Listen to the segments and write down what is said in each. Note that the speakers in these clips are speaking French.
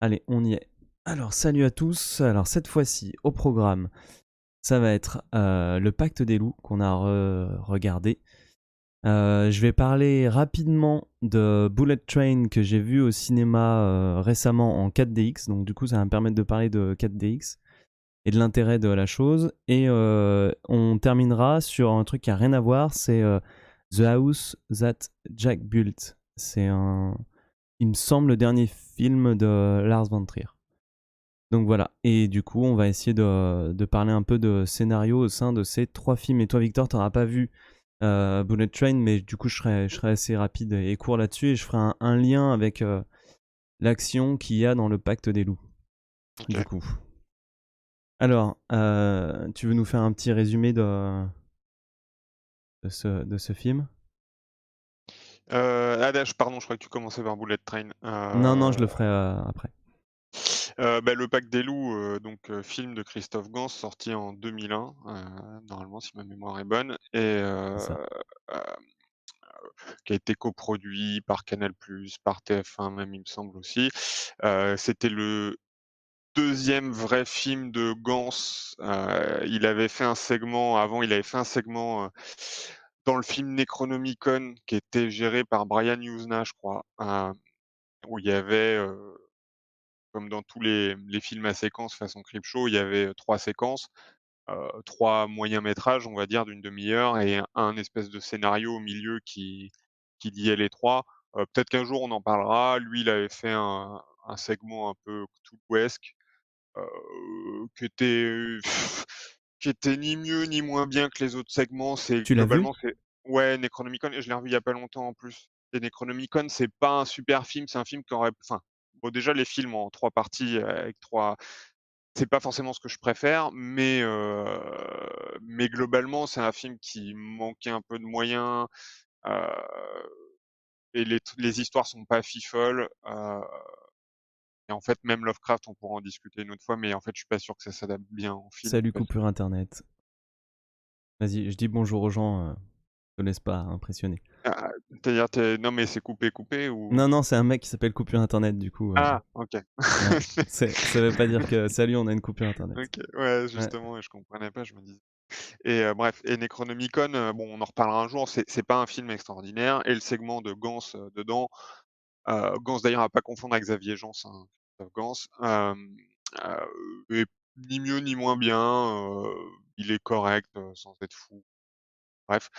Allez, on y est. Alors, salut à tous. Alors, cette fois-ci, au programme, ça va être le Pacte des loups qu'on a regardé. Je vais parler rapidement de Bullet Train que j'ai vu au cinéma récemment en 4DX. Donc, du coup, ça va me permettre de parler de 4DX et de l'intérêt de la chose. Et on terminera sur un truc qui n'a rien à voir, c'est The House That Jack Built. C'est il me semble, le dernier film de Lars von Trier. Donc voilà, et du coup, on va essayer de parler un peu de scénario au sein de ces trois films. Et toi, Victor, t'auras pas vu Bullet Train, mais du coup, je serai assez rapide et court là-dessus, et je ferai un lien avec l'action qu'il y a dans le Pacte des loups, Ok. du coup. Alors, tu veux nous faire un petit résumé de ce film? Pardon, je crois que tu commençais par Bullet Train. Non, non, je le ferai après. Le Pacte des loups, film de Christophe Gans sorti en 2001, normalement si ma mémoire est bonne et C'est ça. hem, qui a été coproduit par Canal+, par TF1 même il me semble aussi. C'était le deuxième vrai film de Gans. Il avait fait un segment avant, il avait fait un segment, dans le film Necronomicon qui était géré par Brian Yuzna je crois, où il y avait, comme dans tous les films à séquence façon Creepshow, il y avait, 3 séquences, 3 moyens métrages, on va dire, d'une demi-heure et un espèce de scénario au milieu qui liait les 3. Peut-être qu'un jour on en parlera. Lui, il avait fait un segment un peu cthulhuesque, qui était qui était ni mieux ni moins bien que les autres segments. C'est Tu l'as vu? globalement, c'est ouais, Necronomicon et je l'ai revu il y a pas longtemps en plus et Necronomicon, c'est pas un super film, c'est un film qui aurait enfin, bon déjà les films en 3 parties avec 3 c'est pas forcément ce que je préfère, mais globalement, c'est un film qui manquait un peu de moyens, heu et les histoires sont pas fifoles, et en fait, même Lovecraft, on pourra en discuter une autre fois, mais en fait, je suis pas sûr que ça s'adapte bien en film, en Salut, fait. coupure internet. Vas-y, je dis bonjour aux gens, te laisse pas impressionner. C'est-à-dire, non, mais c'est coupé, coupé Non, ou? non, c'est un mec qui s'appelle Coupure Internet, du coup. Ah! OK. Ouais. Ça veut pas dire que salut, on a une coupure Internet. OK, ouais, Ouais. justement et je comprenais pas, je me disais et bref et Necronomicon, bon, on en reparlera un jour, c'est pas un film extraordinaire et le segment de Gans, dedans, Gans d'ailleurs à pas confondre avec Xavier Gans, hein, Christophe Gans, est ni mieux ni moins bien, il est correct, sans être fou, bref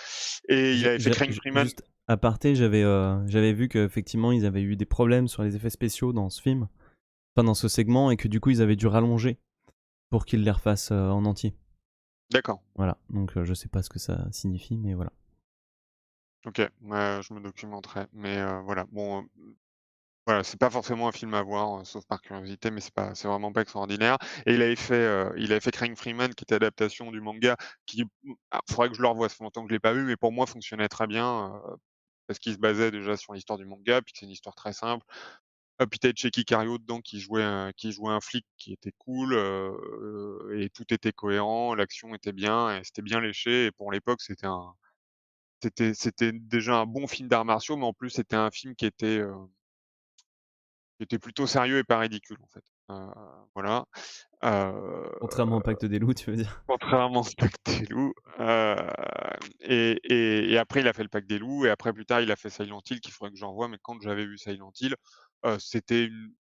et il avait fait Craig Freeman. Juste aparté, j'avais vu qu'effectivement, ils avaient eu des problèmes sur les effets spéciaux dans ce film, enfin dans ce segment, et que du coup, ils avaient dû rallonger pour qu'ils les refassent en entier. D'accord, Voilà, donc je sais pas ce que ça signifie, mais voilà. OK, je me documenterai mais voilà, bon, voilà, c'est pas forcément un film à voir, sauf par curiosité, mais c'est vraiment pas extraordinaire et il avait fait Crying Freeman qui était adaptation du manga qui, faudrait que je le revoie, ça fait longtemps que je l'ai pas vu, mais pour moi fonctionnait très bien, parce qu'il se basait déjà sur l'histoire du manga, puis que c'est une histoire très simple. Puis tu avais Tchéky Karyo dedans qui jouait un flic qui était cool, et tout était cohérent, l'action était bien et c'était bien léché et pour l'époque, c'était déjà un bon film d'arts martiaux, mais en plus c'était un film qui était plutôt sérieux et pas ridicule, en fait. Voilà, heu, Contrairement au Pacte des loups, tu veux dire? contrairement au Pacte des loups, et après il a fait le Pacte des loups et après plus tard il a fait Silent Hill qu'il faudrait que je revoie, mais quand j'avais vu Silent Hill, c'était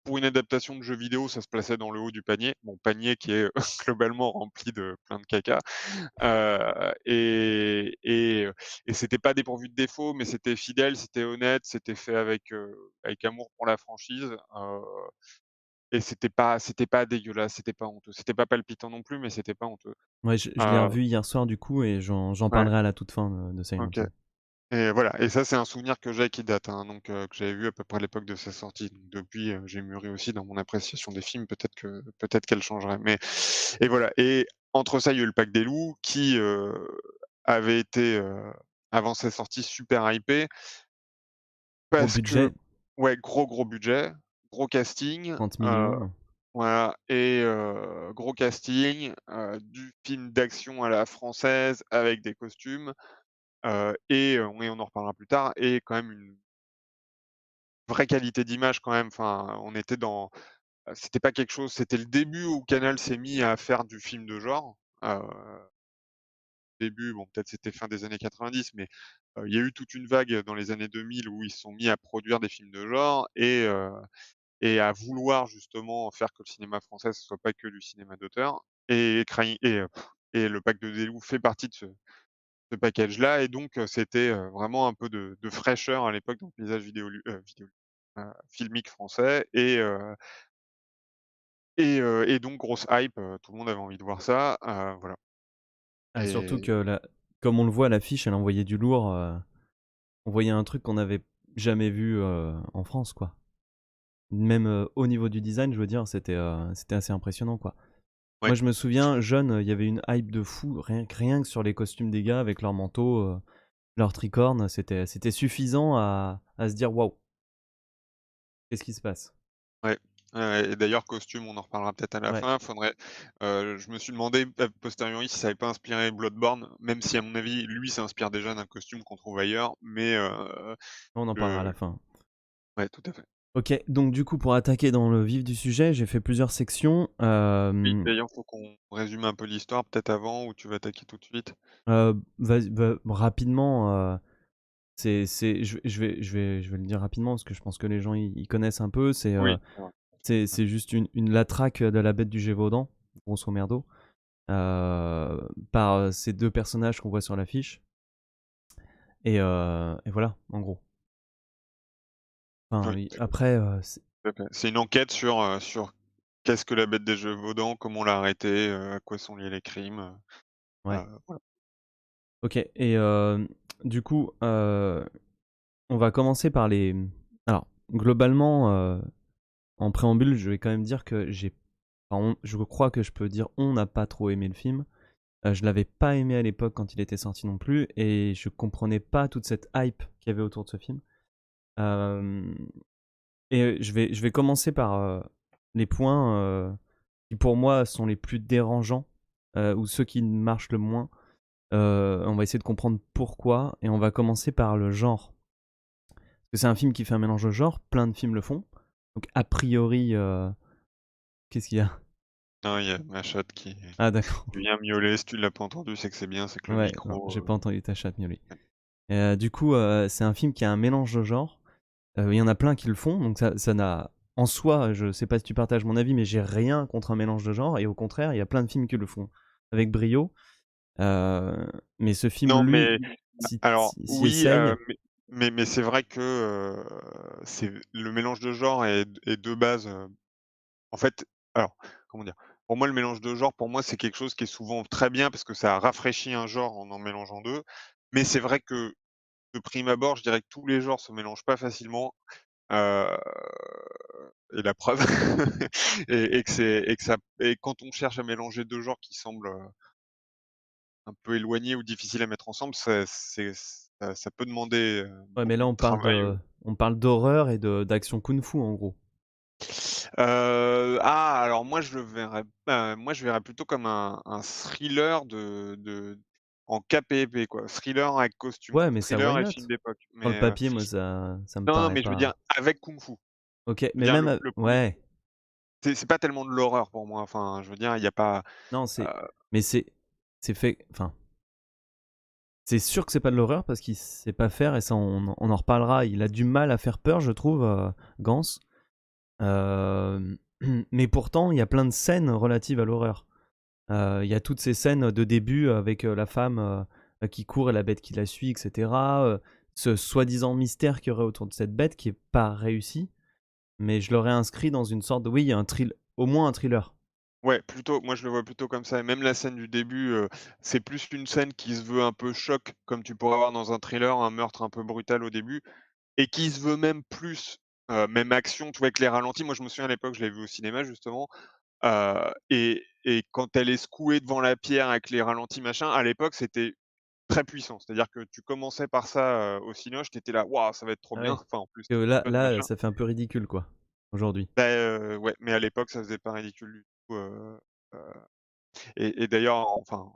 pour une adaptation de jeu vidéo, ça se plaçait dans le haut du panier. Bon, panier qui est globalement rempli de plein de caca, heu et c'était pas dépourvu de défauts, mais c'était fidèle, c'était honnête, c'était fait avec amour pour la franchise, et c'était pas dégueulasse, c'était pas honteux. C'était pas palpitant non plus, mais c'était pas honteux. Ouais, je l'ai Heu, revu hier soir, du coup, et j'en ouais, parlerai à la toute fin de Silent OK Hill. et voilà et ça, c'est un souvenir que j'ai qui date, hein, que j'avais vu à peu près à l'époque de sa sortie. Donc depuis, j'ai mûri aussi dans mon appréciation des films, peut-être qu'elle changerait, mais et voilà et entre ça, il y a eu le Pack des loups qui, avait été, avant sa sortie super hypé Gros parce que budget, ouais, gros budget, gros casting, 30 millions. voilà et gros casting, du film d'action à la française avec des costumes, et on en reparlera plus tard et quand même une vraie qualité d'image quand même. Enfin, on était dans, c'était pas quelque chose, c'était le début où Canal s'est mis à faire du film de genre. Début, bon peut-être c'était fin des années 90, mais il y a eu toute une vague dans les années 2000 où ils se sont mis à produire des films de genre et à vouloir justement faire que le cinéma français, ce soit pas que du cinéma d'auteur et Le Pacte des loups fait partie de ce package-là et donc c'était, vraiment un peu de fraîcheur à l'époque dans le paysage filmique français et donc grosse hype, tout le monde avait envie de voir ça, voilà Ah, surtout et que la comme on le voit à l'affiche, elle envoyait du lourd, on voyait un truc qu'on n'avait jamais vu, en France, quoi. Même, au niveau du design, je veux dire, c'était assez impressionnant, quoi. ouais. Moi, je me souviens, jeune, il y avait une hype de fou, rien que sur les costumes des gars avec leurs manteaux, leurs tricornes, c'était suffisant à se dire: «Waouh, qu'est-ce qui se passe?» Ouais, ouais, ouais et d'ailleurs costume, on en reparlera peut-être à la Ouais, fin. Faudrait je me suis demandé a posteriori si ça avait pas inspiré Bloodborne, même si à mon avis, lui s'inspire déjà d'un costume qu'on trouve ailleurs, mais on en parlera à le la fin. ouais, tout à fait. OK, donc du coup, pour attaquer dans le vif du sujet, j'ai fait plusieurs sections, Oui, d'ailleurs, faut qu'on résume un peu l'histoire peut-être avant ou tu vas attaquer tout de suite? vas-y, rapidement, je vais le dire rapidement parce que je pense que les gens ils connaissent un peu. Oui, c'est vrai. C'est juste la traque de la bête du Gévaudan, grosso merdo, par, ces 2 personnages qu'on voit sur l'affiche et voilà, en gros. Enfin, Oui, i après, tout à fait. C'est une enquête sur qu'est-ce que la bête des Gévaudan, comment on l'a arrêté, à quoi sont liés les crimes, ouais, voilà. OK et du coup, on va commencer par alors globalement, en préambule, je vais quand même dire que je crois que je peux dire on n'a pas trop aimé le film. Je l'avais pas aimé à l'époque quand il était sorti non plus et je comprenais pas toute cette hype qu'il y avait autour de ce film. Hem et je vais commencer par, les points, qui pour moi sont les plus dérangeants, ou ceux qui marchent le moins. On va essayer de comprendre pourquoi et on va commencer par le genre. Parce que c'est un film qui fait un mélange de genres, plein de films le font. Donc a priori, qu'est-ce qu'il y a? Non, il y a ma chatte Ah d'accord. qui vient miauler, si tu l'as pas entendu, c'est que c'est bien, c'est que le Ouais, non, j'ai micro, pas entendu ta chatte miauler. Du coup, c'est un film qui a un mélange de genres. Il y en a plein qui le font, donc ça n'a en soi, je sais pas si tu partages mon avis, mais j'ai rien contre un mélange de genres et au contraire, il y a plein de films qui le font avec brio. Heu, mais ce film, non, lui, mais alors s'y oui, essaye. mais c'est vrai que, c'est le mélange de genres est de base, en fait alors, comment dire? Pour moi, le mélange de genres, pour moi, c'est quelque chose qui est souvent très bien parce que ça rafraîchit un genre en mélangeant 2. Mais c'est vrai que, de prime abord, je dirais que tous les genres se mélangent pas facilement, heu et la preuve et que ça et quand on cherche à mélanger 2 genres qui semblent, un peu éloignés ou difficiles à mettre ensemble, ça peut demander, Ouais, mais là, beaucoup de travail ou on parle d'horreur et d'action kung-fu, en gros. alors moi je verrais plutôt comme un thriller de en cap et épée quoi. Thriller avec costume Ouais, quoi. mais ça, Thriller why et not? film d'époque. Sur le Mais, papier, moi, ça me non, non, paraît mais je veux dire pas avec kung-fu. OK, Je veux mais dire même le premier ouais, c'est pas tellement de l'horreur pour moi, enfin je veux dire il y a pas, non, heu mais c'est fait enfin, c'est sûr que c'est pas de l'horreur parce qu'il sait pas faire et ça, on en reparlera. Il a du mal à faire peur, je trouve, Gans. Hem, mais pourtant, il y a plein de scènes relatives à l'horreur. Il y a toutes ces scènes de début avec, la femme, qui court et la bête qui la suit et cetera, ce soi-disant mystère qu'il y aurait autour de cette bête qui est pas réussi, mais je l'aurais inscrit dans une sorte de oui, au moins un thriller. Ouais, plutôt, moi je le vois plutôt comme ça et même la scène du début, c'est plus une scène qui se veut un peu choc, comme tu pourrais avoir dans un thriller, un meurtre un peu brutal au début et qui se veut même plus, même action, tu vois? Avec les ralentis. Moi je me souviens à l'époque, je l'avais vu au cinéma justement, et quand elle est secouée devant la pierre avec les ralentis machin, à l'époque c'était très puissant. C'est-à-dire que tu commençais par ça, au cinoche, tu étais là: «Waouh, ça va être trop Ah bien». ouais. Enfin en plus Que c'était là fun là, machin. ça fait un peu ridicule, quoi, aujourd'hui. Bah, ouais, mais à l'époque ça faisait pas ridicule du tout, heu et d'ailleurs enfin,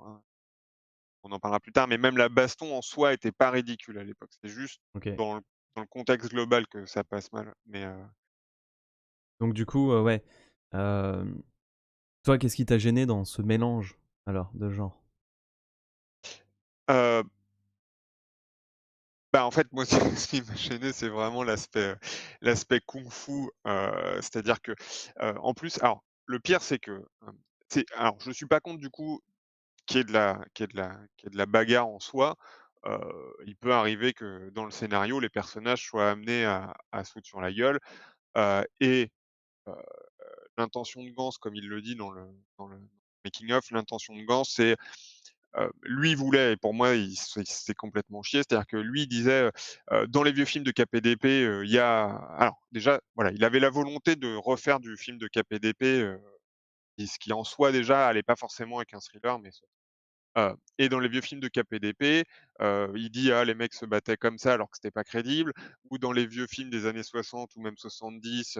on en parlera plus tard, mais même la baston en soi était pas ridicule à l'époque. C'est juste OK. dans le contexte global que ça passe mal, mais Donc du coup, ouais. Euh, Toi, qu'est-ce qui t'a gêné dans ce mélange alors de genres? Heu, Bah, en fait, moi, ce qui m'a gêné, c'est vraiment l'aspect kung-fu, c'est-à-dire que, en plus alors, le pire, c'est que, alors je suis pas contre du coup qu'il y ait de la bagarre en soi. Heu, il peut arriver que dans le scénario, les personnages soient amenés à se foutre sur la gueule, et heu, l'intention de Gans, comme il le dit dans le making of, l'intention de Gans, c'est, lui voulait et pour moi il s'est complètement chié, c'est-à-dire que lui il disait, dans les vieux films de KPDP, il y a alors déjà, voilà, il avait la volonté de refaire du film de KPDP, et ce qui en soi déjà allait pas forcément avec un thriller, mais et dans les vieux films de KPDP, il dit: «Ah, les mecs se battaient comme ça», alors que c'était pas crédible. Ou dans les vieux films des années 60 ou même 70,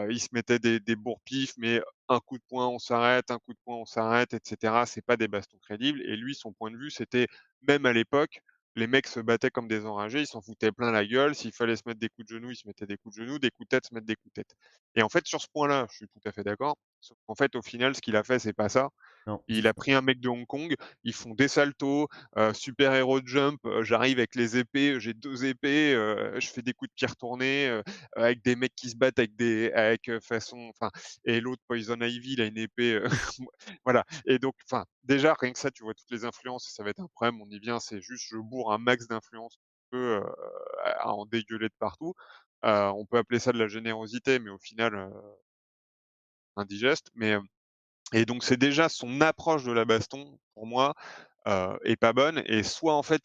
ils se mettaient des bourre-pifs, mais un coup de poing, on s'arrête, un coup de poing, on s'arrête, et cetera. C'est pas des bastons crédibles et lui, son point de vue, c'était même à l'époque, les mecs se battaient comme des enragés, ils s'en foutaient plein la gueule. S'il fallait se mettre des coups de genoux, ils se mettaient des coups de genoux, des coups de tête, se mettre des coups de tête. Et en fait, sur ce point-là, je suis tout à fait d'accord. Sauf qu'en fait, au final, ce qu'il a fait, c'est pas ça. Non, c'est Il a ça. pris un mec de Hong Kong, ils font des saltos, super héros jump, j'arrive avec les épées, j'ai 2 épées, je fais des coups de pied retournés, avec des mecs qui se battent façon enfin et l'autre Poison Ivy, il a une épée, voilà. Et donc enfin, déjà rien que ça, tu vois toutes les influences et ça va être un problème, on y vient, c'est juste je bourre un max d'influences à en dégueuler de partout. On peut appeler ça de la générosité, mais au final, indigeste, et donc c'est déjà son approche de la baston, pour moi, est pas bonne. Et soit en fait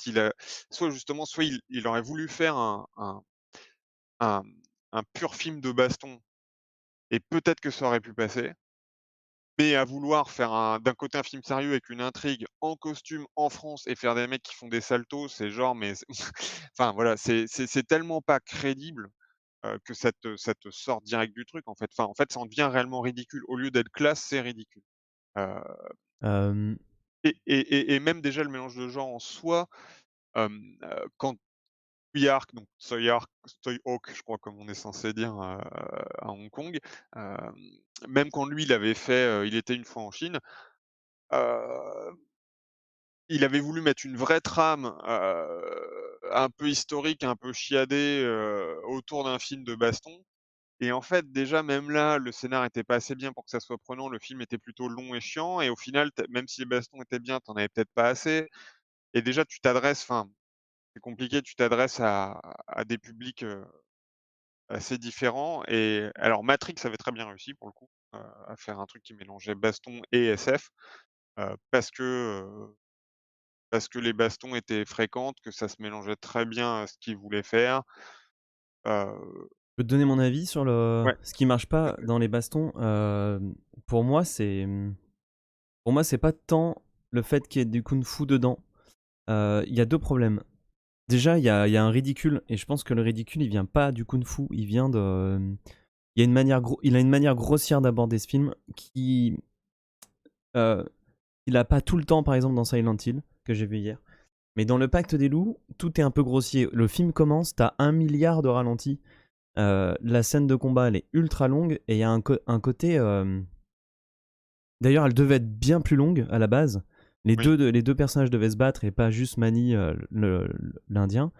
soit justement, soit il aurait voulu faire un un pur film de baston et peut-être que ça aurait pu passer. Mais à vouloir faire d'un côté un film sérieux avec une intrigue, en costume, en France et faire des mecs qui font des saltos, c'est genre mais c'est enfin voilà, c'est tellement pas crédible, que ça te sort direct du truc en fait. Enfin, en fait, ça en devient réellement ridicule. Au lieu d'être classe, c'est ridicule. Heu Euh, et même déjà le mélange de genres en soi, quand Tsui-Hark, donc Tsui-Hark, je crois comme on est censé dire, à Hong Kong, hem, même quand lui il avait fait, Il était une fois en Chine, heu, il avait voulu mettre une vraie trame, un peu historique, un peu chiadée, autour d'un film de baston. Et en fait, déjà même là, le scénar était pas assez bien pour que ça soit prenant, le film était plutôt long et chiant et au final, même si les bastons étaient bien, tu en avais peut-être pas assez. Et déjà tu t'adresses enfin, c'est compliqué, tu t'adresses à des publics, assez différents. Et alors Matrix avait très bien réussi pour le coup, à faire un truc qui mélangeait baston et SF, heu, parce que, heu, parce que les bastons étaient fréquentes, que ça se mélangeait très bien à ce qu'ils voulaient faire. Heu, je peux te donner mon avis sur ouais, ce qui marche tout à pas fait. dans les bastons. Pour moi, c'est pas tant le fait qu'il y ait du kung-fu dedans. Il y a deux problèmes. Déjà, il y a un ridicule, et je pense que le ridicule, il vient pas du kung-fu, il vient de. Il y a une manière il a une manière grossière d'aborder ce film euh, il a pas tout le temps, par exemple, dans Silent Hill, que j'ai vu hier. Mais dans Le Pacte des loups, tout est un peu grossier. Le film commence, t'as 1 milliard de ralentis. La scène de combat, elle est ultra longue, et il y a un côté. D'ailleurs, elle devait être bien plus longue à la base. Oui, Les deux personnages devaient se battre et pas juste Manny, l'Indien.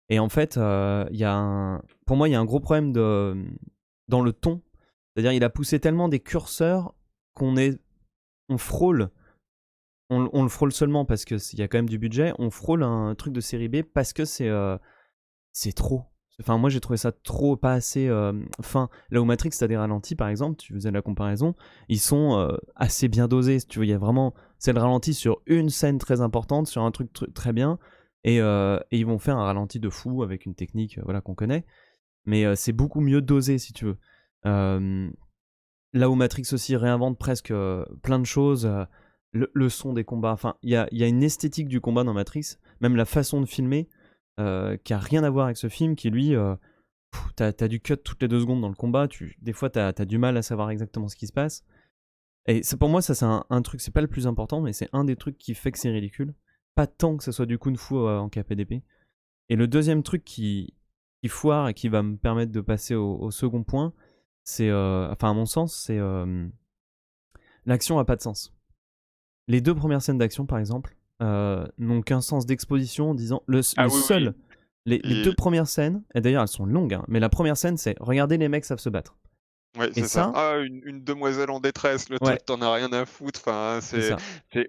Et en fait, pour moi, il y a un gros problème dans le ton. C'est-à-dire, il a poussé tellement des curseurs on frôle, on le frôle seulement parce qu'il y a quand même du budget. On frôle un truc de série B parce que c'est trop. Enfin, moi, j'ai trouvé ça trop, pas assez fin. Là où Matrix, t'as des ralentis, par exemple, tu faisais la comparaison, ils sont assez bien dosés. Si tu veux, il y a vraiment, c'est le ralenti sur une scène très importante, sur un truc très bien, et ils vont faire un ralenti de fou avec une technique, voilà, qu'on connaît. Mais c'est beaucoup mieux dosé, si tu veux. Euh, Là où Matrix aussi réinvente presque plein de choses, le son des combats, enfin, il y a une esthétique du combat dans Matrix, même la façon de filmer, qui a rien à voir avec ce film, qui lui, t'as du cut toutes les 2 secondes dans le combat, des fois t'as du mal à savoir exactement ce qui se passe. Et pour moi, ça c'est un truc, c'est pas le plus important, mais c'est un des trucs qui fait que c'est ridicule. Pas tant que ce soit du kung-fu en KPDP. Et le deuxième truc qui foire et qui va me permettre de passer au second point, Enfin, à mon sens, l'action a pas de sens. Les 2 premières scènes d'action, par exemple, n'ont qu'un sens d'exposition en disant Ah le oui, oui. seul les 2 Et premières scènes, et d'ailleurs elles sont longues, hein, mais la première scène c'est: «Regardez les mecs savent se battre» ouais, et c'est ça. ça Ah, une demoiselle en détresse, le ouais, truc, tu en as rien à foutre. Enfin, c'est ça.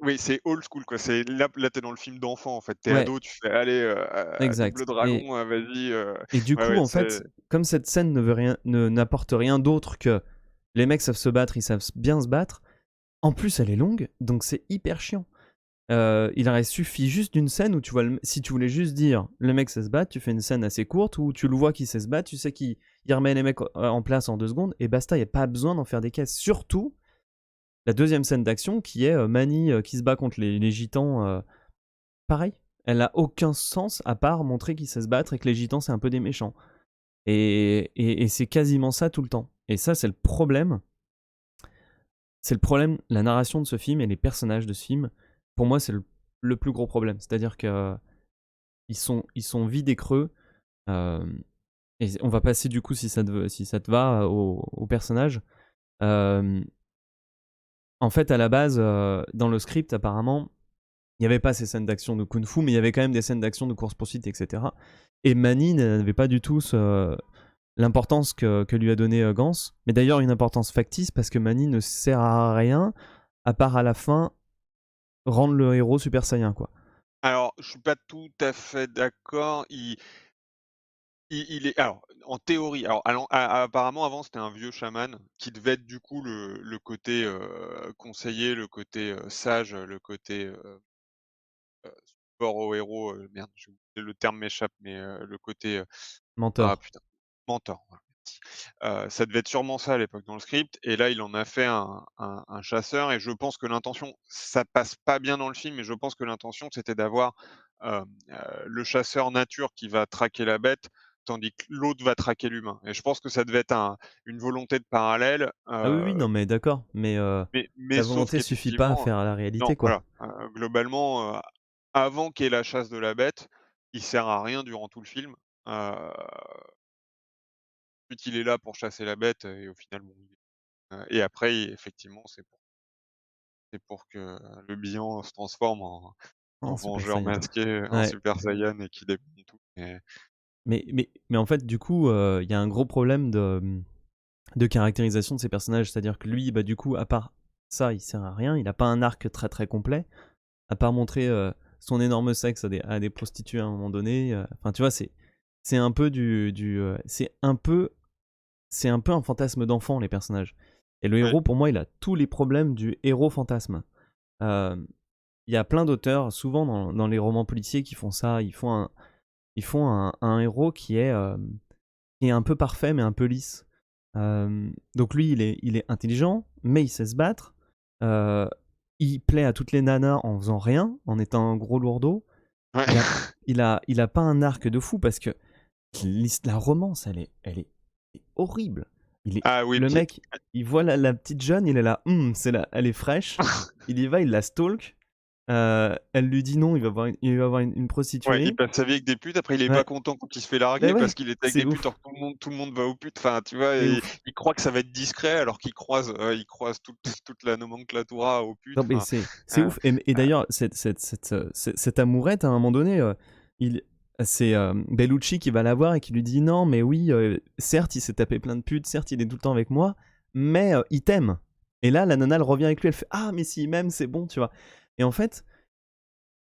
oui, c'est old school, quoi. C'est là, tu es dans le film d'enfant, en fait. Tu es Ouais, ado, tu fais: «Allez, exact double dragon, vas-y», et du ouais, coup, ouais, en c'est fait, comme cette scène n'apporte rien d'autre que les mecs savent se battre, ils savent bien se battre, en plus elle est longue, donc c'est hyper chiant. Il aurait suffi juste d'une scène où tu vois si tu voulais juste dire le mec sait se battre, tu fais une scène assez courte où tu le vois qu'il sait se battre, tu sais qu'il remet les mecs en place en 2 secondes et basta, il n'y a pas besoin d'en faire des caisses. Surtout la deuxième scène d'action qui est Manny qui se bat contre les gitans. Pareil, elle a aucun sens à part montrer qu'il sait se battre et que les gitans c'est un peu des méchants. Et c'est quasiment ça tout le temps. Et ça c'est le problème. C'est le problème, la narration de ce film et les personnages de ce film. Pour moi c'est le plus gros problème. C'est-à-dire que ils sont vides et creux. Euh, et on va passer du coup, si ça te va, au personnage. Euh, En fait, à la base, dans le script, apparemment, il n'y avait pas ces scènes d'action de kung-fu, mais il y avait quand même des scènes d'action de course-poursuite, etc. Et Manny n'avait pas du tout l'importance que lui a donné Gans. Mais d'ailleurs, une importance factice, parce que Manny ne sert à rien, à part à la fin, rendre le héros Super Saiyan, quoi. alors, je suis pas tout à fait d'accord. Il est alors, en théorie, alors apparemment avant c'était un vieux chaman qui devait être du coup le côté, conseiller, le côté, sage, le côté, support au héros, merde, le terme m'échappe, mais, le côté, Mentor. ah putain, mentor, voilà, merci. Ça devait être sûrement ça à l'époque dans le script et là il en a fait un chasseur et je pense que l'intention ça passe pas bien dans le film, mais je pense que l'intention c'était d'avoir, le chasseur nature qui va traquer la bête, tandis que l'autre va traquer l'humain et je pense que ça devait être une volonté de parallèle, Ah oui, oui, non, mais d'accord. Mais mais la sauf volonté suffit pas à qu'effectivement, faire la non, réalité, quoi. voilà, globalement, avant qu'il y ait la chasse de la bête, il sert à rien durant tout le film. Heu, Ensuite il est là pour chasser la bête et au final bon, et après effectivement c'est pour que le bihan se transforme en En Super vengeur Saiyan. masqué, en Ouais. Super Saiyan et qui démonte tout et Mais en fait, du coup, il y a un gros problème de caractérisation de ces personnages. C'est-à-dire que lui, bah, du coup, à part ça, il sert à rien. Il n'a pas un arc très très complet. À part montrer son énorme sexe à des prostituées à un moment donné. Enfin, tu vois, c'est un peu c'est un peu un fantasme d'enfant, les personnages. Et le ouais, héros, pour moi, il a tous les problèmes du héros fantasme. Euh, Il y a plein d'auteurs, souvent dans les romans policiers, qui font ça. Ils font un héros qui est un peu parfait, mais un peu lisse. Donc lui, il est intelligent, mais il sait se battre. Euh, il plaît à toutes les nanas en faisant rien, en étant un gros lourdeau. ouais. Il a, il a pas un arc de fou parce que la romance, elle est horrible. Ah oui, Le puis mec, il voit la petite jeune, il est là, elle est fraîche. Il y va, il la stalk. Elle lui dit non, il va voir une ouais, il prostituée. passe sa vie avec des putes, après il est pas Ouais, content quand il se fait mais larguer parce ouais, qu'il était avec c'est des putes ouf, alors que tout le monde va aux putes, enfin tu vois? c'est Et ouf. il croit que ça va être discret alors qu'il croise toute la nomenclatura aux putes, Non, mais enfin, c'est heu, ouf. Et heu, d'ailleurs, cette amourette, à un moment donné, c'est Bellucci qui va la voir et qui lui dit non, mais oui, certes, il s'est tapé plein de putes, certes, il est tout le temps avec moi, mais il t'aime. Et là, la nana, elle revient avec lui, elle fait ah, mais s'il m'aime, c'est bon, tu vois. Et en fait,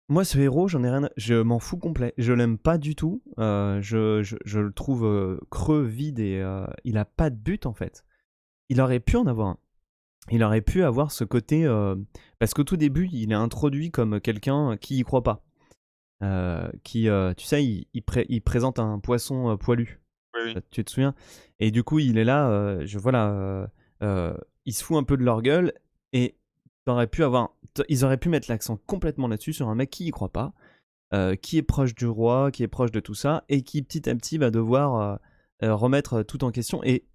moi, ce héros, je m'en fous complet. Je l'aime pas du tout. Je le trouve creux, vide et il a pas de but en fait. Il aurait pu en avoir un. Il aurait pu avoir ce côté parce qu'au tout début, il est introduit comme quelqu'un qui y croit pas, tu sais, il présente un poisson poilu. oui, oui. Tu te souviens? Et du coup, il est là, voilà, il se fout un peu de leur gueule et ils auraient pu mettre l'accent complètement là-dessus sur un mec qui y croit pas, qui est proche du roi, qui est proche de tout ça et qui petit à petit va devoir remettre tout en question. Et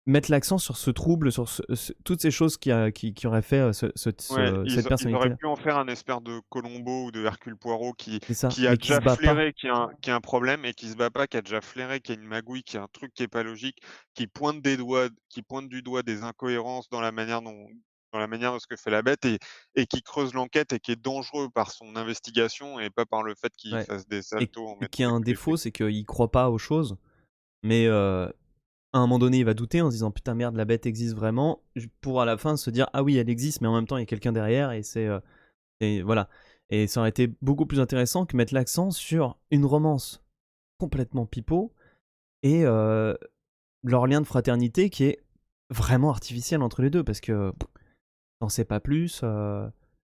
mettre l'accent sur ce trouble, sur toutes ces choses qui auraient fait Ouais, cette ils auraient personnalité-là. pu en faire un espèce de Columbo ou de Hercule Poirot C'est ça, qui a mais qui se déjà bat pas. flairé qu'il y a un problème et qui se bat pas, qui a déjà flairé qu'il y a une magouille, qu'il y a un truc qui est pas logique, qui pointe du doigt des incohérences dans la manière de ce que fait la bête et qui creuse l'enquête et qui est dangereux par son investigation et pas par le fait qu'il Ouais. fasse des Et saltos en et mettant qui a des un coups d'épée. défaut, c'est qu'il croit pas aux choses, mais à un moment donné, il va douter en se disant: «Putain merde, la bête existe vraiment», pour à la fin se dire: «Ah oui, elle existe, mais en même temps, il y a quelqu'un derrière» et voilà. Et ça aurait été beaucoup plus intéressant que mettre l'accent sur une romance complètement pipeau et leur lien de fraternité qui est vraiment artificiel entre les 2 parce que t'en sais pas plus,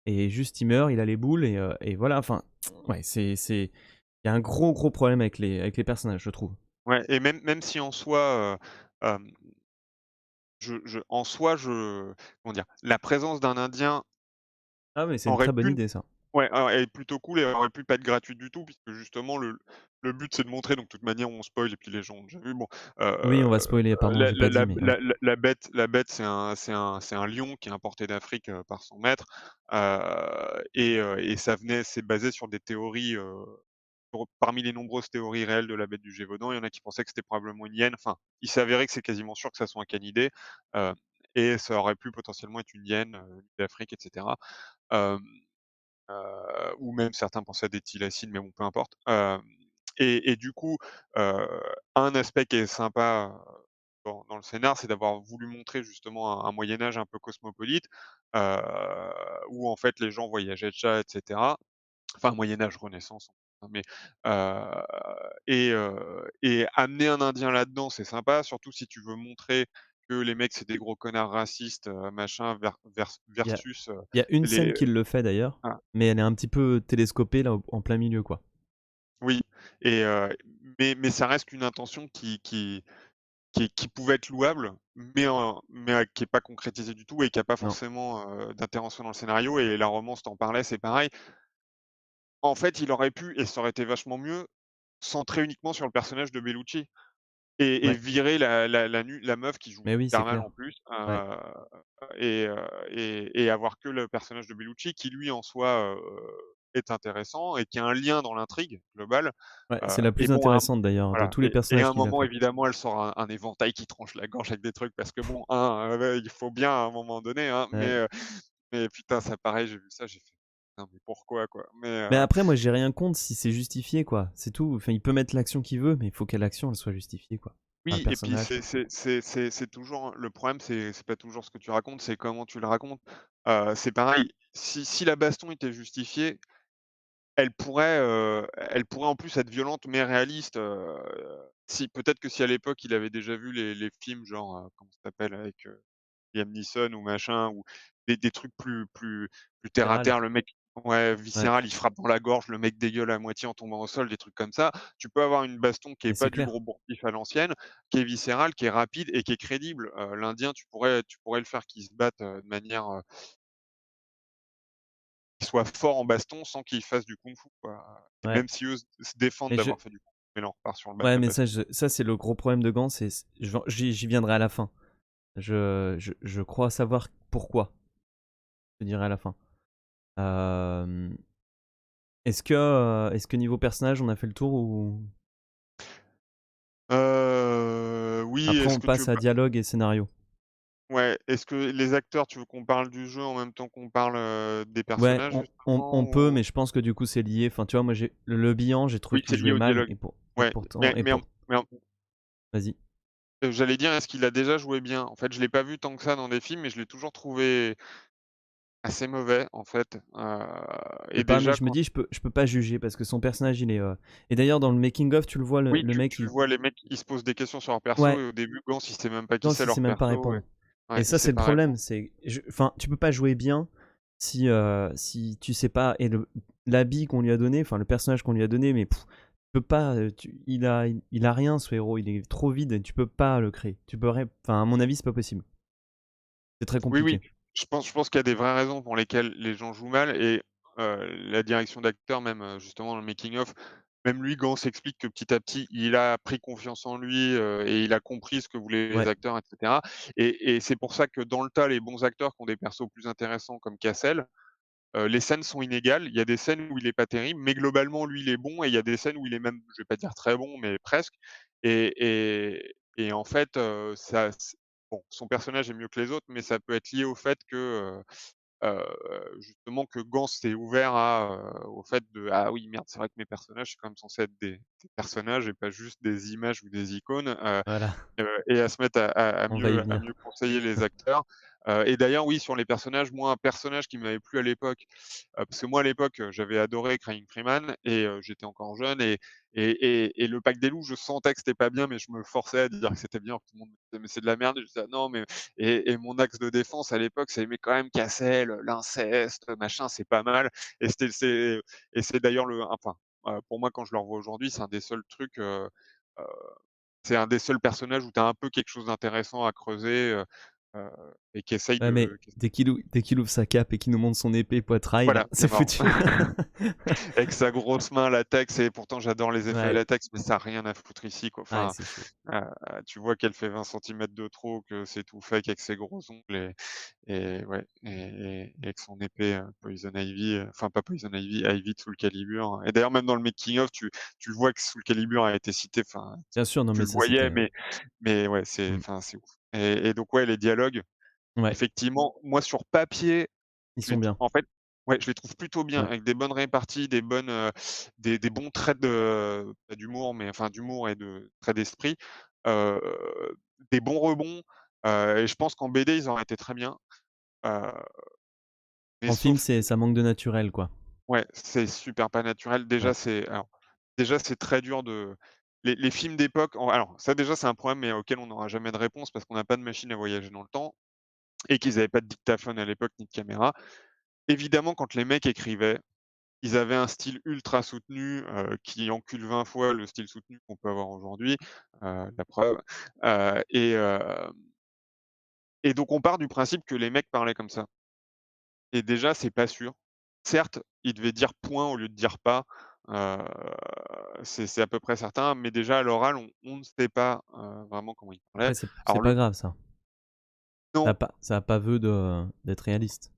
et juste il meurt, il a les boules et voilà, enfin, ouais, il y a un gros, gros problème avec les personnages, je trouve. Ouais et même si en soi, hem, en soi, comment dire? La présence d'un Indien Ah mais c'est une aurait très bonne pu idée ça. Ouais, elle est plutôt cool et elle aurait pu pas être gratuite du tout puisque justement le but c'est de montrer donc de toute manière on spoil et puis les gens ont déjà vu bon, Oui, on va spoiler, pardon, j'ai pas dit, mais oui. la bête c'est un lion qui est importé d'Afrique, par son maître, et c'est basé sur des théories, parmi les nombreuses théories réelles de la bête du Gévaudan, il y en a qui pensaient que c'était probablement une hyène, enfin, il s'est avéré que c'est quasiment sûr que ça soit un canidé, heu, et ça aurait pu potentiellement être une hyène, d'Afrique et cetera. Hem ou même certains pensaient à des thylacines, mais bon, peu importe. Et du coup, heu, un aspect qui est sympa, dans le scénar, c'est d'avoir voulu montrer justement un Moyen Âge un peu cosmopolite, heu, où en fait les gens voyageaient de chat et cetera. Enfin Moyen Âge, Renaissance, hein, mais et amener un Indien là-dedans, c'est sympa, surtout si tu veux montrer que les mecs, c'est des gros connards racistes, machin, Il y a versus, il y a une scène les qui le fait d'ailleurs, mais elle est un petit peu télescopée là, en plein milieu, quoi. oui et mais ça reste qu'une intention qui pouvait être louable, mais qui est pas concrétisée du tout et qui a pas Non. forcément, d'intervention dans le scénario et la romance, tu parlais, c'est pareil. En fait, il aurait pu et ça aurait été vachement mieux, centrer uniquement sur le personnage de Bellucci et Ouais, virer la meuf qui joue mais oui, c'est hyper mal clair. en plus, Ouais, et avoir que le personnage de Bellucci qui lui en soi, est intéressant et qui a un lien dans l'intrigue globale, ouais, c'est la et plus bon intéressante d'ailleurs de voilà tous les et à personnages un qu'il a moment fait. évidemment elle sort un éventail qui tranche la gorge avec des trucs parce que bon, hein, il faut bien à un moment donné, hein, Ouais. mais putain ça pareil, j'ai vu ça, j'ai fait: «Putain mais pourquoi quoi?» Mais après, moi, j'ai rien contre si c'est justifié, quoi. C'est tout. Enfin, il peut mettre l'action qu'il veut, mais il faut que l'action elle soit justifiée, quoi. Par le Oui et puis personnage. c'est toujours le problème, c'est pas toujours ce que tu racontes, c'est comment tu le racontes. C'est pareil, si la baston était justifiée, elle pourrait en plus être violente mais réaliste, si peut-être que si à l'époque il avait déjà vu les films genre, comment ça s'appelle avec, Liam Neeson ou machin ou des trucs plus terre à Viscéral. terre, le mec ouais, Ouais, viscéral, il frappe dans la gorge, le mec dégueule à moitié en tombant au sol, des trucs comme ça. Tu peux avoir une baston qui est mais c'est pas du clair. gros bourre-pif à l'ancienne, qui est viscérale, qui est rapide et qui est crédible. L'Indien, tu pourrais le faire qu'il se batte, de manière, qu'il soit fort en baston sans qu'il fasse du kung-fu, quoi. Et Ouais. même si eux se défendent Mais je d'avoir fait du kung-fu, mais là on repart sur Ouais, la mais baston. ça c'est le gros problème de Gans, j'y viendrai à la fin. Je crois savoir pourquoi, je dirai à la fin. Hem, est-ce que niveau personnage, on a fait le tour ou Oui, après est-ce on que tu veux passe à dialogue et scénario? Ouais, est-ce que les acteurs, tu veux qu'on parle du jeu en même temps qu'on parle, des Ouais, personnages on justement peut, ou? mais je pense que du coup c'est lié. Enfin, tu vois, moi le bilan, j'ai trouvé Oui, qu'il c'est lié jouait au mal dialogue. et Ouais, pourtant mais mais en mais en vas-y. j'allais dire, est-ce qu'il a déjà joué bien? En fait, je l'ai pas vu tant que ça dans des films, mais je l'ai toujours trouvé assez mauvais, en fait, Je sais et pas, mais déjà je me quand dis je peux pas juger parce que son personnage il est, et d'ailleurs dans le making of, tu le vois oui, le tu mec tu le il vois, les mecs, ils se posent des questions sur leur perso ouais, et au début, Gans, il sait même pas qui non, c'est si c'est leur même pas perso et répondre. ouais, Et il ça, sait c'est le pas problème, répondre. enfin, tu peux pas jouer bien si tu sais pas et l'habit qu'on lui a donné, enfin le personnage qu'on lui a donné, mais tu peux pas, il a rien ce héros, il est trop vide et tu peux pas le créer. Tu peux enfin à mon avis, c'est pas possible. C'est très Oui, oui, compliqué. je pense qu'il y a des vraies raisons pour lesquelles les gens jouent mal et la direction d'acteurs même, justement dans le making of même lui, Gans explique que petit à petit, il a pris confiance en lui, et il a compris ce que voulaient les Ouais, acteurs et cetera et c'est pour ça que dans le tas, les bons acteurs qui ont des persos plus intéressants comme Cassel, les scènes sont inégales. Il y a des scènes où il est pas terrible, mais globalement, lui, il est bon et il y a des scènes où il est même, je vais pas dire très bon, mais presque et en fait, ça c bon, son personnage est mieux que les autres, mais ça peut être lié au fait que, justement que Gans s'est ouvert au fait de: «Ah oui, merde, c'est vrai que mes personnages, c'est quand même censé être des personnages et pas juste des images ou des icônes», voilà, et à se mettre on va y à venir. mieux conseiller les acteurs. Et d'ailleurs, oui, sur les personnages, moi, un personnage qui m'avait plu à l'époque, parce que moi, à l'époque, j'avais adoré Crying Freeman et j'étais encore jeune et le Pack des loups, je sentais que c'était pas bien, mais je me forçais à dire que c'était bien. Tout le monde me disait: «Mais c'est de la merde» et je disais: «Ah non, mais» et mon axe de défense à l'époque, c'est: «Mais quand même Cassel, l'inceste, machin, c'est pas mal» et c'est d'ailleurs enfin, pour moi, quand je le revois aujourd'hui, c'est un des seuls trucs, heu c'est un des seuls personnages où tu as un peu quelque chose d'intéressant à creuser, heu et qui essaye Ouais, mais de qui dès qu'il ouvre sa cape et qu'il nous montre son épée poitrail, là, voilà, c'est c'est mort. foutu. Avec sa grosse main latex et pourtant j'adore les effets Ouais, latex, mais ça a rien à foutre ici, quoi. ouais, Enfin, c'est chaud. heu, tu vois qu'elle fait 20 centimètres de trop, que c'est tout fake avec ses gros ongles et ouais et avec son épée, Poison Ivy, enfin pas Poison Ivy, Ivy de Soul Calibur et d'ailleurs même dans le making of, tu vois que Soul Calibur a été cité, enfin, Bien sûr, non, tu mais le ça voyais, c'était, mais ouais, mmh, enfin, c'est ouf et donc ouais, les dialogues, ouais, effectivement, moi sur papier, ils je les sont trou bien. en fait, ouais, je les trouve plutôt bien Ouais. avec des bonnes réparties, des bons traits pas d'humour, mais enfin d'humour et de traits d'esprit, heu, des bons rebonds, et je pense qu'en BD, ils auraient été très bien, heu, mais En film, sauf que ça manque de naturel, quoi. ouais, c'est super pas naturel. Ouais. Déjà, c'est très dur de les films d'époque alors ça déjà, c'est un problème, mais auquel on n'aura jamais de réponse parce qu'on n'a pas de machine à voyager dans le temps et qu'ils avaient pas de dictaphone à l'époque ni de caméra. Évidemment, quand les mecs écrivaient, ils avaient un style ultra soutenu, qui encule 20 fois le style soutenu qu'on peut avoir aujourd'hui, la preuve, et donc on part du principe que les mecs parlaient comme ça et déjà, c'est pas sûr. Certes, ils devaient dire point au lieu de dire pas, heu, c'est à peu près certain, mais déjà à l'oral, on ne sait pas, vraiment comment ils parlaient. Après, c'est Alors pas le grave ça. non, Ça a pas vœu d'être réaliste.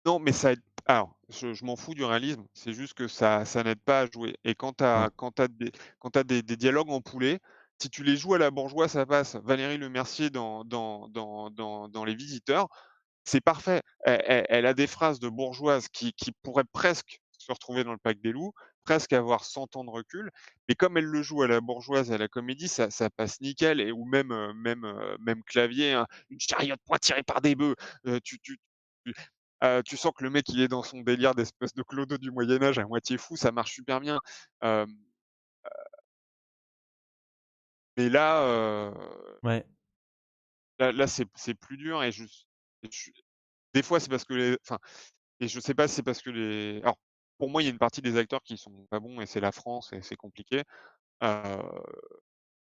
non, mais ça aide alors je m'en fous du réalisme, c'est juste que ça n'aide pas à jouer et Mmh. quand tu des dialogues en poulet, si tu les joues à la bourgeois, ça passe. Valérie Lemercier dans Les Visiteurs, c'est parfait. Elle a des phrases de bourgeoise qui pourraient presque se retrouver dans Le Pack des loups, presque avoir 100 ans de recul, mais comme elle le joue à la bourgeoise et à la comédie, ça passe nickel et ou même Clavier, hein: «Une chariote point tirée par des bœufs», tu tu sens que le mec, il est dans son délire d'espèce de clodo du Moyen Âge à moitié fou, ça marche super bien. Hem, mais Ouais. là, c'est plus dur et je des fois, c'est parce que et je sais pas si c'est parce que alors, pour moi, il y a une partie des acteurs qui sont pas bons et c'est la France et c'est compliqué. Heu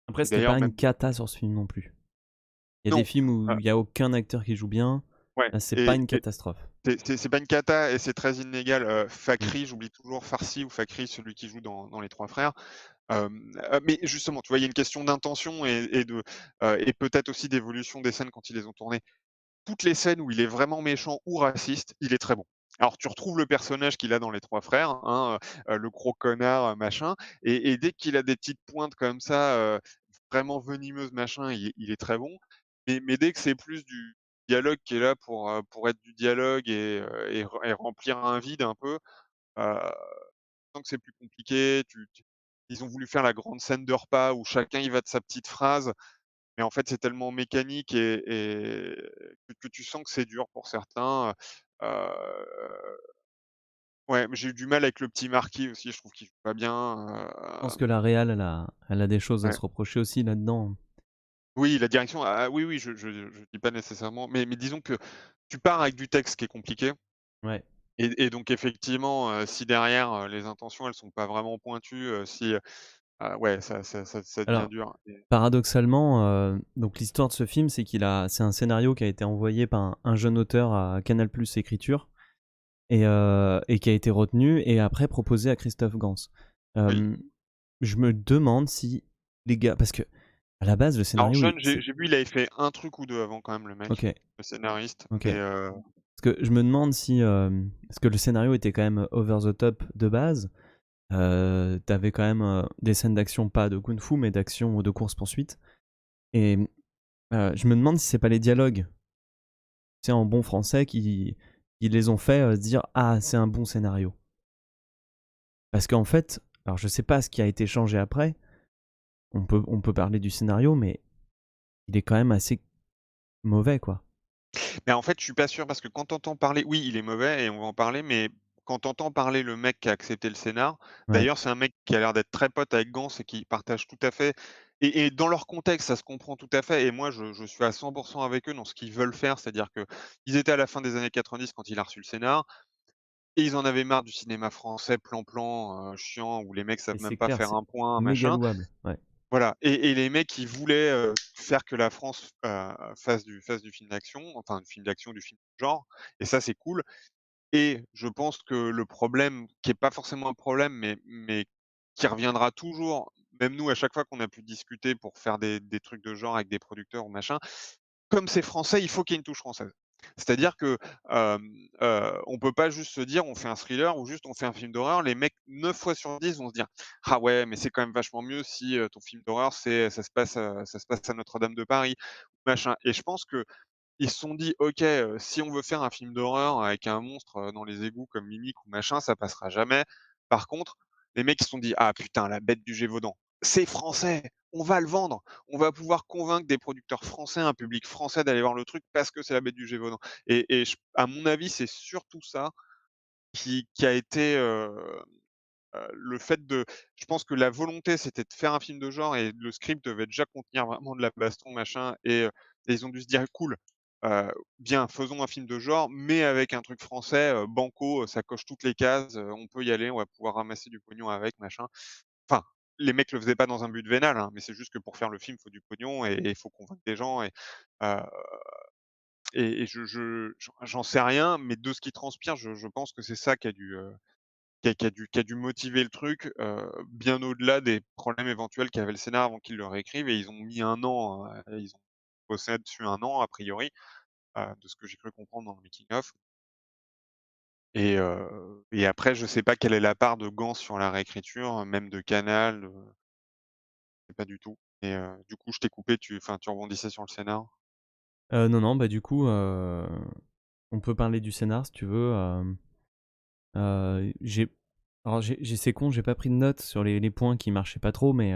Après, et c'était d'ailleurs pas une même cata sur ce film non plus. Il y a des non, films où il y a aucun acteur qui joue bien. ouais Là, c'est pas et une catastrophe. c'est pas une cata et c'est très inégal. Mmh. Fakri, j'oublie toujours Farsi ou Fakri, celui qui joue dans Les Trois Frères. Mais justement, tu vois, il y a une question d'intention et peut-être aussi d'évolution des scènes quand ils les ont tournées. Toutes les scènes où il est vraiment méchant ou raciste, il est très bon. Alors tu retrouves le personnage qu'il a dans Les Trois Frères, hein, le gros connard, machin et dès qu'il a des petites pointes comme ça, vraiment venimeuses, machin, il est très bon. Mais dès que c'est plus du dialogue qui est là pour être du dialogue et remplir un vide un peu, je sens que c'est plus compliqué. Ils ont voulu faire la grande scène de repas où chacun y va de sa petite phrase, mais en fait, c'est tellement mécanique et que tu sens que c'est dur pour certains, ouais, mais j'ai eu du mal avec le petit Marquis aussi, je trouve qu'il joue pas bien, Je pense que la réal, elle a des choses à ouais. se reprocher aussi là-dedans. Oui, la direction, oui, oui, je dis pas nécessairement, mais disons que tu pars avec du texte qui est compliqué Ouais. et donc effectivement, si derrière, les intentions, elles sont pas vraiment pointues, si, ouais, ça devient Alors, dur et paradoxalement, donc l'histoire de ce film, c'est un scénario qui a été envoyé par un jeune auteur à Canal+ Écriture et qui a été retenu et après proposé à Christophe Gans. oui, Hem je me demande si les gars, parce que à la base le Alors scénario, jeune, c'est j'ai vu, il avait fait un truc ou 2 avant quand même le ok, mec, le scénariste, ok. mais Parce que je me demande si, parce que le scénario était quand même over the top de base. T'avais quand même des scènes d'action, pas de kung-fu, mais d'action ou de course-poursuite. Et je me demande si c'est pas les dialogues, tu sais, en bon français, qui les ont fait se dire ah, c'est un bon scénario. Parce qu'en fait, alors je sais pas ce qui a été changé après, on peut parler du scénario, mais il est quand même assez mauvais, quoi. mais en fait, je suis pas sûr parce que quand tu entends parler, oui, il est mauvais et on va en parler, mais quand tu entends parler le mec qui a accepté le scénar, Ouais, d'ailleurs, c'est un mec qui a l'air d'être très pote avec Gans et qui partage tout à fait et dans leur contexte, ça se comprend tout à fait et moi, je suis à 100 avec eux dans ce qu'ils veulent faire. C'est-à-dire qu'ils étaient à la fin des années 90 quand il a reçu le scénar et ils en avaient marre du cinéma français plan-plan, chiant où les mecs et savent c'est même pas clair, faire c'est un point, méga machin. louable. Ouais, Voilà et les mecs, ils voulaient, faire que la France, fasse du film d'action, enfin du film d'action, du film de genre et ça, c'est cool et je pense que le problème, qui est pas forcément un problème, mais qui reviendra toujours, même nous, à chaque fois qu'on a pu discuter pour faire des trucs de genre avec des producteurs ou machin, comme c'est français, il faut qu'il y ait une touche française. C'est-à-dire que, on peut pas juste se dire: «On fait un thriller» ou juste on fait un film d'horreur. Les mecs, 9 fois sur 10 vont se dire: «Ah ouais, mais c'est quand même vachement mieux si, ton film d'horreur, ça se passe à Notre-Dame de Paris», machin et je pense qu'ils se sont dit: «OK, si on veut faire un film d'horreur avec un monstre, dans les égouts comme Mimic ou machin, ça passera jamais». Par contre, les mecs, ils se sont dit: «Ah putain, la bête du Gévaudan, c'est français, on va le vendre. On va pouvoir convaincre des producteurs français, un public français d'aller voir le truc parce que c'est la bête du Gévaudan» et à mon avis, c'est surtout ça qui a été, le fait de je pense que la volonté, c'était de faire un film de genre et le script devait déjà contenir vraiment de la baston, machin et ils ont dû se dire: «Cool, heu, bien, faisons un film de genre, mais avec un truc français, banco, ça coche toutes les cases, on peut y aller, on va pouvoir ramasser du pognon avec, machin». Enfin, les mecs le faisaient pas dans un but vénal, hein, mais c'est juste que pour faire le film, il faut du pognon et il faut convaincre des gens heu et j'en sais rien, mais de ce qui transpire, je pense que c'est ça qui a dû motiver le truc, bien au-delà des problèmes éventuels qu'avait le scénar avant qu'ils le réécrivent et ils ont mis un an, ils ont bossé dessus un an a priori, de ce que j'ai cru comprendre dans le making of et après je sais pas quelle est la part de Gans sur la réécriture, même de Canal, je sais pas du tout et du coup je t'ai coupé, tu rebondissais sur le scénar? non, non, bah du coup, on peut parler du scénar si tu veux. J'ai alors c'est con, j'ai pas pris de notes sur les points qui marchaient pas trop, mais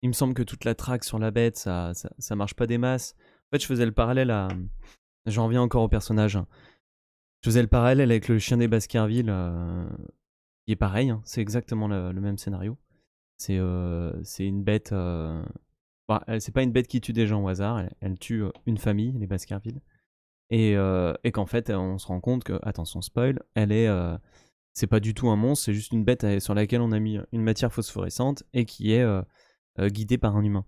il me semble que toute la traque sur la bête, ça marche pas des masses. En fait, je faisais le parallèle à, j'en reviens encore au personnage, hein. Je faisais le parallèle avec le chien des Baskerville, qui est pareil, hein, c'est exactement le même scénario. C'est une bête, c'est pas une bête qui tue des gens au hasard, elle tue une famille, les Baskerville. Et qu'en fait, on se rend compte que, attention spoil, c'est pas du tout un monstre, c'est juste une bête sur laquelle on a mis une matière phosphorescente et qui est guidée par un humain.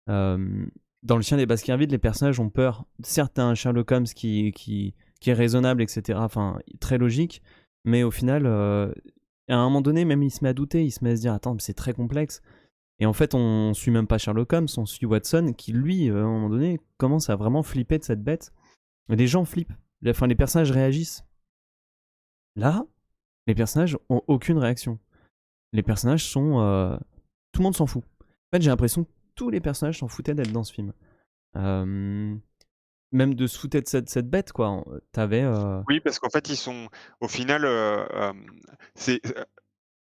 Euh, Dans le chien des Baskerville, les personnages ont peur. Certes, t'as un Sherlock Holmes qui est raisonnable, etc. Enfin, très logique, mais au final, à un moment donné, même il se met à douter, il se met à se dire attends, mais c'est très complexe. Et en fait, on suit même pas Sherlock Holmes, on suit Watson qui, lui, à un moment donné, commence à vraiment flipper de cette bête. Et les gens flippent. Enfin, les personnages réagissent. Là, les personnages ont aucune réaction. Les personnages sont. Tout le monde s'en fout. En fait, j'ai l'impression que tous les personnages s'en foutaient d'être dans ce film. Euh, Même de se foutre de cette bête, quoi. T'avais. Oui, parce qu'en fait, ils sont au final, c'est,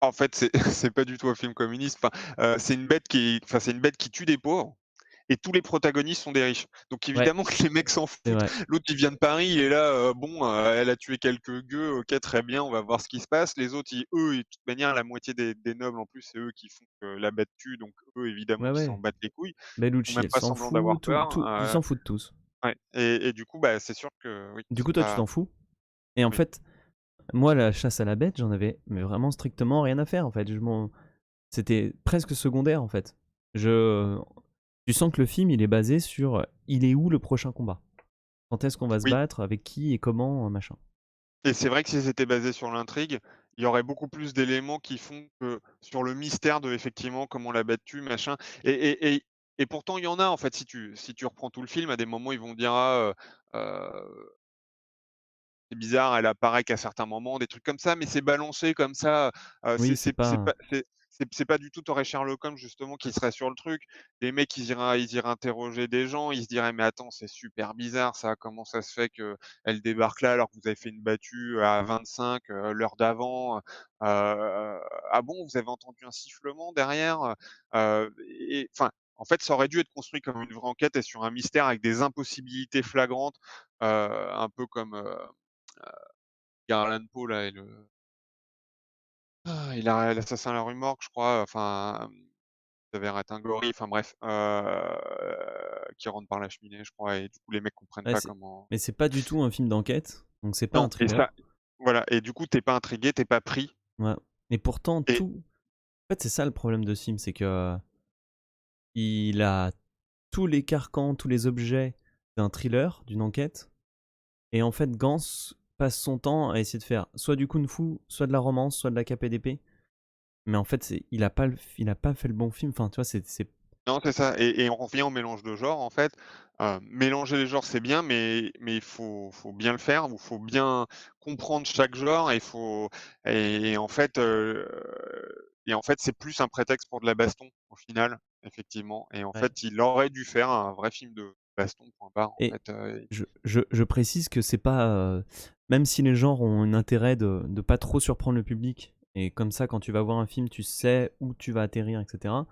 en fait, c'est c'est pas du tout un film communiste. Enfin, c'est une bête qui tue des pauvres et tous les protagonistes sont des riches. Donc Ouais, évidemment que les mecs s'en c'est foutent. vrai. L'autre, il vient de Paris, il est là, bon, elle a tué quelques gueux, OK, très bien, on va voir ce qui se passe. Les autres, eux, de toute manière, la moitié des nobles, en plus, c'est eux qui font que la bête tue, donc eux, évidemment, Ouais, qu'ils s'en ouais. battent les couilles. Ils font Bellucci, même elle pas s'en semblant d'avoir fout. peur, Ils s'en foutent tous. ouais et du coup, bah, c'est sûr que oui, Du coup, c'est toi, tu pas t'en fous. Et en oui. fait, moi, la chasse à la bête, j'en avais mais vraiment strictement rien à faire, en fait. C'était presque secondaire, en fait. Je... Tu sens que le film, il est basé sur il est où le prochain combat. Quand est-ce qu'on va se Oui. battre, avec qui et comment, machin. Et c'est vrai que si c'était basé sur l'intrigue, il y aurait beaucoup plus d'éléments qui font que sur le mystère de effectivement comment la bête tue, machin et pourtant il y en a en fait si tu reprends tout le film, à des moments ils vont dire: «Ah, c'est bizarre, elle apparaît qu'à certains moments», des trucs comme ça, mais c'est balancé comme ça, Oui, c'est c'est pas pas c'est pas du tout tu Sherlock Holmes justement qui serait sur le truc. Les mecs, ils iraient interroger des gens, ils se diraient: «Mais attends, c'est super bizarre ça, comment ça se fait qu'elle débarque là alors que vous avez fait une battue à 25, l'heure d'avant? Ah bon, vous avez entendu un sifflement derrière?» Et enfin, en fait, ça aurait dû être construit comme une vraie enquête et sur un mystère avec des impossibilités flagrantes, un peu comme, Edgar Allan Poe là et l'assassin à la rue Morgue, je crois, enfin, Xavier est un gorille, enfin bref, qui rentre par la cheminée, je crois et du coup les mecs comprennent ouais, pas comment mais c'est pas du tout un film d'enquête, donc c'est pas un non et thriller. ça voilà et du coup tu es pas intrigué, tu es pas pris Ouais, et pourtant et tout en fait, c'est ça le problème de ce film, c'est que il a tous les carcans, tous les objets d'un thriller, d'une enquête. Et en fait, Gans passe son temps à essayer de faire soit du kung-fu, soit de la romance, soit de la KPDP. Mais en fait, il a pas fait le bon film. Enfin, tu vois, non, c'est ça et on revient au mélange de genres en fait. Mélanger les genres, c'est bien, mais il faut bien le faire, il faut bien comprendre chaque genre et il faut et en fait, c'est plus un prétexte pour de la baston, au final, effectivement et en ouais. fait, il aurait dû faire un vrai film de baston, point barre, en Et fait, je précise que c'est pas. Même si les genres ont un intérêt de pas trop surprendre le public, et comme ça, quand tu vas voir un film, tu sais où tu vas atterrir, etc.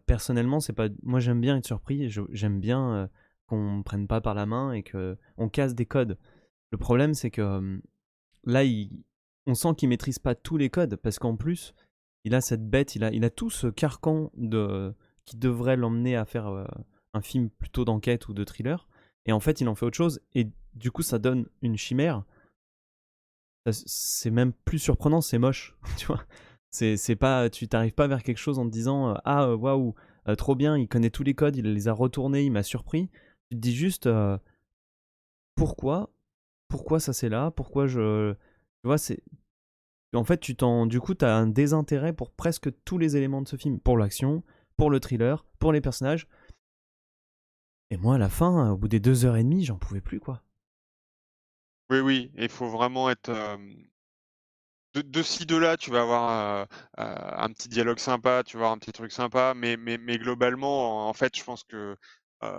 Personnellement, c'est pas. Moi, j'aime bien être surpris. J'aime bien qu'on me prenne pas par la main et que on casse des codes. Le problème, c'est que là, on sent qu'il maîtrise pas tous les codes parce qu'en plus, il a cette bête, il a tout ce carcan qui devrait l'emmener à faire un film plutôt d'enquête ou de thriller. Et en fait, il en fait autre chose. Et du coup, ça donne une chimère. C'est même plus surprenant, c'est moche. Tu vois, c'est pas, tu t'arrives pas vers quelque chose en te disant ah waouh, trop bien, il connaît tous les codes, il les a retournés, il m'a surpris. Tu te dis juste pourquoi, pourquoi ça c'est là, pourquoi je, tu vois, c'est en fait, du coup, t'as un désintérêt pour presque tous les éléments de ce film, pour l'action, pour le thriller, pour les personnages. Et moi, à la fin, au bout des 2 heures et demie, j'en pouvais plus, quoi. oui, oui et il faut vraiment être, de ci, de là, tu vas avoir, un petit dialogue sympa, tu vas avoir un petit truc sympa, mais globalement, en fait, je pense que, heu,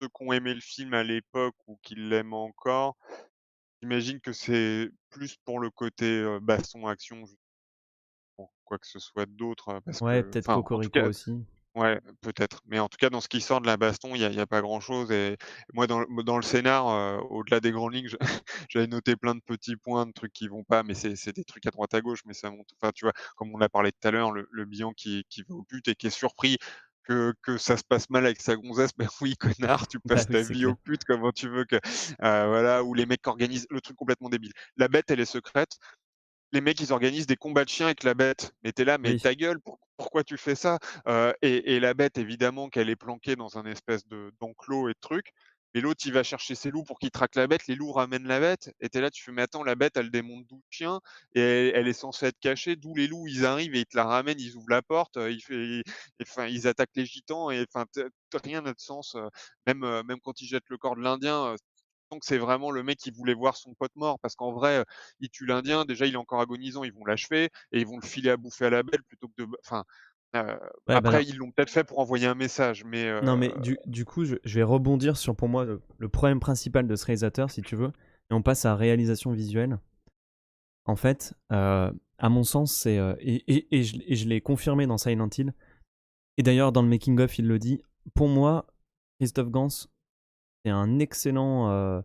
ceux qui ont aimé le film à l'époque ou qui l'aiment encore, j'imagine que c'est plus pour le côté, baston, action, juste pour quoi que ce soit d'autre, parce Ouais, que peut-être enfin, en tout Cocorico cas aussi. ouais, peut-être, mais en tout cas, dans ce qui sort de la baston, il y a pas grand-chose et moi, dans le scénar, au-delà des grandes lignes, je j'avais noté plein de petits points, de trucs qui vont pas, mais c'est des trucs à droite à gauche, mais ça montre enfin, tu vois, comme on a parlé tout à l'heure, le bihan qui va au but et qui est surpris que ça se passe mal avec sa gonzesse. Ben oui, connard, tu Bah passes oui, ta c'est vie au clair. pute, comment tu veux que voilà, ou les mecs qui organisent le truc complètement débile. La bête, elle est secrète, les mecs, ils organisent des combats de chiens avec la bête. Mais tu es là, mais Oui. ta gueule, pourquoi tu fais ça? Et la bête, évidemment qu'elle est planquée dans un espèce d'enclos et de trucs. Mais l'autre, il va chercher ses loups pour qu'ils traquent la bête. Les loups ramènent la bête. Et tu es là, tu fais, mais attends, la bête, elle démonte d'où le chien? Et elle est censée être cachée. D'où les loups, ils arrivent et ils te la ramènent, ils ouvrent la porte, enfin, ils attaquent les gitans et enfin, rien n'a de sens. Même quand ils jettent le corps de l'Indien, que c'est vraiment le mec qui voulait voir son pote mort parce qu'en vrai, il tue l'Indien, déjà il est encore agonisant, ils vont l'achever et ils vont le filer à bouffer à la belle plutôt que de enfin, heu, Ouais, bah après alors, ils l'ont peut-être fait pour envoyer un message, mais non, mais du coup, je vais rebondir sur pour moi le problème principal de ce réalisateur, si tu veux, et on passe à la réalisation visuelle. En fait, à mon sens, et je l'ai confirmé dans Silent Hill, et d'ailleurs dans le making of, il le dit. Pour moi, Christophe Gans, c'est un excellent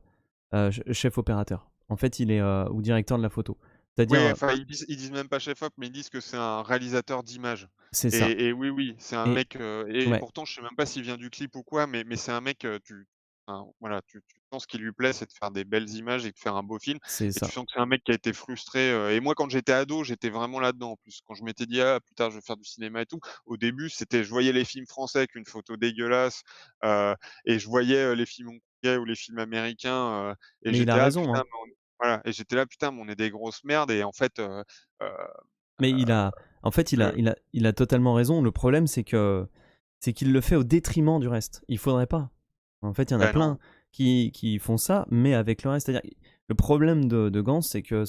chef opérateur. En fait, il est ou directeur de la photo. C'est-à-dire, ouais, enfin ils disent même pas chef op, mais ils disent que c'est un réalisateur d'images c'est ça. et oui, oui, c'est un Et mec, et ouais, pourtant je sais même pas s'il vient du clip ou quoi, mais c'est un mec, enfin voilà, tu sens ce qui lui plaît, c'est de faire des belles images et de faire un beau film c'est et tu ça. sens que c'est un mec qui a été frustré, et moi quand j'étais ado, j'étais vraiment là-dedans en plus. Quand je m'étais dit: «Ah plus tard je vais faire du cinéma et tout», au début c'était je voyais les films français avec une photo dégueulasse, et je voyais, les films hongkongais ou les films américains, et Mais il a j'étais: «Ah raison, putain, hein. voilà et j'étais là: «Putain, mais on est des grosses merdes» et en fait, heu, Mais en fait, le il a totalement raison. Le problème, c'est qu'il le fait au détriment du reste. Il faudrait pas. En fait, il y en a bah, plein non, qui font ça, mais avec le reste. C'est-à-dire, le problème de Gans, c'est que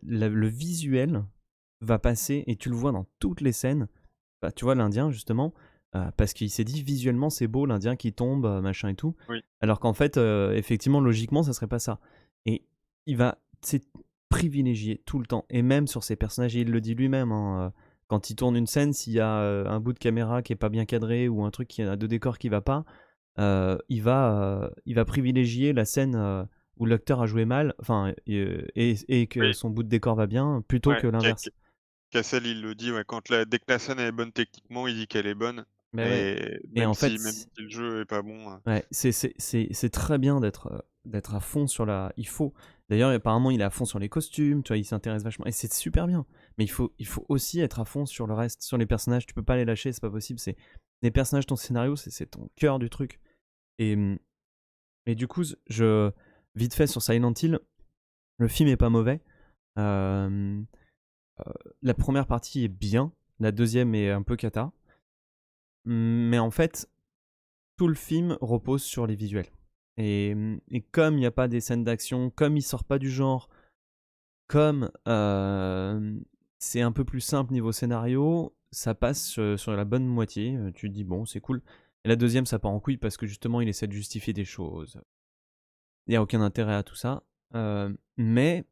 le visuel va passer, et tu le vois dans toutes les scènes. Bah, tu vois, l'Indien, justement, parce qu'il s'est dit visuellement, c'est beau, l'Indien qui tombe, machin et tout. oui, Alors qu'en fait, effectivement, logiquement, ça serait pas ça. Et c'est privilégié tout le temps. Et même sur ses personnages, et il le dit lui-même, hein, quand il tourne une scène, s'il y a un bout de caméra qui est pas bien cadré ou un truc de décor qui va pas, il va privilégier la scène où l'acteur a joué mal, enfin, et que oui, son bout de décor va bien, plutôt ouais, que l'inverse. Cassel, il le dit, ouais, dès que la scène elle est bonne techniquement, il dit qu'elle est bonne Mais ouais. et Et en même fait, si le jeu est pas bon, ouais, c'est très bien d'être à fond sur la. Il faut. D'ailleurs, apparemment, il est à fond sur les costumes, tu vois, il s'intéresse vachement. Et c'est super bien. Mais il faut aussi être à fond sur le reste, sur les personnages. Tu peux pas les lâcher, c'est pas possible. C'est les personnages, ton scénario, c'est ton cœur du truc. Et, et du coup, vite fait sur Silent Hill, le film est pas mauvais. Euh, la première partie est bien, la deuxième est un peu cata. Mais en fait, tout le film repose sur les visuels. Et comme il n'y a pas des scènes d'action, comme il sort pas du genre, comme c'est un peu plus simple niveau scénario, ça passe sur la bonne moitié. Tu te dis, bon, c'est cool. Et la deuxième, ça part en couille parce que justement, il essaie de justifier des choses. Il n'y a aucun intérêt à tout ça. Mais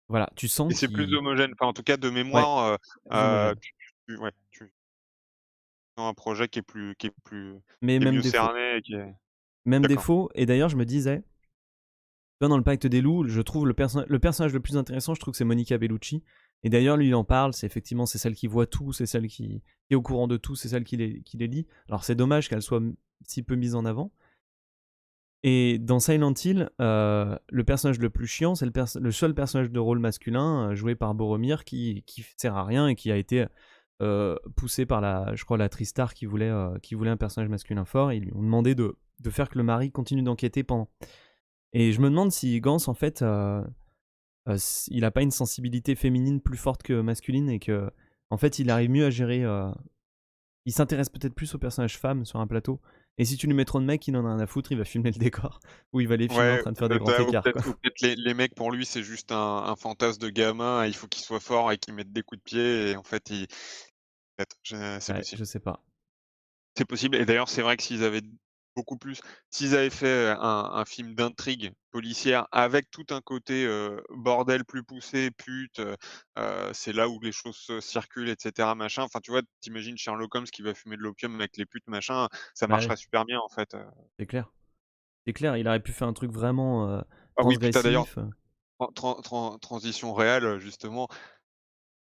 voilà, tu sens et c'est plus qu'il. homogène. Enfin, en tout cas, de Ouais, mémoire, plus homogène. tu sens un projet Mais qui est même mieux défaut. cerné et qui est Même d'accord. défaut. Et d'ailleurs, je me disais, dans le Pacte des loups, je trouve le personnage le plus intéressant, je trouve que c'est Monica Bellucci. Et d'ailleurs, lui, il en parle, c'est celle qui voit tout, c'est celle qui est au courant de tout, c'est celle qui les lit. Alors c'est dommage qu'elle soit si peu mise en avant. Et dans Silent Hill, le personnage le plus chiant, c'est le seul personnage de rôle masculin joué par Boromir qui sert à rien et qui a été poussé par je crois, la Tristar qui voulait un personnage masculin fort. Et ils lui ont demandé de faire que le mari continue d'enquêter pendant. Et je me demande si Gans, en fait, il a pas une sensibilité féminine plus forte que masculine et que, en fait, il arrive mieux à gérer. Il s'intéresse peut-être plus aux personnages femmes sur un plateau. Et si tu lui mets trop de mecs, il en a rien à foutre, il va filmer le décor. Ou il va les filmer en Ouais, train de faire des grands écarts, quoi. ou peut-être les mecs pour lui, c'est juste un fantasme de gamin, il faut qu'il soit fort et qu'il mette des coups de pied et en fait, il peut-être, c'est Ouais, possible. je sais pas. C'est possible et d'ailleurs, c'est vrai que s'ils avaient fait, un film d'intrigue policière avec tout un côté, bordel plus poussé, pute, c'est là où les choses se circulent et cetera, machin. Enfin, tu vois, tu Sherlock Holmes qui va fumer de l'opium avec les putes, machin, ça Bah ouais, marcherait super bien, en fait. c'est clair. C'est clair, il aurait pu faire un truc vraiment Ah oui, putain, d'ailleurs, transgressif. transition réelle, justement.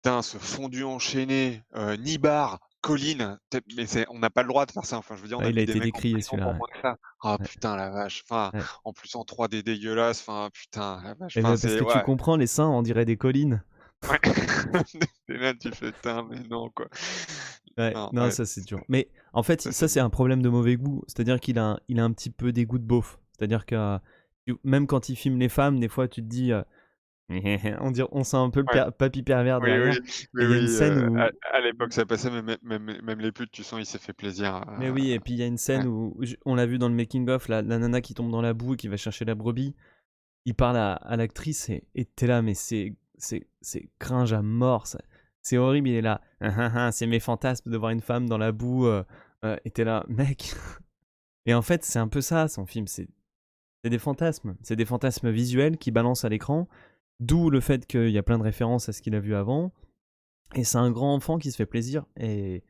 Putain, ce fondu enchaîné, nibar, colline, mais on n'a pas le droit de faire ça. Enfin, je veux dire, on Ouais, a il a mis des été mecs en décrié prison pour celui-là, moins que ça. Ah ouais. putain, la vache. Enfin, Ouais. en plus en 3D dégueulasse, enfin, putain, la vache. Et Enfin, ben parce c'est que tu ouais, comprends, les seins, on dirait des collines. ouais. Et là, tu fais: «Putain, mais non, quoi». Ouais, Non, non, ouais, ça c'est dur. Mais en fait, ça ça c'est c'est un problème de mauvais goût. C'est-à-dire il a un petit peu des goûts de beauf. C'est-à-dire que même quand il filme les femmes, des fois tu te dis, on sent un peu ouais. papy pervers Oui, oui, derrière. oui, Et il y a une oui, scène à l'époque, ça passait, mais même les putes, tu sens, il s'est fait plaisir, mais oui, et puis il y a une scène ouais. où on l'a vu dans le making of, la nana qui tombe dans la boue et qui va chercher la brebis. Il parle à l'actrice et t'es là, mais c'est cringe à mort. C'est horrible. Il est là, ah, ah, ah, c'est mes fantasmes de voir une femme dans la boue. Et t'es là, mec. Et en fait, c'est un peu ça, son film. C'est des fantasmes. C'est des fantasmes visuels qui balancent à l'écran. D'où le fait qu'il y a plein de références à ce qu'il a vu avant. Et c'est un grand enfant qui se fait plaisir. Et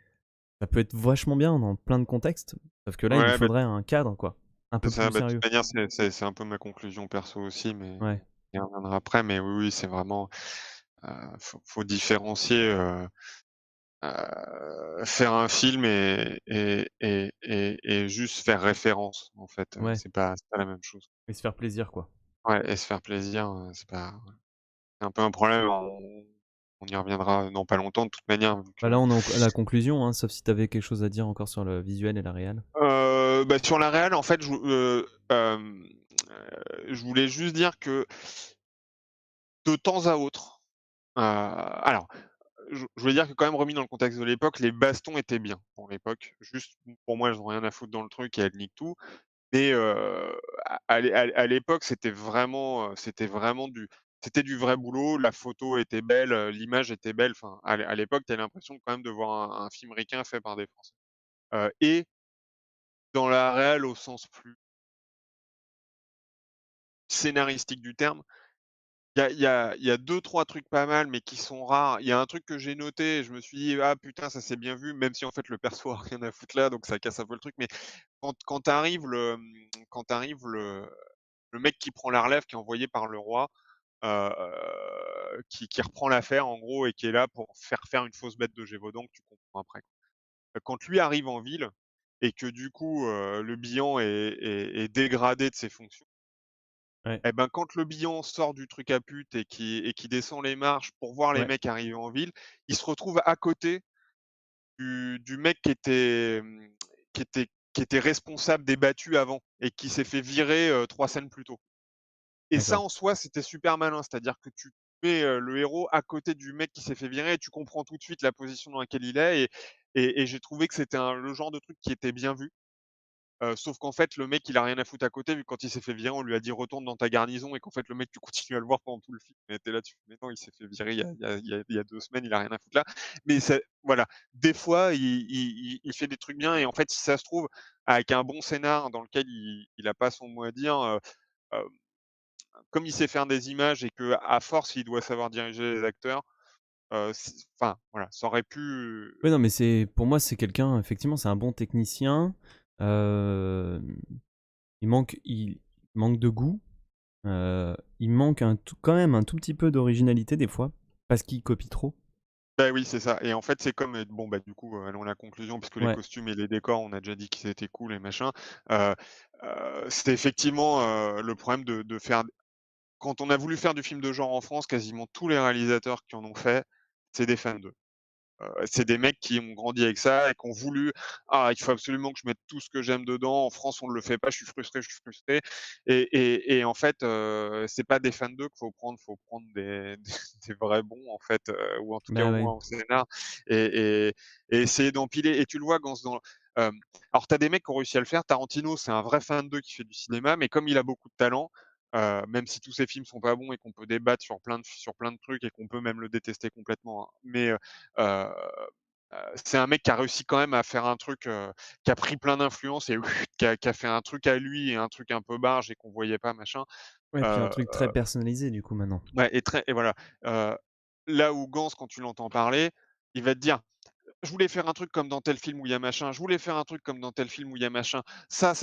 ça peut être vachement bien dans plein de contextes. Sauf que là, il lui Ouais, bah, faudrait un cadre, quoi. Un c'est peu plus ça. Bah, de toute sérieux. manière, c'est un peu ma conclusion perso aussi, mais Ouais. on y reviendra après. Mais oui, oui, c'est vraiment, faut différencier, faire un film et juste faire référence, en fait, Ouais. c'est pas la même chose. Et se faire plaisir, quoi. Ouais et se faire plaisir, c'est pas ouais. C'est un peu un problème, on y reviendra dans pas longtemps de toute manière donc Bah là, on est à la conclusion, hein, sauf si t'avais quelque chose à dire encore sur le visuel et la réal. bah, sur la réal, en fait, je voulais juste dire que de temps à autre, alors je voulais dire que quand même remis dans le contexte de l'époque, les bastons étaient bien pour l'époque. Juste, pour moi, elles ont rien à foutre dans le truc et elles niquent tout. Mais à l'époque, c'était du vrai boulot. La photo était belle, l'image était belle. Enfin, à l'époque, tu as l'impression quand même de voir un film ricain fait par des Français. Et dans la réal au sens plus scénaristique du terme, il y a 2-3 trucs pas mal, mais qui sont rares. Il y a un truc que j'ai noté, je me suis dit: «Ah putain, ça s'est bien vu», même si en fait le perso a rien à foutre là, donc ça casse un peu le truc. Mais quand tu arrives quand tu le mec qui prend la relève, qui est envoyé par le roi, qui reprend l'affaire en gros et qui est là pour faire une fausse bête de Gévaudan que tu comprends après. Quand lui arrive en ville et que du coup, le bilan est dégradé de ses fonctions, Ouais, et ben, quand le bilan sort du truc à pute et qui descend les marches pour voir les ouais, mecs arriver en ville, il se retrouve à côté du mec qui était responsable des battues avant et qui s'est fait virer, 3 scènes plus tôt. Et ça, d'accord. en soi, c'était super malin. C'est-à-dire que tu mets, le héros à côté du mec qui s'est fait virer et tu comprends tout de suite la position dans laquelle il est et j'ai trouvé que c'était le genre de truc qui était bien vu. Sauf qu'en fait, le mec, il a rien à foutre à côté, vu que quand il s'est fait virer, on lui a dit: «Retourne dans ta garnison» et qu'en fait, le mec, tu continues à le voir pendant tout le film et tu là, tu fais: «Mais non, il s'est fait virer il y a 2 semaines, il a rien à foutre là». Mais c'est voilà, des fois, il fait des trucs bien et en fait, si ça se trouve, avec un bon scénar dans lequel il a pas son mot à dire, heu, comme il sait faire des images et qu'à force, il doit savoir diriger les acteurs, enfin, voilà, ça aurait pu, Ouais, non, mais pour moi, c'est quelqu'un, effectivement, c'est un bon technicien. Hem, il manque de goût. Il manque quand même un tout petit peu d'originalité des fois, parce qu'il copie trop. bah, oui, c'est ça et en fait, c'est comme, bon, bah, du coup, allons à la conclusion puisque les Ouais, costumes et les décors, on a déjà dit qu'ils étaient cool et machin. Heu C'était effectivement, le problème de faire quand on a voulu faire du film de genre en France, quasiment tous les réalisateurs qui en ont fait, c'est des fans d'eux. C'est des mecs qui ont grandi avec ça et qui ont voulu: «Ah, il faut absolument que je mette tout ce que j'aime dedans. En France, on ne le fait pas, je suis frustré» et en fait, c'est pas des fans d'eux qu'il faut prendre des des vrais bons, en fait, ou en tout cas bah, au ouais. moins au scénar et et et essayer d'empiler et tu le vois hem, alors tu as des mecs qui ont réussi à le faire. Tarantino, c'est un vrai fan d'eux qui fait du cinéma, mais comme il a beaucoup de talent, même si tous ses films sont pas bons et qu'on peut débattre sur plein de trucs et qu'on peut même le détester complètement, hein, mais Heu c'est un mec qui a réussi quand même à faire un truc, qui a pris plein d'influences et qui a fait un truc à lui et un truc un peu barge et qu'on voyait pas machin. Ouais, puis un Heu, truc très personnalisé, du coup, maintenant. ouais et voilà. Heu, Là où Gans, quand tu l'entends parler, il va te dire: je voulais faire un truc comme dans tel film où il y a machin, je voulais faire un truc comme dans tel film où il y a machin. Ça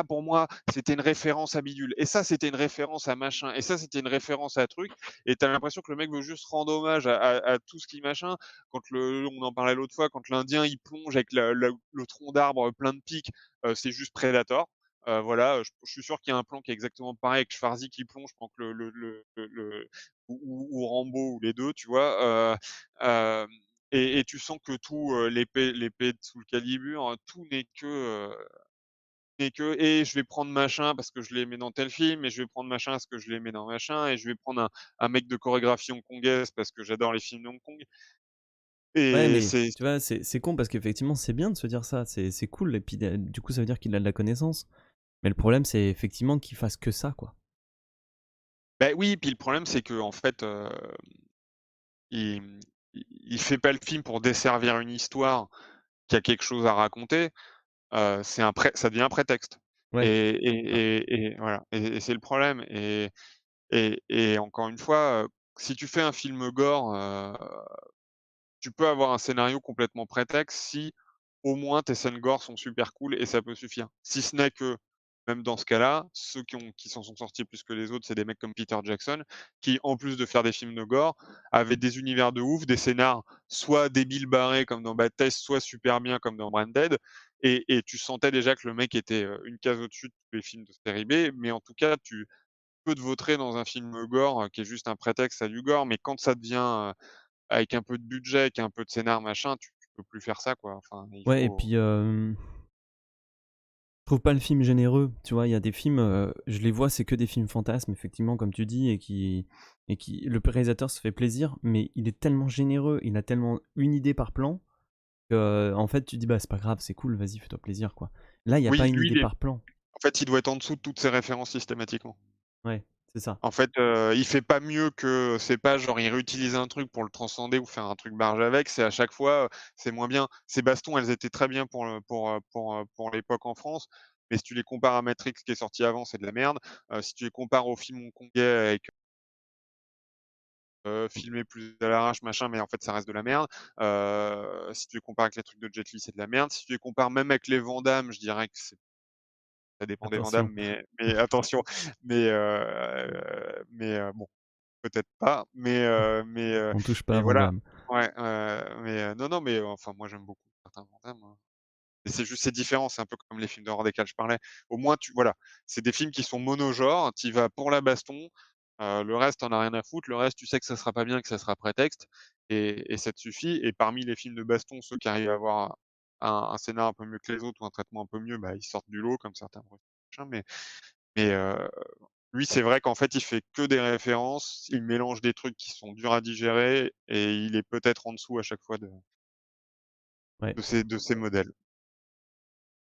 pour moi, c'était une référence à bidule et ça, c'était une référence à machin et ça, c'était une référence à truc et tu as l'impression que le mec veut juste rendre hommage à tout ce qui machin. On en parlait l'autre fois, quand l'Indien, il plonge avec le tronc d'arbre plein de pics, c'est juste Predator. Voilà, je suis sûr qu'il y a un plan qui est exactement pareil avec Schwarzy qui plonge pendant que ou Rambo ou les 2, tu vois? Hem et tu sens que tout, l'épée sous le calibre, tout n'est que: «Et je vais prendre machin parce que je l'ai aimé dans tel film et je vais prendre machin parce que je l'ai aimé dans machin et je vais prendre un mec de chorégraphie hongkongaise parce que j'adore les films de Hong Kong» Ouais, et mais c'est tu vois, c'est con parce qu'effectivement, c'est bien de se dire ça, c'est cool et puis, du coup, ça veut dire qu'il a de la connaissance. Mais le problème, c'est effectivement qu'il fasse que ça, quoi. bah, oui, puis le problème, c'est qu'en fait, il, mmh, il fait pas le film pour desservir une histoire qui a quelque chose à raconter, ça devient un prétexte Ouais, c'est ça. et voilà et c'est le problème et encore une fois, si tu fais un film gore, tu peux avoir un scénario complètement prétexte si, au moins, tes scènes gore sont super cool et ça peut suffire. Si ce n'est que, même dans ce cas-là, ceux qui s'en sont sortis plus que les autres, c'est des mecs comme Peter Jackson, qui, en plus de faire des films de gore, avaient des univers de ouf, des scénars soit débiles barrés comme dans Bad Taste, soit super bien comme dans Branded et tu sentais déjà que le mec était, une case au-dessus de tous les films de série B, mais en tout cas, tu peux te vautrer dans un film gore, qui est juste un prétexte à du gore, mais quand ça devient, avec un peu de budget, avec un peu de scénar machin, tu peux plus faire ça quoi. Enfin, il Ouais et faut puis, trouve pas le film généreux. Tu vois, il y a des films, je les vois, c'est que des films fantasmes, effectivement, comme tu dis, et qui le réalisateur se fait plaisir, mais il est tellement généreux, il a tellement une idée par plan que, en fait, tu dis bah c'est pas grave, c'est cool, vas-y, fais-toi plaisir, quoi. Là, il y a pas Oui, une lui, idée par plan. en fait, il doit être en dessous de toutes ses références systématiquement. Ouais, c'est ça. En fait, il fait pas mieux que c'est pas genre il réutilise un truc pour le transcender ou faire un truc barge avec, c'est à chaque fois, c'est moins bien. Ces bastons, elles étaient très bien pour l'époque en France, mais si tu les compares à Matrix qui est sorti avant, c'est de la merde. Si tu les compares au film hongkongais avec, filmé plus à l'arrache machin, mais en fait ça reste de la merde. Si tu les compares avec les trucs de Jet Li, c'est de la merde. Si tu les compares même avec les Van Damme, je dirais que ça dépend des Van Damme, Attention, mais attention, bon. Peut-être pas, on touche pas mais à Van voilà. Damme. Ouais, non, non, mais enfin, moi, j'aime beaucoup certains Van Damme, hein. Et c'est juste c'est différent, c'est un peu comme les films d'horreur desquels je parlais. Au moins, voilà, c'est des films qui sont monogenres, tu y vas pour la baston, le reste, tu en as rien à foutre. Le reste, tu sais que ça sera pas bien, que ça sera prétexte et ça te suffit. Et parmi les films de baston, ceux qui arrivent à avoir un scénar un peu mieux que les autres ou un traitement un peu mieux, bah, ils sortent du lot comme certains machin, mais lui, c'est vrai qu'en fait, il fait que des références, il mélange des trucs qui sont durs à digérer et il est peut-être en dessous à chaque fois de Ouais. de ces modèles.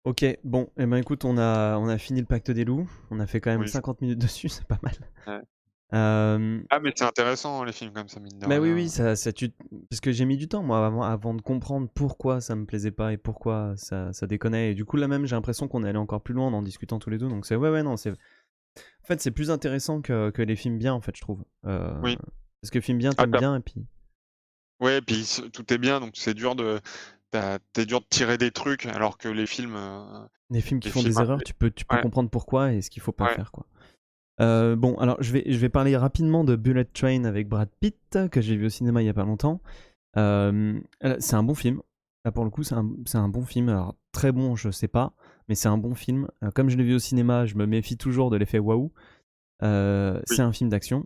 Ok, bon, eh ben écoute, on a fini le Pacte des loups. On a fait quand même Oui, 50 minutes dessus, c'est pas mal. ouais. Euh, Ah, mais c'est intéressant, hein, les films comme ça, mine de Bah oui, oui, rien. parce que j'ai mis du temps, moi, avant de comprendre pourquoi ça me plaisait pas et pourquoi ça déconnait. Et du coup, là même, j'ai l'impression qu'on est allé encore plus loin en discutant tous les deux. Donc, ouais, non, en fait, c'est plus intéressant que les films bien, en fait, je trouve. Oui. Parce que film bien, Ah, t'aimes bien, et puis ouais, puis tout est bien, donc c'est dur de t'es dur de tirer des trucs alors que les films qui les font films des erreurs, tu peux ouais, comprendre pourquoi et ce qu'il faut pas ouais, faire, quoi. Bon, alors, je vais parler rapidement de Bullet Train avec Brad Pitt, que j'ai vu au cinéma il y a pas longtemps. C'est un bon film. Là, pour le coup, c'est un bon film. Alors, très bon, je sais pas, mais c'est un bon film. Comme je l'ai vu au cinéma, je me méfie toujours de l'effet waouh. oui. C'est un film d'action.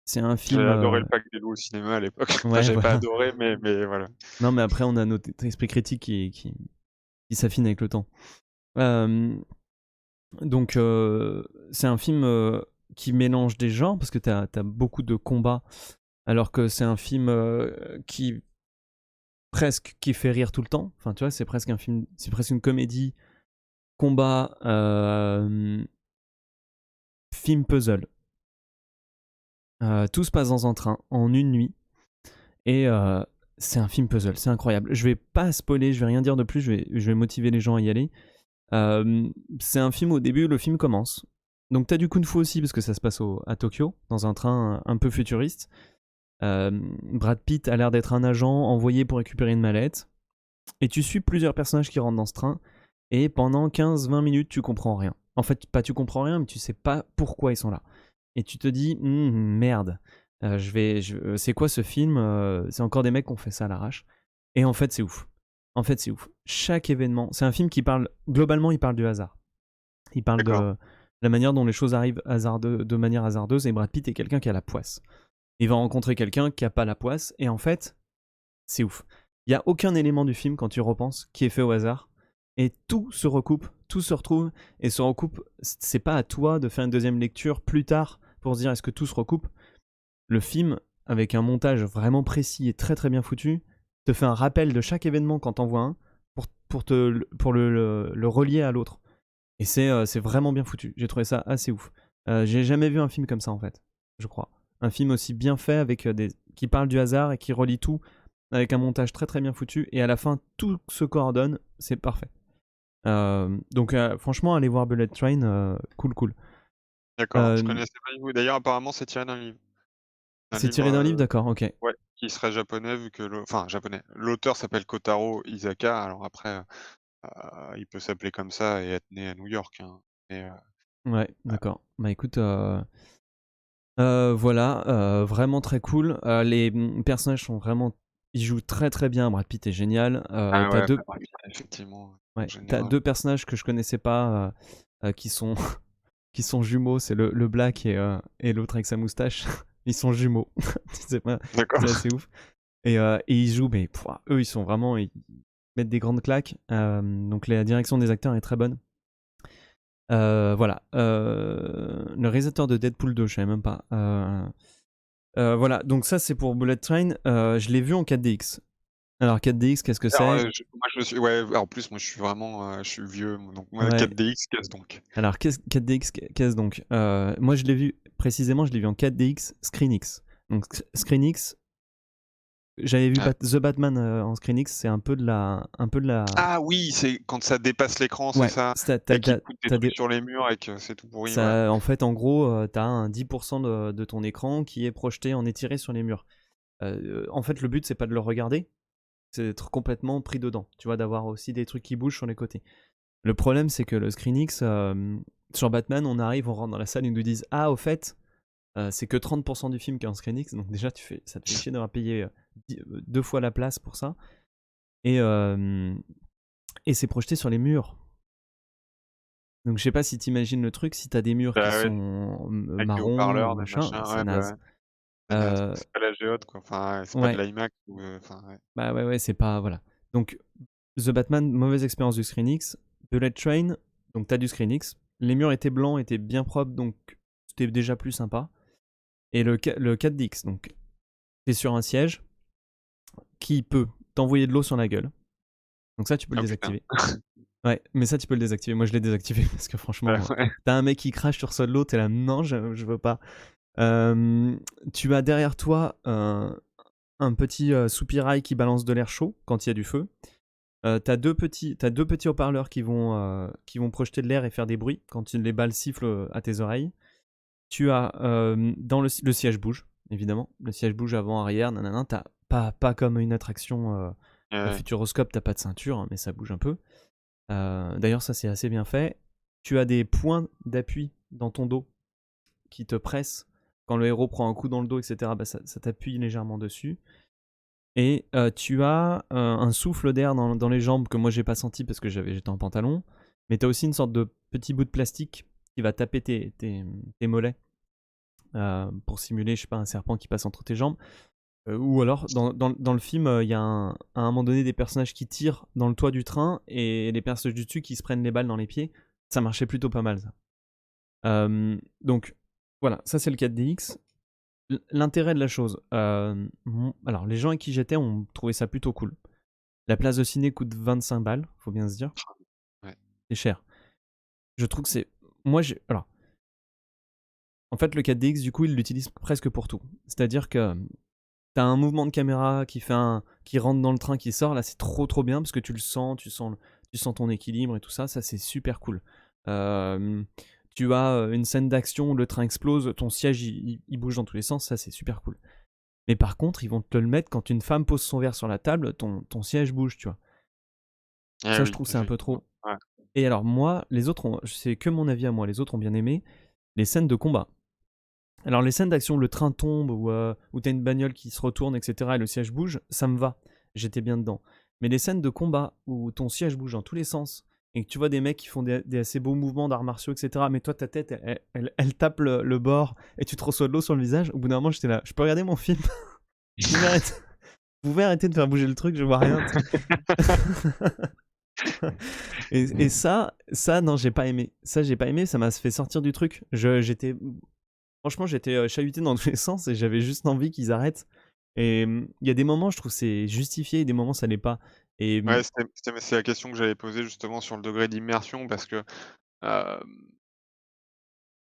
C'est un J'ai film. adoré le Pacte des loups au cinéma à l'époque. Enfin, Ouais, j'avais pas voilà. adoré, mais voilà. Non, mais après, on a notre esprit critique qui s'affine avec le temps. Euh, donc, c'est un film qui mélange des genres parce que t'as beaucoup de combats, alors que c'est un film qui fait rire tout le temps. Enfin, tu vois, c'est presque un film, c'est presque une comédie, combat, film puzzle. Tout se passe dans un train en une nuit et c'est un film puzzle, c'est incroyable. Je vais pas spoiler, je vais rien dire de plus, je vais motiver les gens à y aller. Euh, c'est un film, au début, le film commence. Donc t'as du kung-fu aussi parce que ça se passe à Tokyo, dans un train un peu futuriste. Brad Pitt a l'air d'être un agent envoyé pour récupérer une mallette. Et tu suis plusieurs personnages qui rentrent dans ce train. Et pendant 15-20 minutes, tu comprends rien. En fait, pas tu comprends rien, mais tu sais pas pourquoi ils sont là. Et tu te dis, merde, c'est quoi ce film. C'est encore des mecs qui ont fait ça à l'arrache. Et en fait, c'est ouf. En fait, c'est ouf. Chaque événement, c'est un film qui parle, globalement, il parle du hasard. Il parle D'accord. de la manière dont les choses arrivent de manière hasardeuse. Et Brad Pitt est quelqu'un qui a la poisse. Il va rencontrer quelqu'un qui a pas la poisse. Et en fait, c'est ouf. Il n'y a aucun élément du film, quand tu y repenses, qui est fait au hasard. Et tout se recoupe, tout se retrouve et se recoupe. C'est pas à toi de faire une deuxième lecture plus tard pour se dire est-ce que tout se recoupe. Le film, avec un montage vraiment précis et très très bien foutu, te fait un rappel de chaque événement quand t'en vois un pour le relier à l'autre. Et c'est vraiment bien foutu. J'ai trouvé ça assez ouf. J'ai jamais vu un film comme ça en fait, je crois. Un film aussi bien fait avec qui parle du hasard et qui relie tout avec un montage très très bien foutu et à la fin tout se coordonne, c'est parfait. Donc franchement, allez voir Bullet Train, cool. D'accord, je Euh, connaissais pas du tout. D'ailleurs, apparemment, c'est tiré d'un livre. Un c'est livre, tiré d'un livre, d'accord, ok. ouais, qui serait japonais vu que enfin japonais. L'auteur s'appelle Kotaro Isaka, alors après, il peut s'appeler comme ça et être né à New York, hein. Mais, Ouais, d'accord. Bah écoute, voilà, vraiment très cool. Les personnages sont vraiment, ils jouent très très bien. Brad Pitt est génial. ah ouais, bah, ouais, effectivement, en Ouais, t'as général. deux personnages que je connaissais pas, qui sont qui sont jumeaux. C'est le Black et l'autre avec sa moustache. Ils sont jumeaux. C'est pas, c'est D'accord. assez ouf. Et ils jouent, mais eux, ils mettent des grandes claques. Donc la direction des acteurs est très bonne. Voilà. Le réalisateur de Deadpool 2, je savais même pas. Voilà, donc ça c'est pour Bullet Train. Je l'ai vu en 4DX. Alors 4DX, qu'est-ce que Alors, c'est? moi je me suis ouais, en plus moi je suis vraiment, je suis vieux moi, donc moi Ouais. 4DX, qu'est-ce donc? Alors 4DX, qu'est-ce donc? Moi je l'ai vu, précisément, je l'ai vu en 4DX ScreenX. Donc ScreenX, j'avais vu Ouais. The Batman en ScreenX, c'est un peu de la. Ah oui, c'est quand ça dépasse l'écran, c'est Ouais, ça? t'as, Et qu'il t'as, te fout des t'as trucs des. sur les murs et que c'est tout pourri, ouais. Ça, en fait, en gros, t'as un 10% de ton écran qui est projeté en étiré sur les murs. En fait, le but, c'est pas de le regarder, c'est d'être complètement pris dedans. Tu vois, d'avoir aussi des trucs qui bougent sur les côtés. Le problème, c'est que le ScreenX, sur Batman, on arrive, on rentre dans la salle, ils nous disent ah, au fait, c'est que 30% du film qui est en ScreenX, donc déjà, ça te fait chier d'avoir payé 2 fois la place pour ça. Et c'est projeté sur les murs. Donc je sais pas si t'imagines le truc, si t'as des murs qui Bah ouais, sont avec des marrons ou haut-parleurs, des machin, machins, c'est ouais, bah naze. ouais. Euh, C'est pas la géode quoi, enfin, ouais, c'est pas de ouais, l'IMAX ou, enfin, ouais. bah ouais, c'est pas. Voilà. Donc The Batman, mauvaise expérience du ScreenX. Bullet Train, donc t'as du ScreenX. Les murs étaient blancs, étaient bien propres, donc c'était déjà plus sympa. Et le 4DX, donc t'es sur un siège qui peut t'envoyer de l'eau sur la gueule. Donc ça, tu peux le Ah putain. désactiver. Ouais, mais ça, tu peux le désactiver. Moi, je l'ai désactivé parce que Bah franchement, ouais. t'as un mec qui crache sur ça de l'eau, t'es là, non, je veux pas. Tu as derrière toi un petit soupirail qui balance de l'air chaud quand il y a du feu. T'as deux petits haut-parleurs qui vont projeter de l'air et faire des bruits quand les balles sifflent à tes oreilles. Tu as dans le siège bouge, évidemment. Le siège bouge avant, arrière, nanana. T'as pas comme une attraction Ouais. Futuroscope, t'as pas de ceinture, hein, mais ça bouge un peu. D'ailleurs, ça c'est assez bien fait. Tu as des points d'appui dans ton dos qui te pressent. Quand le héros prend un coup dans le dos, etc., bah, ça t'appuie légèrement dessus. Et tu as un souffle d'air dans les jambes que moi j'ai pas senti parce que j'étais en pantalon. Mais tu as aussi une sorte de petit bout de plastique qui va taper tes mollets pour simuler, je sais pas, un serpent qui passe entre tes jambes. Ou alors, dans le film, il y a à un moment donné des personnages qui tirent dans le toit du train et les personnages du dessus qui se prennent les balles dans les pieds. Ça marchait plutôt pas mal, ça. Donc, voilà, ça c'est le 4DX. L'intérêt de la chose, alors les gens avec qui j'étais ont trouvé ça plutôt cool. La place de ciné coûte 25 balles, faut bien se dire. Ouais. C'est cher. Je trouve que c'est. Moi, alors, en fait, le 4DX, du coup, il l'utilise presque pour tout. C'est-à-dire que t'as un mouvement de caméra qui rentre dans le train, qui sort. Là, c'est trop bien parce que tu le sens, tu sens ton équilibre et tout ça. Ça, c'est super cool. Tu as une scène d'action où le train explose, ton siège il bouge dans tous les sens. Ça, c'est super cool. Mais par contre, ils vont te le mettre quand une femme pose son verre sur la table, ton siège bouge, tu vois. Ah Ça, je oui, trouve, c'est un peu effectivement. trop. Ouais. Et alors, moi, les autres, c'est que mon avis à moi, les autres ont bien aimé les scènes de combat. Alors, les scènes d'action, le train tombe, ou t'as une bagnole qui se retourne, etc., et le siège bouge, ça me va. J'étais bien dedans. Mais les scènes de combat où ton siège bouge dans tous les sens, et que tu vois des mecs qui font des assez beaux mouvements d'arts martiaux, etc., mais toi, ta tête, elle tape le bord, et tu te reçois de l'eau sur le visage, au bout d'un moment, j'étais là, je peux regarder mon film? Vous pouvez arrêter de faire bouger le truc, je vois rien. Et ça, non, j'ai pas aimé. Ça, j'ai pas aimé, ça m'a fait sortir du truc. Franchement, j'étais chahuté dans tous les sens et j'avais juste envie qu'ils arrêtent. Et il y a des moments, je trouve c'est justifié, et des moments, ça l'est pas. Et Ouais, c'est la question que j'allais poser justement sur le degré d'immersion parce que, hem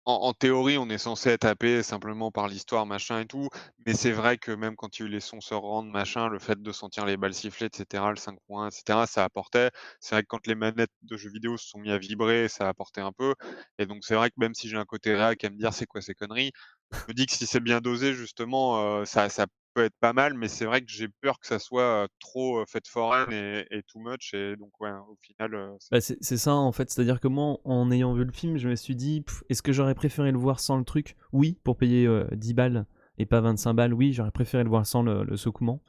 en théorie, on est censé être happé simplement par l'histoire, machin et tout, mais c'est vrai que même quand il y a eu les sons se rendent, machin, le fait de sentir les balles siffler et cetera, le 5.1 et cetera, ça apportait. C'est vrai que quand les manettes de jeux vidéo se sont mis à vibrer, ça apportait un peu et donc c'est vrai que même si j'ai un côté réac à me dire: «C'est quoi ces conneries?», je me dis que si c'est bien dosé justement, ça peut être pas mal, mais c'est vrai que j'ai peur que ça soit, trop, fête foraine et too much et donc ouais, au final, bah, c'est ça en fait, c'est-à-dire que moi, en ayant vu le film, je me suis dit, est-ce que j'aurais préféré le voir sans le truc? Oui, pour payer 10 balles et pas 25 balles, oui, j'aurais préféré le voir sans le secouement,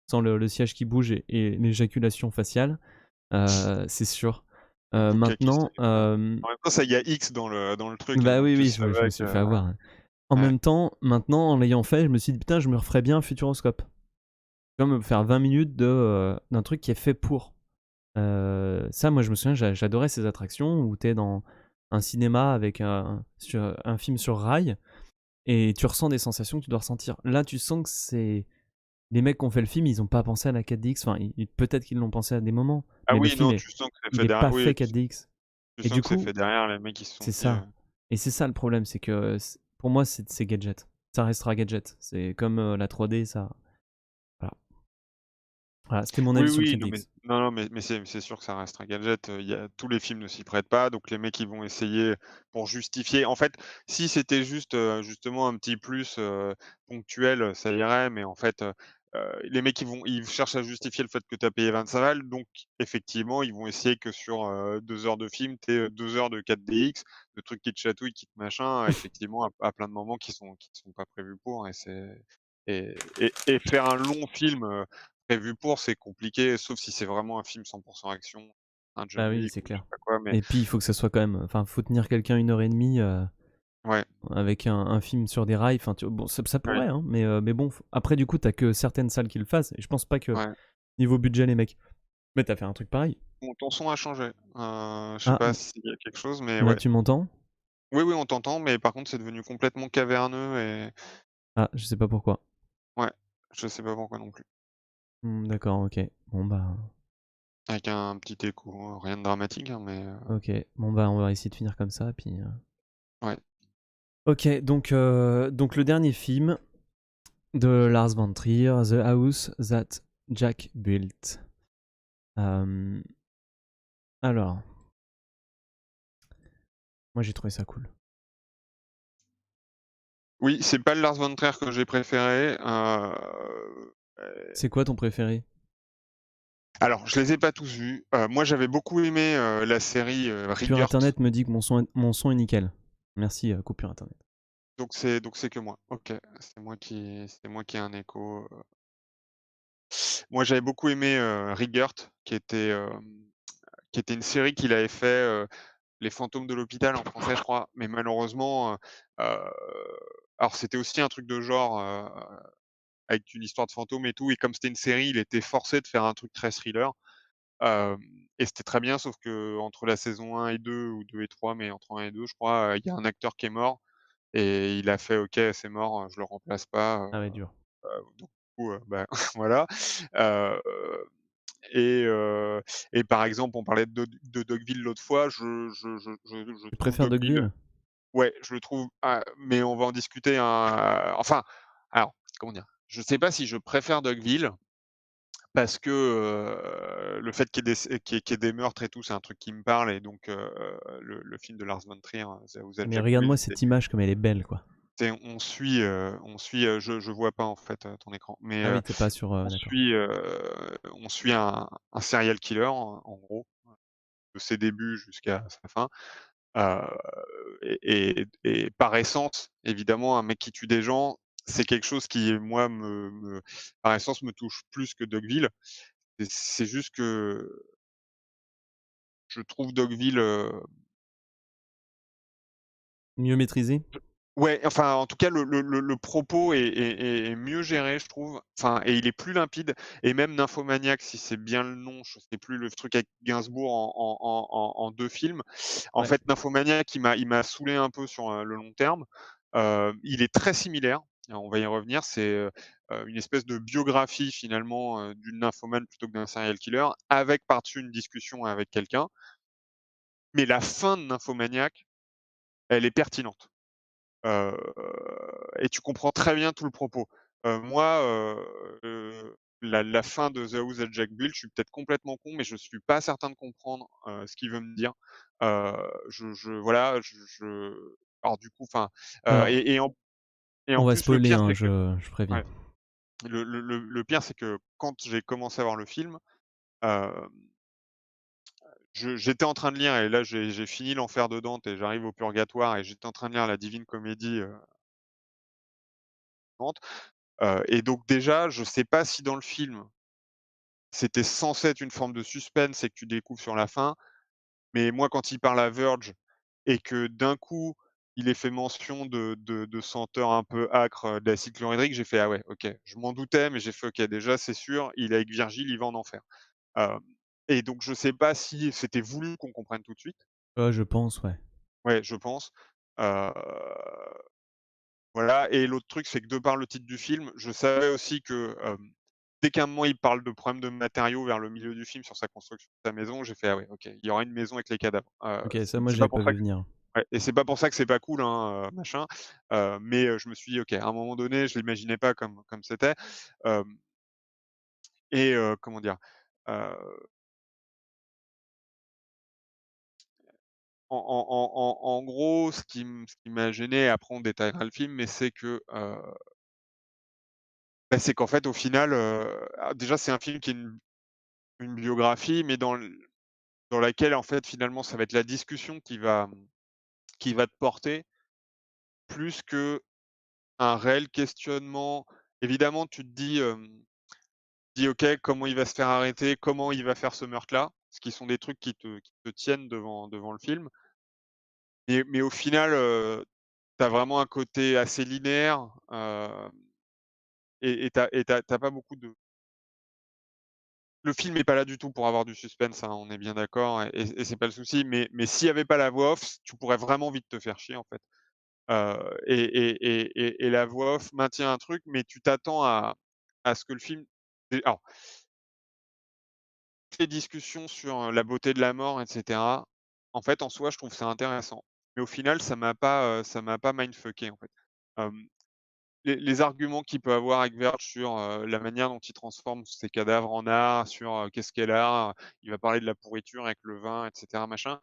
sans le siège qui bouge et l'éjaculation faciale, c'est sûr. ou le caquet Maintenant, en même temps, ça, il y a X dans le truc, hein, bah donc oui, ça je va me que suis fait avoir, hein. En ouais. même temps, maintenant, en l'ayant fait, je me suis dit, putain, je me referais bien un Futuroscope. Tu vois, me faire 20 minutes d'un truc qui est fait pour. Ça, moi, je me souviens, j'adorais ces attractions où t'es dans un cinéma avec un film sur rail et tu ressens des sensations que tu dois ressentir. Là, tu sens que c'est les mecs qui ont fait le film, ils ont pas pensé à la 4DX. Enfin, peut-être qu'ils l'ont pensé à des moments, Ah mais le oui, film non, est, tu sens que c'est il fait est derrière pas oui, fait 4DX. tu Et sens du que c'est coup, fait derrière, les mecs ils se sont c'est dit, ça. Et c'est ça le problème, c'est que pour moi, c'est gadget. Ça restera gadget. C'est comme la 3D, ça. Voilà. Voilà, c'était mon Oui, avis sur le oui, non, mais 4DX. non, non, mais c'est sûr que ça reste un gadget, il y a tous les films ne s'y prêtent pas, donc les mecs, ils vont essayer pour justifier en fait, si c'était juste, justement un petit plus, ponctuel, ça irait, mais en fait, les mecs, ils cherchent à justifier le fait que tu as payé 25 balles, donc effectivement, ils vont essayer que sur, 2 heures de film, tu aies, 2 heures de 4DX, de trucs qui te chatouillent, qui te machin, effectivement, à plein de moments qui sont pas prévus pour et faire un long film, prévu pour, c'est compliqué, sauf si c'est vraiment un film 100 action, un John Ah oui, Wick c'est ou je sais clair. pas quoi, mais Et puis, il faut que ça soit quand même. Enfin, faut tenir quelqu'un 1 heure et demie ouais, avec un film sur des rails. Enfin, bon, ça oui, pourrait, hein, mais bon. Après, du coup, t'as que certaines salles qui le fassent. Et je pense pas que ouais. niveau budget, les mecs. Mais t'as fait un truc pareil. Ton son a changé, je sais Ah, pas s'il y a quelque chose, mais là, ouais. tu m'entends? Oui, oui, on t'entend, mais par contre, c'est devenu complètement caverneux et Ah, je sais pas pourquoi. ouais, je sais pas pourquoi non plus. D'accord, ok. Bon, bah, Avec un petit écho, rien de dramatique, hein, mais ok. Bon, bah, on va essayer de finir comme ça. Puis, ouais. Ok, donc le dernier film de Lars von Trier, The House That Jack Built. Euh, alors, moi j'ai trouvé ça cool. Oui, c'est pas le Lars von Trier que j'ai préféré, C'est quoi ton préféré? alors je les ai pas tous vus. Moi, j'avais beaucoup aimé, la série, Coupure Ringert. internet me dit que mon son est nickel. Merci, coupure internet. Donc c'est que moi. OK, c'est moi qui ai un écho. Moi, j'avais beaucoup aimé, Ringert, qui était une série qu'il avait fait, Les fantômes de l'hôpital en français, je crois, mais malheureusement, alors c'était aussi un truc de genre, avec une histoire de fantôme et tout et comme c'était une série, il était forcé de faire un truc très thriller, hem et c'était très bien sauf qu'entre la saison 1 et 2 ou 2 et 3, mais entre 1 et 2 je crois, il y a un acteur qui est mort et il a fait: «OK, c'est mort, je le remplace pas», Ah ouais, dur. donc du coup, bah, voilà, heu et par exemple, on parlait de Dogville l'autre fois, je Tu trouve préfères Dogville Dogville? ouais, je le trouve mais on va en discuter, hein, enfin, alors, comment dire? Je sais pas si je préfère Dogville parce que, le fait qu'il y ait des meurtres et tout, c'est un truc qui me parle et donc le film de Lars von Trier, The House at Mais Jack Built, regarde-moi cette image comme elle est belle, quoi. je vois pas en fait, ton écran, mais Ah oui, t'es pas sur. on D'accord. suit, on suit un serial killer en gros, de ses débuts jusqu'à sa fin, heu et par essence, évidemment, un mec qui tue des gens, c'est quelque chose qui moi par essence me touche plus que Dogville. C'est juste que je trouve Dogville, Mieux maîtrisé? ouais, enfin, en tout cas, le propos est mieux géré, je trouve. Enfin et il est plus limpide et même Nymphomaniac, si c'est bien le nom, je sais plus, le truc avec Gainsbourg en 2 films. En Ouais. fait, Nymphomaniac, il m'a saoulé un peu sur, le long terme. Il est très similaire, on va y revenir. C'est, une espèce de biographie finalement, d'une nymphomane plutôt que d'un serial killer, avec par-dessus une discussion avec quelqu'un. Mais la fin de Nymphomaniac, elle est pertinente. Heu et tu comprends très bien tout le propos. Moi, la fin de The House that Jack Built, je suis peut-être complètement con, mais je suis pas certain de comprendre, ce qu'il veut me dire. Je voilà, alors du coup, enfin, Alors, et en on va plus le spoiler, pire hein, c'est que je préviens. ouais, le pire c'est que quand j'ai commencé à voir le film, hem, j'étais en train de lire et là j'ai fini L'Enfer de Dante et j'arrive au Purgatoire et j'étais en train de lire la Divine Comédie, Dante. Et donc déjà, je sais pas si dans le film, c'était censé être une forme de suspense et que tu découvres sur la fin, mais moi quand il parle à Verge et que d'un coup, il est fait mention de senteurs un peu âcres, d'acide chlorhydrique, j'ai fait: «Ah ouais, OK». Je m'en doutais, mais j'ai fait: «OK, déjà c'est sûr, il est avec Virgile, il va en enfer». Hem et donc je sais pas si c'était voulu qu'on comprenne tout de suite. Je pense, ouais. ouais, je pense. Heu, voilà et l'autre truc, c'est que de par le titre du film, je savais aussi que, dès qu'à un moment il parle de problèmes de matériaux vers le milieu du film sur sa construction de sa maison, j'ai fait: «Ah ouais, OK, il y aura une maison avec les cadavres». OK, ça, Donc moi, c'est j'avais pas pas pour ça vu que venir. ouais et c'est pas pour ça que c'est pas cool, hein, machin, mais je me suis dit: «OK», à un moment donné, je l'imaginais pas comme c'était, hem et comment dire? Heu, en gros, ce qui m'a gêné, après on détaillera le film, mais c'est que, bah, c'est qu'en fait, au final, déjà, c'est un film qui est une biographie, mais dans laquelle, en fait, finalement, ça va être la discussion qui va te porter plus qu'un réel questionnement. Évidemment, tu te dis: «OK, comment il va se faire arrêter? Comment il va faire ce meurtre-là?» Ce qui sont des trucs qui te tiennent devant le film. Mais au final, tu as vraiment un côté assez linéaire, et tu as pas beaucoup de le film est pas là du tout pour avoir du suspense, hein, on est bien d'accord et c'est pas le souci, mais s'il y avait pas la voix off, tu pourrais vraiment vite te faire chier, en fait. Et la voix off maintient un truc, mais tu t'attends à ce que le film alors, les discussions sur, la beauté de la mort et cetera, en fait, en soi, je trouve ça intéressant. Mais au final, ça m'a pas mindfucké, en fait. Hem, les arguments qu'il peut avoir avec Verge sur, la manière dont il transforme ses cadavres en art, sur, qu'est-ce qu'est l'art, il va parler de la pourriture avec le vin et cetera, machin.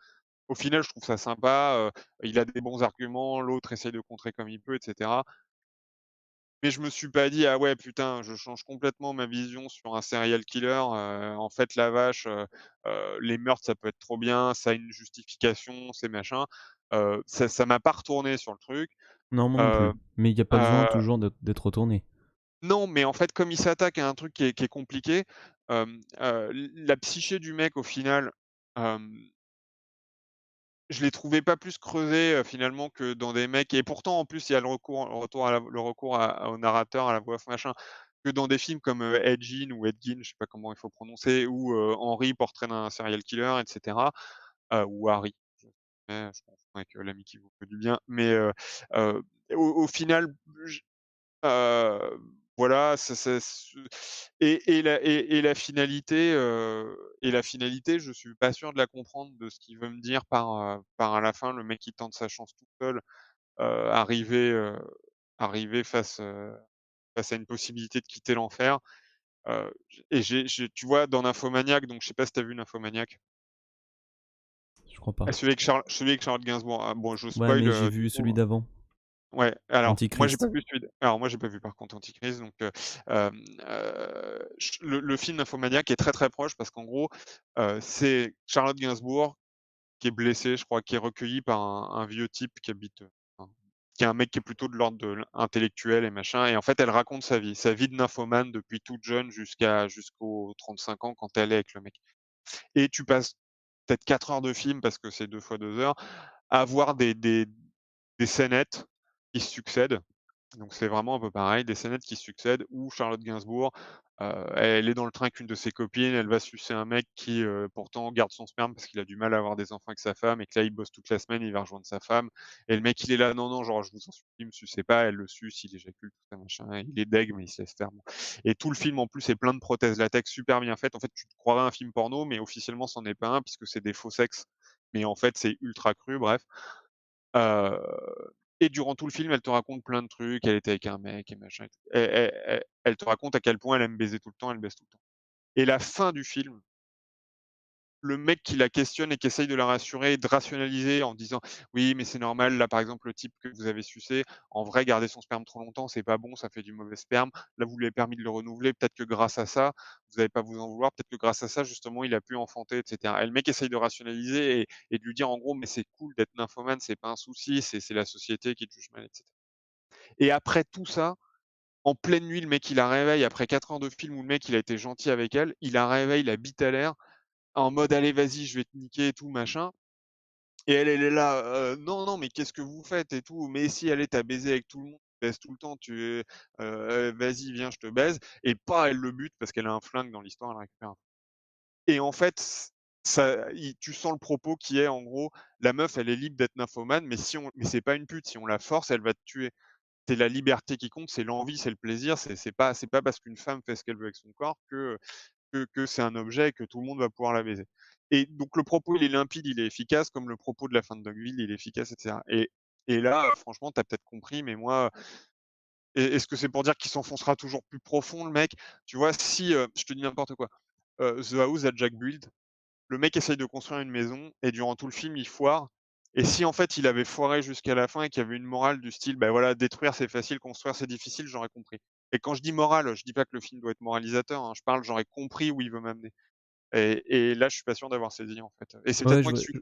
Au final, je trouve ça sympa, il a des bons arguments, l'autre essaye de contrer comme il peut et cetera. Mais je me suis pas dit: «Ah ouais, putain, je change complètement ma vision sur un serial killer, en fait, la vache, les meurtres, ça peut être trop bien, ça a une justification, c'est machin». Ça m'a pas retourné sur le truc. Non, moi non Heu plus, mais il y a pas besoin heu, toujours d'être retourné. non, mais en fait, comme il s'attaque à un truc qui est compliqué, la psyché du mec, au final, hem je l'ai trouvé pas plus creusé, finalement que dans des mecs et pourtant en plus il y a le recours au narrateur, à la voix off machin, que dans des films comme, Ed ou Ed je sais pas comment il faut prononcer ou, Henry, portrait d'un serial killer et cetera, ou Harry, je confonds avec, l'ami qui vous veut du bien, mais, heu, au final, Heu, voilà, ça se et la finalité, je suis pas sûr de la comprendre de ce qu'il veut me dire par à la fin, le mec qui tente sa chance tout seul, arrivé, arrivé face à une possibilité de quitter l'enfer. J'ai tu vois, dans Nymphomaniac, donc je sais pas si tu as vu Nymphomaniac? Je crois pas. Celui avec Charlotte Gainsbourg. Ah bon, je Ouais, spoil, mais j'ai du vu celui coup. d'avant, Ouais, alors moi j'ai pas Antichrist. vu celui d alors moi j'ai pas vu par contre Antichrist donc ch le film Nymphomaniac est très, très proche parce qu'en gros, c'est Charlotte Gainsbourg qui est blessée, je crois, qui est recueillie par un vieux type qui habite, enfin, qui est un mec qui est plutôt de l'ordre de l'intellectuel et machin et en fait elle raconte sa vie de nymphomane depuis toute jeune jusqu'aux 35 ans quand elle est avec le mec et tu passes peut-être 4 heures de film parce que c'est 2 fois 2 heures, à voir des scénettes qui se succèdent. Donc c'est vraiment un peu pareil, des scénettes qui se succèdent où Charlotte Gainsbourg, elle est dans le train avec une de ses copines, elle va sucer un mec qui, pourtant garde son sperme parce qu'il a du mal à avoir des enfants avec sa femme et que là, il bosse toute la semaine, il va rejoindre sa femme et le mec, il est là: «Non, non, genre je vous en supplie, me sucez pas», elle le suce, il éjacule, tout ça machin, il est deg mais il se laisse faire, bon et tout le film en plus est plein de prothèses latex super bien faites. En fait, tu te croirais un film porno mais officiellement c'en est pas un puisque c'est des faux sexes, mais en fait, c'est ultra cru, bref. Heu et durant tout le film, elle te raconte plein de trucs, elle était avec un mec et machin et tout. Elle te raconte à quel point elle aime baiser tout le temps, elle baise tout le temps. Et la fin du film, le mec qui la questionne et qui essaye de la rassurer et de rationaliser en disant: «Oui, mais c'est normal, là, par exemple, le type que vous avez sucé, en vrai, garder son sperme trop longtemps, c'est pas bon, ça fait du mauvais sperme. Là, vous lui avez permis de le renouveler, peut-être que grâce à ça, vous allez pas vous en vouloir, peut-être que grâce à ça, justement, il a pu enfanter» et cetera. Et le mec essaye de rationaliser et de lui dire, en gros: «Mais c'est cool d'être nymphomane, c'est pas un souci, c'est la société qui te juge mal» et cetera. Et après tout ça, en pleine nuit, le mec, il la réveille après 4 heures de film où le mec, il a été gentil avec elle, il la réveille la bite à l'air, en mode: «Allez, vas-y, je vais te niquer et tout machin» et elle est là: Non, non, mais qu'est-ce que vous faites et tout? Mais si, allez, tu as baisé avec tout le monde, tu baises tout le temps, vas-y, viens, je te baise» et pas elle le bute parce qu'elle a un flingue dans l'histoire, elle récupère un et en fait tu sens le propos qui est en gros, la meuf elle est libre d'être nymphomane, mais c'est pas une pute, si on la force, elle va te tuer. C'est la liberté qui compte, c'est l'envie, c'est le plaisir, c'est pas parce qu'une femme fait ce qu'elle veut avec son corps que c'est un objet et que tout le monde va pouvoir la baiser. Et donc le propos, il est limpide, il est efficace, comme le propos de la fin de Dogville, il est efficace, et cetera. Et là, franchement, tu as peut-être compris, mais moi, est-ce que c'est pour dire qu'il s'enfoncera toujours plus profond le mec? Tu vois, si, je te dis n'importe quoi, The House that Jack Built, le mec essaye de construire une maison et durant tout le film, il foire. Et si en fait, il avait foiré jusqu'à la fin et qu'il y avait une morale du style, bah, voilà, détruire c'est facile, construire c'est difficile, j'aurais compris. Et quand je dis morale, je dis pas que le film doit être moralisateur, hein, je parle, j'aurais compris où il veut m'amener. Et là, je suis pas sûr d'avoir saisi, en fait. Et c'est Ouais, peut-être je moi qui vois suis.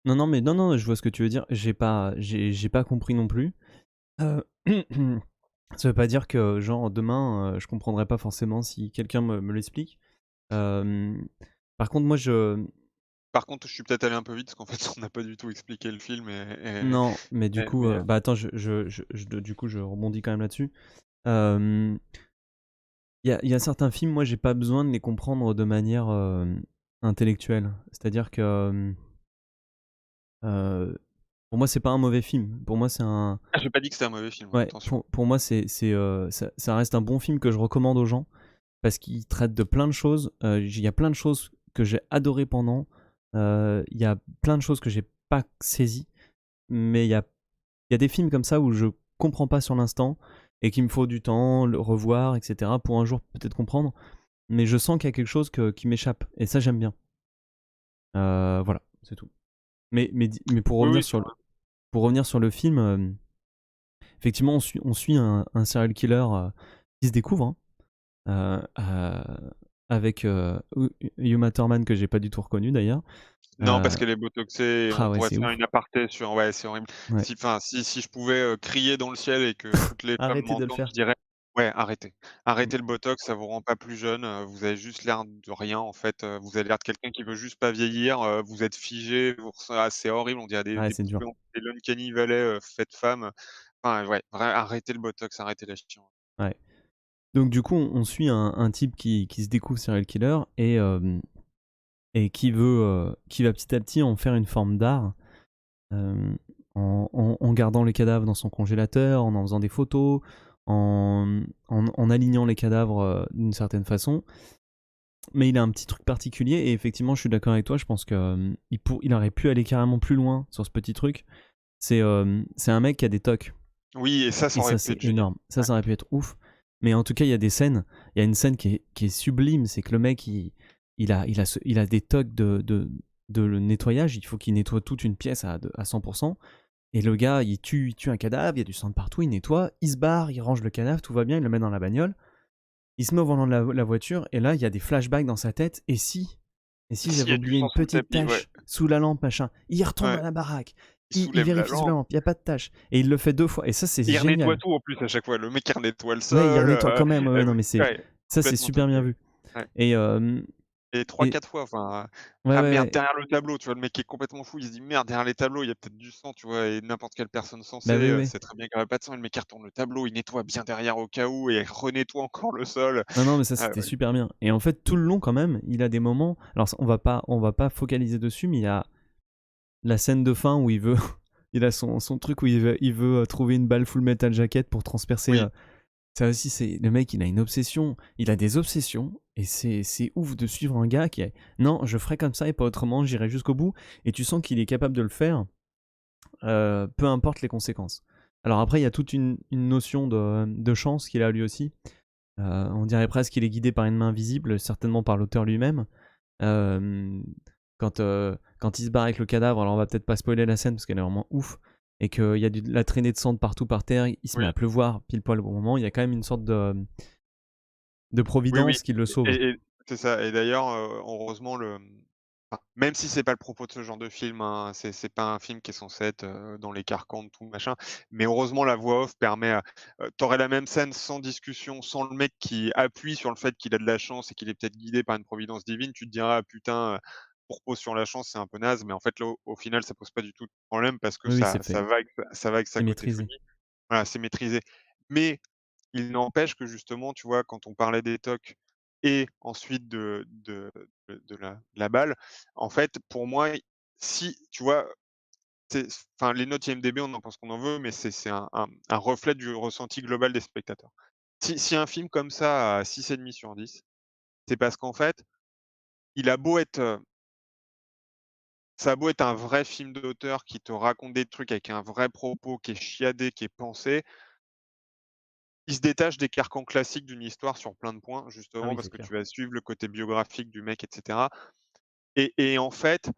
non, non, mais non, non, je vois ce que tu veux dire. J'ai pas compris non plus. Heu, Ça veut pas dire que genre demain, je comprendrai pas forcément si quelqu'un me l'explique. Hem, Par contre moi Par contre, je suis peut-être allé un peu vite parce qu'en fait, on n'a pas du tout expliqué le film non, mais du coup, mais bah, attends, du coup, je rebondis quand même là-dessus. Hem, il y a certains films, moi, j'ai pas besoin de les comprendre de manière, intellectuelle. C'est-à-dire que, pour moi, c'est pas un mauvais film. Pour moi, c'est un j'ai pas dit que c'était un mauvais film, hein, ouais, attention. pour moi, ça reste un bon film que je recommande aux gens parce qu'il traite de plein de choses. Il y a plein de choses que j'ai adorées pendant. Il y a plein de choses que j'ai pas saisies, mais il y a des films comme ça où je comprends pas sur l'instant et qu'il me faut du temps, le revoir, etc. pour un jour peut-être comprendre. Mais je sens qu'il y a quelque chose qui m'échappe et ça j'aime bien. Voilà, c'est tout. Mais Oui, oui, c'est vrai. pour revenir sur le film, effectivement on suit un serial killer qui se découvre, hein, avec Uma Thurman que j'ai pas du tout reconnu d'ailleurs. Non, Euh, parce qu'elle est botoxée et on ah ouais, pourrait c'est faire ouf. une aparté sur ouais, c'est horrible. Ouais. Si je pouvais, crier dans le ciel et que toutes les femmes Arrêtez de le m'entendent, je faire. dirais: «Ouais, arrêtez. Mm. Arrêtez le botox, ça vous rend pas plus jeune, vous avez juste l'air de rien en fait, vous avez l'air de quelqu'un qui veut juste pas vieillir, vous êtes figé, c'est horrible, on dirait Ouais, des c'est dur. poupées, des Uncanny Valley, faites femmes». Enfin ouais, arrêtez le botox, arrêtez la chienlit. Ouais. Donc du coup, on suit un type qui se découvre serial killer et qui va petit à petit en faire une forme d'art, euh, en gardant les cadavres dans son congélateur, en faisant des photos, en alignant les cadavres d'une certaine façon. Mais il a un petit truc particulier et effectivement, je suis d'accord avec toi. Je pense que il aurait pu aller carrément plus loin sur ce petit truc. C'est un mec qui a des tocs Oui et ça et aurait ça pu c'est être génial. énorme. Ça, Ouais. ça aurait pu être ouf. Mais en tout cas, il y a des scènes. Il y a une scène qui est sublime. C'est que le mec, il a des tocs de le nettoyage. Il faut qu'il nettoie toute une pièce à 100%. Et le gars, il tue un cadavre. Il y a du sang de partout. Il nettoie. Il se barre. Il range le cadavre. Tout va bien. Il le met dans la bagnole. Il se met au volant de la voiture. Et là, il y a des flashbacks dans sa tête. Et si S'il j'avais y a du oublié sang une sous le petite tapis, ouais, tache sous la lampe, machin. Il retombe à ouais, la baraque. il Il soulève la vérifie sous la lampe. lampe. Il n'y a pas de tache. Et il le fait 2 fois. Et ça, c'est Il renettoie génial. tout en plus à chaque fois. Le mec, il renettoie le Ouais, il sol, renettoie quand même. Ouais, non, mais ouais, ça, c'est complètement super top, bien ouais. vu. Ouais Et, et et 3-4 fois, enfin, ouais, ah ouais, merde, ouais. derrière le tableau, tu vois? Le mec qui est complètement fou, il se dit: «Merde, derrière les tableaux, il y a peut-être du sang», tu vois? Et n'importe quelle personne Bah sensée, oui, oui. sait très bien qu'il y aurait pas de sang et le mec, il retourne le tableau, il nettoie bien derrière au cas où et il renettoie encore le sol. Non, non, mais ça, Ah c'était ouais. super bien. Et en fait, tout le long, quand même, il a des moments. Alors, on va pas focaliser dessus, mais il y a la scène de fin où il veut. Il a son truc où il veut trouver une balle full metal jacket pour transpercer. Oui, Ça aussi, c'est le mec, il a une obsession. Il a des obsessions. Et c'est ouf de suivre un gars qui est. Non, je ferai comme ça et pas autrement, j'irai jusqu'au bout. Et tu sens qu'il est capable de le faire, peu importe les conséquences. Alors après, il y a toute une notion de chance qu'il a lui aussi. On dirait presque qu'il est guidé par une main invisible, certainement par l'auteur lui-même. Euh, quand il se barre avec le cadavre, alors on va peut-être pas spoiler la scène parce qu'elle est vraiment ouf, et qu'il y a la traînée de sang de partout par terre, il se met oui, à pleuvoir pile poil au bon moment, il y a quand même une sorte de oui, oui providence qui le sauve. et c'est ça et d'ailleurs, heureusement enfin, même si c'est pas le propos de ce genre de film, hein, c'est pas un film qui est censé être, dans les carcans de tout machin, mais heureusement la voix off permet à tu la même scène sans discussion, sans le mec qui appuie sur le fait qu'il a de la chance et qu'il est peut-être guidé par une providence divine, tu te diras: «Ah putain, pour repose sur la chance, c'est un peu naze», mais en fait là, au final, ça pose pas du tout de problème parce que Oui, oui, ça va avec c'est sa côté maîtrisé. folie. Voilà, c'est maîtrisé. Mais il n'empêche que justement, tu vois, quand on parlait des TOC et ensuite de la balle, en fait, pour moi, si tu vois, enfin, les notes IMDb, on en pense qu'on en veut, mais c'est un reflet du ressenti global des spectateurs. Si un film comme ça a 6,5 sur 10, c'est parce qu'en fait, il a beau être, ça a beau être un vrai film d'auteur qui te raconte des trucs avec un vrai propos, qui est chiadé, qui est pensé, il se détache des carcans classiques d'une histoire sur plein de points, Ah justement oui, parce c'est que clair. tu vas suivre le côté biographique du mec et cetera et en fait,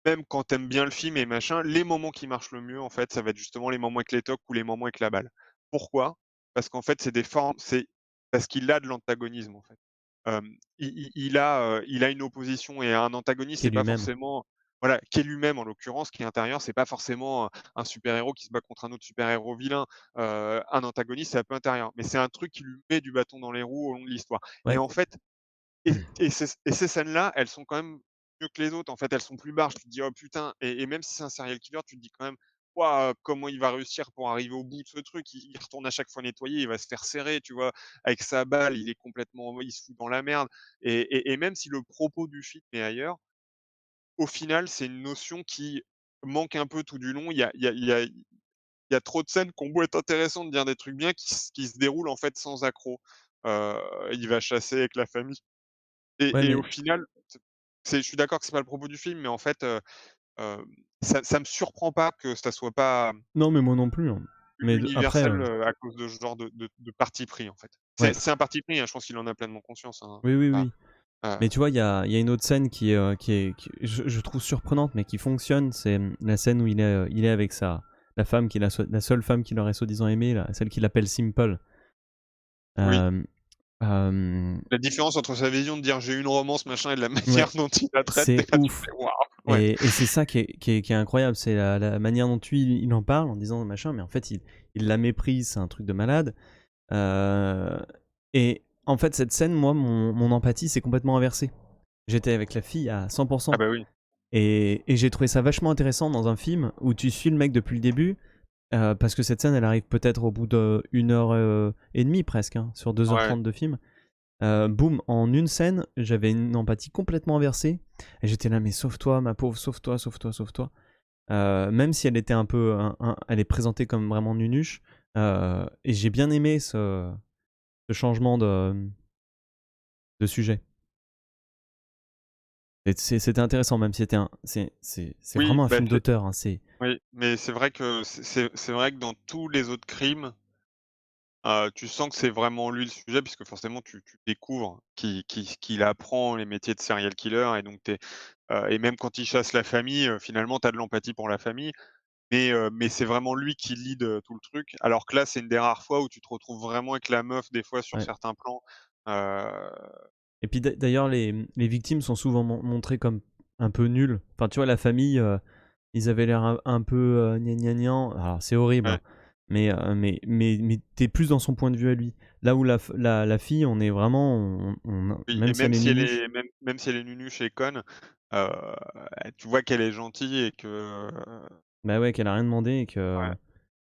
même quand t'aimes bien le film et machin, les moments qui marchent le mieux, en fait, ça va être justement les moments avec les tocs ou les moments avec la balle. Pourquoi? Parce qu'en fait, c'est parce qu'il a de l'antagonisme, en fait. Il a une opposition et un antagoniste, Qui est c'est pas lui-même. forcément voilà, qui est lui-même en l'occurrence, qui est intérieur, c'est pas forcément un super-héros qui se bat contre un autre super-héros vilain. Un antagoniste, c'est un peu intérieur, mais c'est un truc qui lui met du bâton dans les roues au long de l'histoire et Ouais. en fait, ces scènes-là, elles sont quand même mieux que les autres, en fait, elles sont plus barges. Tu te dis: «Oh putain» et même si c'est un serial killer, tu te dis quand même: «Waouh, comment il va réussir pour arriver au bout de ce truc?» Il retourne à chaque fois nettoyer, il va se faire serrer, tu vois? Avec sa balle, il se fout dans la merde et même si le propos du film est ailleurs, au final, c'est une notion qui manque un peu tout du long. Il y a trop de scènes qui ont beau être intéressantes, de dire des trucs bien, qui se déroulent en fait sans accroc. Heu, il va chasser avec la famille. Ouais, Et au mais final, je suis d'accord que c'est pas le propos du film, mais en fait, hem, ça me surprend pas que ça soit pas non, mais moi non plus, hein. Mais après, universel, à cause de ce genre de parti pris, en fait. C'est ouais. c'est un parti pris, hein, je pense qu'il en a pleinement conscience, hein. Oui, oui, Ah, oui. heu, Mais tu vois, il y a une autre scène qui je trouve surprenante, mais qui fonctionne. C'est la scène où il est avec la femme la seule femme qu'il aurait soi-disant aimée, là, celle qu'il appelle Simple. oui, Euh, euh, la différence entre sa vision de dire: «J'ai eu une romance, machin» et de la ouais, manière dont il la traite, tu c'est là, tu ouf. fais: «Waouh!» ouais. Et c'est ça qui est incroyable, c'est la manière dont il en parle en disant machin, mais en fait, il la méprise, c'est un truc de malade. Euh, et en fait, cette scène, moi, mon empathie s'est complètement inversée. J'étais avec la fille à Ah 100%. bah oui, Et j'ai trouvé ça vachement intéressant dans un film où tu suis le mec depuis le début, parce que cette scène, elle arrive peut-être au bout d'une heure et demie presque, hein, sur deux heures ouais. trente de film. Boum, en une scène, j'avais une empathie complètement inversée. Et j'étais là, mais sauve-toi, ma pauvre, sauve-toi, sauve-toi, sauve-toi. Même si elle était un peu. Elle est présentée comme vraiment nunuche. Et j'ai bien aimé ce changement de sujet. C'était intéressant, même si c'est Oui, vraiment un bah, film d'auteur, hein, oui, mais c'est vrai que dans tous les autres crimes, tu sens que c'est vraiment lui le sujet puisque forcément tu découvres qu'il apprend les métiers de serial killer et donc et même quand il chasse la famille, finalement tu as de l'empathie pour la famille, mais c'est vraiment lui qui lead, tout le truc. Alors que là, c'est une des rares fois où tu te retrouves vraiment avec la meuf des fois sur ouais. certains plans, heu, Et puis d'ailleurs, les victimes sont souvent montrées comme un peu nulles. Enfin, tu vois, la famille, ils avaient l'air un peu gna gna gna. Alors, c'est horrible, ouais. hein. Mais t'es plus dans son point de vue à lui. Là où la fille, on est vraiment. Oui et Même si elle même est si elle nunuche, est même si elle est nunuche et conne, heu, tu vois qu'elle est gentille et que, bah ouais, qu'elle a rien demandé et que. ouais.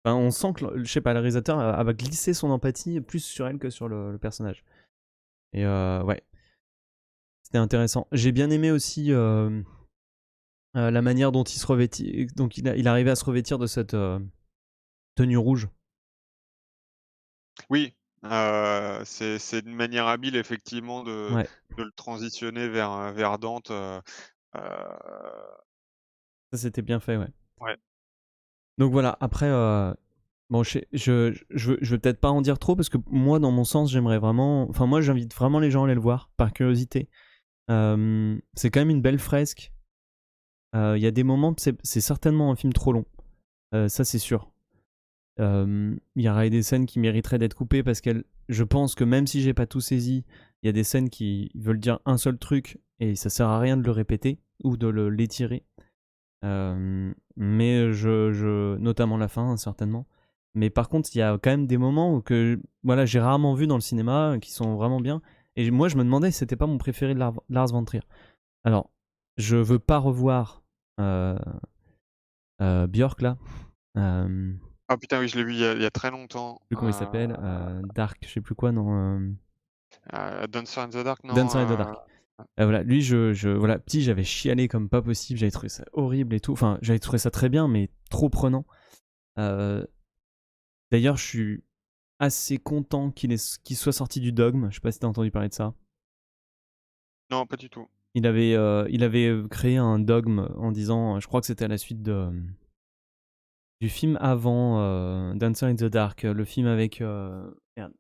Enfin, on sent que, je sais pas, le réalisateur va glisser son empathie plus sur elle que sur le personnage. Et ouais, c'était intéressant. J'ai bien aimé aussi. La manière dont il se revêtit, donc il arrivait à se revêtir de cette tenue rouge. Oui, c'est une manière habile effectivement de Ouais, de le transitionner vers Dante, heu, ça c'était bien fait, ouais. ouais. Donc voilà, après, bon, je veux peut-être pas en dire trop parce que moi, dans mon sens, j'aimerais vraiment. Enfin, moi, j'invite vraiment les gens à aller le voir par curiosité. C'est quand même une belle fresque. Il y a des moments, c'est certainement un film trop long. Ça, c'est sûr. Il y aurait des scènes qui mériteraient d'être coupées parce je pense que même si j'ai pas tout saisi, il y a des scènes qui veulent dire un seul truc et ça sert à rien de le répéter ou de l'étirer. Mais notamment la fin, hein, certainement. Mais par contre, il y a quand même des moments que voilà, j'ai rarement vu dans le cinéma qui sont vraiment bien. Et moi, je me demandais si c'était pas mon préféré de Lars von Trier. Alors, je veux pas revoir euh, Björk là. Je Ah putain oui, je l'ai vu il y a très longtemps, sais plus comment il s'appelle. Dark, je sais plus quoi, non. Dancer in the Dark, non, Dancer in the Dark. Voilà, lui, voilà, petit, j'avais chialé comme pas possible, j'avais trouvé ça horrible et tout. Enfin, j'avais trouvé ça très bien, mais trop prenant. Euh, D'ailleurs, je suis assez content qu'il soit sorti du Dogme. Je sais pas si t'as entendu parler de ça. non, pas du tout. Il avait créé un Dogme en disant, je crois que c'était à la suite du film avant Dancer in the Dark, le film avec merde,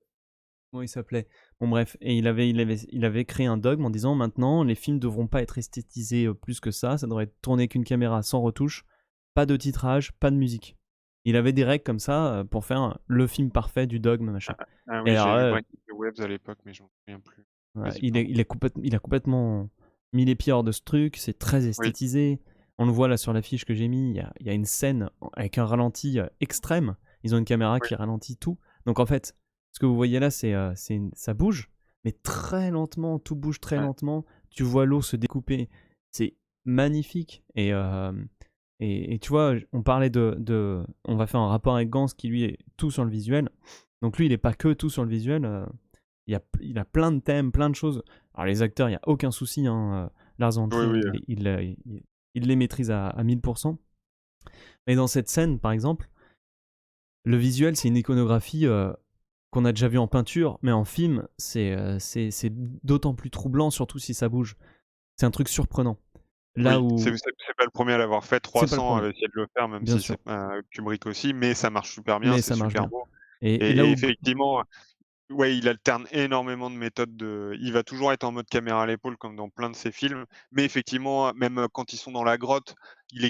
comment il s'appelait? Bon bref, et il avait créé un dogme en disant maintenant les films devront pas être esthétisés plus que ça devrait être tourné qu'une caméra sans retouche, pas de titrage, pas de musique. Il avait des règles comme ça pour faire le film parfait du dogme machin. Ah Et oui, j'ai alors vu là, Breaking the Waves à l'époque, mais je m'en souviens plus. ouais, Vas-y, il, est, pardon. il, est il a complètement mis les pieds hors de ce truc, c'est très Oui, esthétisé. On le voit là sur l'affiche que j'ai mis, il y a une scène avec un ralenti extrême. Ils ont une caméra oui, qui ralentit tout. Donc en fait, ce que vous voyez là, ça bouge, mais très lentement, tout bouge très ouais, lentement. Tu vois l'eau se découper, c'est magnifique. Et tu vois, on parlait on va faire un rapport avec Gans qui lui est tout sur le visuel. Donc lui, il est pas que tout sur le visuel. Il a plein de thèmes, plein de choses. Alors les acteurs, il n'y a aucun souci. Lars von oui, Trier, oui, il les maîtrise à 1000%. Mais dans cette scène, par exemple, le visuel, c'est une iconographie qu'on a déjà vue en peinture, mais en film, c'est d'autant plus troublant, surtout si ça bouge. C'est un truc surprenant. Là oui. C'est où... c'est pas le premier à l'avoir fait. C'est pas le 300 premier, avait essayé de le faire, même bien si sûr. c'est Kubrick aussi, mais ça marche super bien, Mais c'est ça marche super bien. beau. Et là Et où... effectivement, ouais, il alterne énormément de méthodes il va toujours être en mode caméra à l'épaule comme dans plein de ses films, mais effectivement, même, quand ils sont dans la grotte, il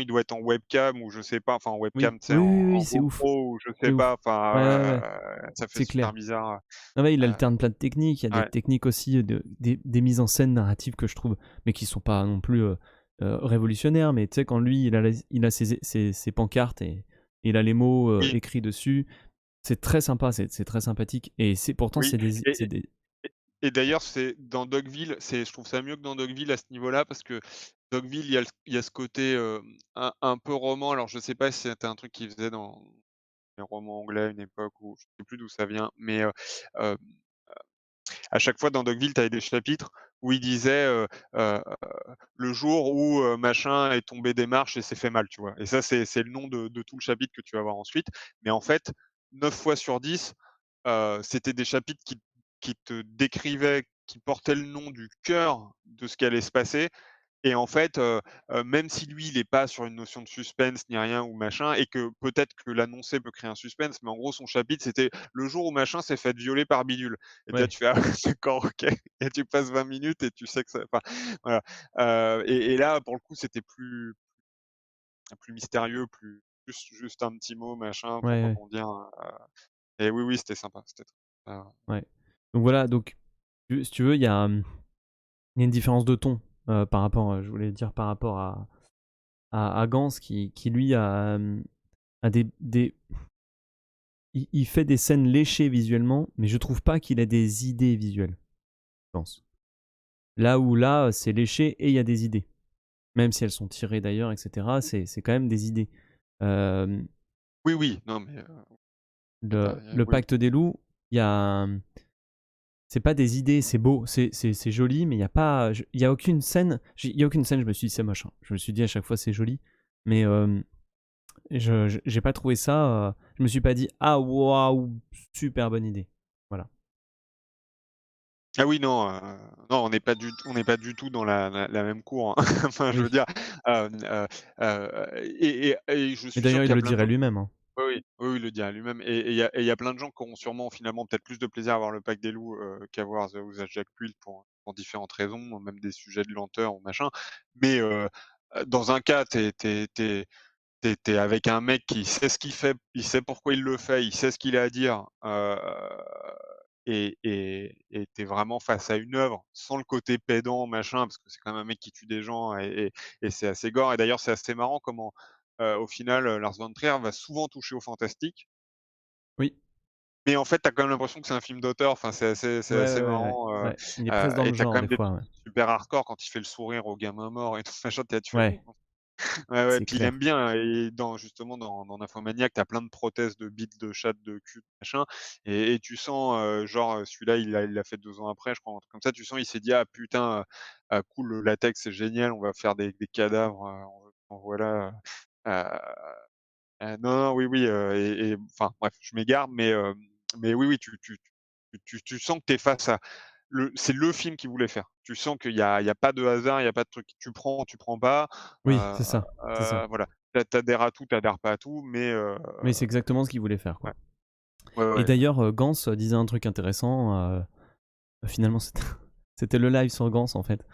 doit être en webcam ou je sais pas, enfin en Oui, webcam, tu sais, oui, oui, oui, en c'est ouf. GoPro ou je C'est sais pas, ouf. Ouais, ouais, ouais, ça fait c'est super clair. bizarre, Ah ouais, il heu, alterne plein de techniques. Il y a des ouais. techniques aussi, des mises en scène narratives que je trouve, mais qui sont pas non plus révolutionnaires. Mais tu sais, quand lui, il a ses pancartes et il a les mots Oui, écrits dessus, c'est très sympa, c'est très sympathique. Et pourtant, oui c'est des... et d'ailleurs, c'est dans Dogville, je trouve ça mieux que dans Dogville à ce niveau-là parce que Dogville, il y a ce côté, un peu roman. Alors je sais pas si c'était un truc qu'ils faisaient dans les romans anglais à une époque où je sais plus d'où ça vient, mais heu, à chaque fois dans Dogville, tu avais des chapitres où il disait, heu, le jour où, machin est tombé des marches et s'est fait mal, tu vois? Et ça, c'est le nom de tout le chapitre que tu vas voir ensuite. Mais en fait, 9 fois sur 10, c'était des chapitres qui te décrivaient, qui portaient le nom du cœur de ce qui allait se passer et en fait, même si lui, il est pas sur une notion de suspense ni rien ou machin et que peut-être que l'annoncer peut créer un suspense, mais en gros, son chapitre, c'était: «Le jour où machin s'est fait violer par bidule» et là, Ouais, tu fais: «Ah ouais, d'accord, OK» et tu passes 20 minutes et tu sais que ça enfin, voilà, et là, pour le coup, c'était plus mystérieux, plus juste un petit mot, machin, ouais, pour ouais, rebondir, et oui, oui, c'était sympa, c'était ouais. Donc voilà, donc si tu veux, il y a une différence de ton par rapport, je voulais dire par rapport à Gans qui lui a il fait des scènes léchées visuellement, mais je trouve pas qu'il a des idées visuelles, je pense. Là, c'est léché et il y a des idées. Même si elles sont tirées d'ailleurs, etc., c'est quand même des idées. Euh, oui, oui, non, mais le oui, oui. Pacte des loups, il y a. C'est pas des idées, c'est beau, c'est joli, mais il y a pas. Il y a aucune scène. Il y a aucune scène, je me suis dit c'est moche, hein. Je me suis dit à chaque fois c'est joli. Mais j'ai pas trouvé ça. Je me suis pas dit ah waouh, super bonne idée. Voilà. Ah oui, non, non, on n'est pas du tout dans la même cour, hein. Enfin, je veux Oui. dire, et je Mais suis sûr d'ailleurs, qu'il il y a le plein de dirait gens lui-même, hein. oui, oui, oui, oui, il le dira lui-même et il y a plein de gens qui auront sûrement finalement peut-être plus de plaisir à voir le Pack des loups, qu'à voir The Who Jack Quilt pour différentes raisons, même des sujets de lenteur ou machin. Mais, dans un cas, tu es avec un mec qui sait ce qu'il fait, il sait pourquoi il le fait, il sait ce qu'il a à dire, et tu es vraiment face à une œuvre sans le côté pédant, machin, parce que c'est quand même un mec qui tue des gens et c'est assez gore et d'ailleurs, c'est assez marrant comment, au final, Lars von Trier va souvent toucher au fantastique, Oui. mais en fait, tu as quand même l'impression que c'est un film d'auteur, enfin, c'est Ouais, ouais, assez ouais, ouais. marrant, Ouais. Il est presque dans et le tu as genre quand des même des fois, trucs ouais. super hardcore quand il fait le sourire au gamin mort et tout machin, tu es là, tu fais: «Bon». Ouais. Ouais, ouais, c'est puis il aime clair. bien et justement dans Nymphomaniac, tu as plein de prothèses de bites, de chatte, de cul, de machin et tu sens, genre, celui-là il l'a fait 2 ans après, je crois, un truc comme ça. Tu sens il s'est dit: «Ah putain, cool, le latex c'est génial, on va faire des cadavres, en voilà». Non, non, oui, oui, et enfin bref, je m'égare, mais oui, oui, tu sens que tu es face à c'est le film qu'il voulait faire. Tu sens qu'il y a pas de hasard, il y a pas de truc. Tu prends pas, Oui, c'est ça, c'est ça. voilà. Tu adhères à tout, tu adhères pas à tout, mais Mais c'est exactement ce qu'il voulait faire, ouais. quoi. Ouais, Et ouais, d'ailleurs, Gans disait un truc intéressant, finalement c'était c'était le live sur Gans en fait.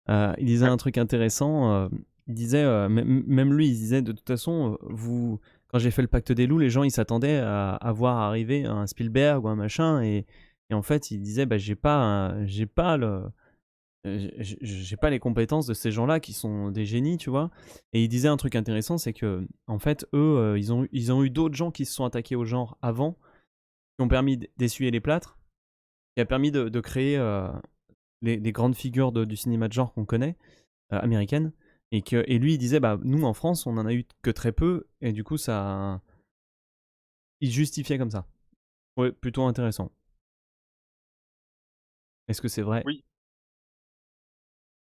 Il disait ouais, un truc intéressant, il disait, même lui, il disait: «De toute façon, vous quand j'ai fait le Pacte des loups, les gens ils s'attendaient à voir arriver un Spielberg ou un machin» et en fait il disait: «Bah j'ai pas le j'ai pas les compétences de ces gens-là qui sont des génies», tu vois? Et il disait un truc intéressant, c'est que en fait eux, ils ont eu d'autres gens qui se sont attaqués au genre avant, qui ont permis d'essuyer les plâtres, qui a permis de créer, les grandes figures du cinéma de genre qu'on connaît, américaines, et lui il disait bah nous en France on en a eu que très peu et du coup ça il justifiait comme ça. Ouais, plutôt intéressant. Est-ce que c'est vrai? oui.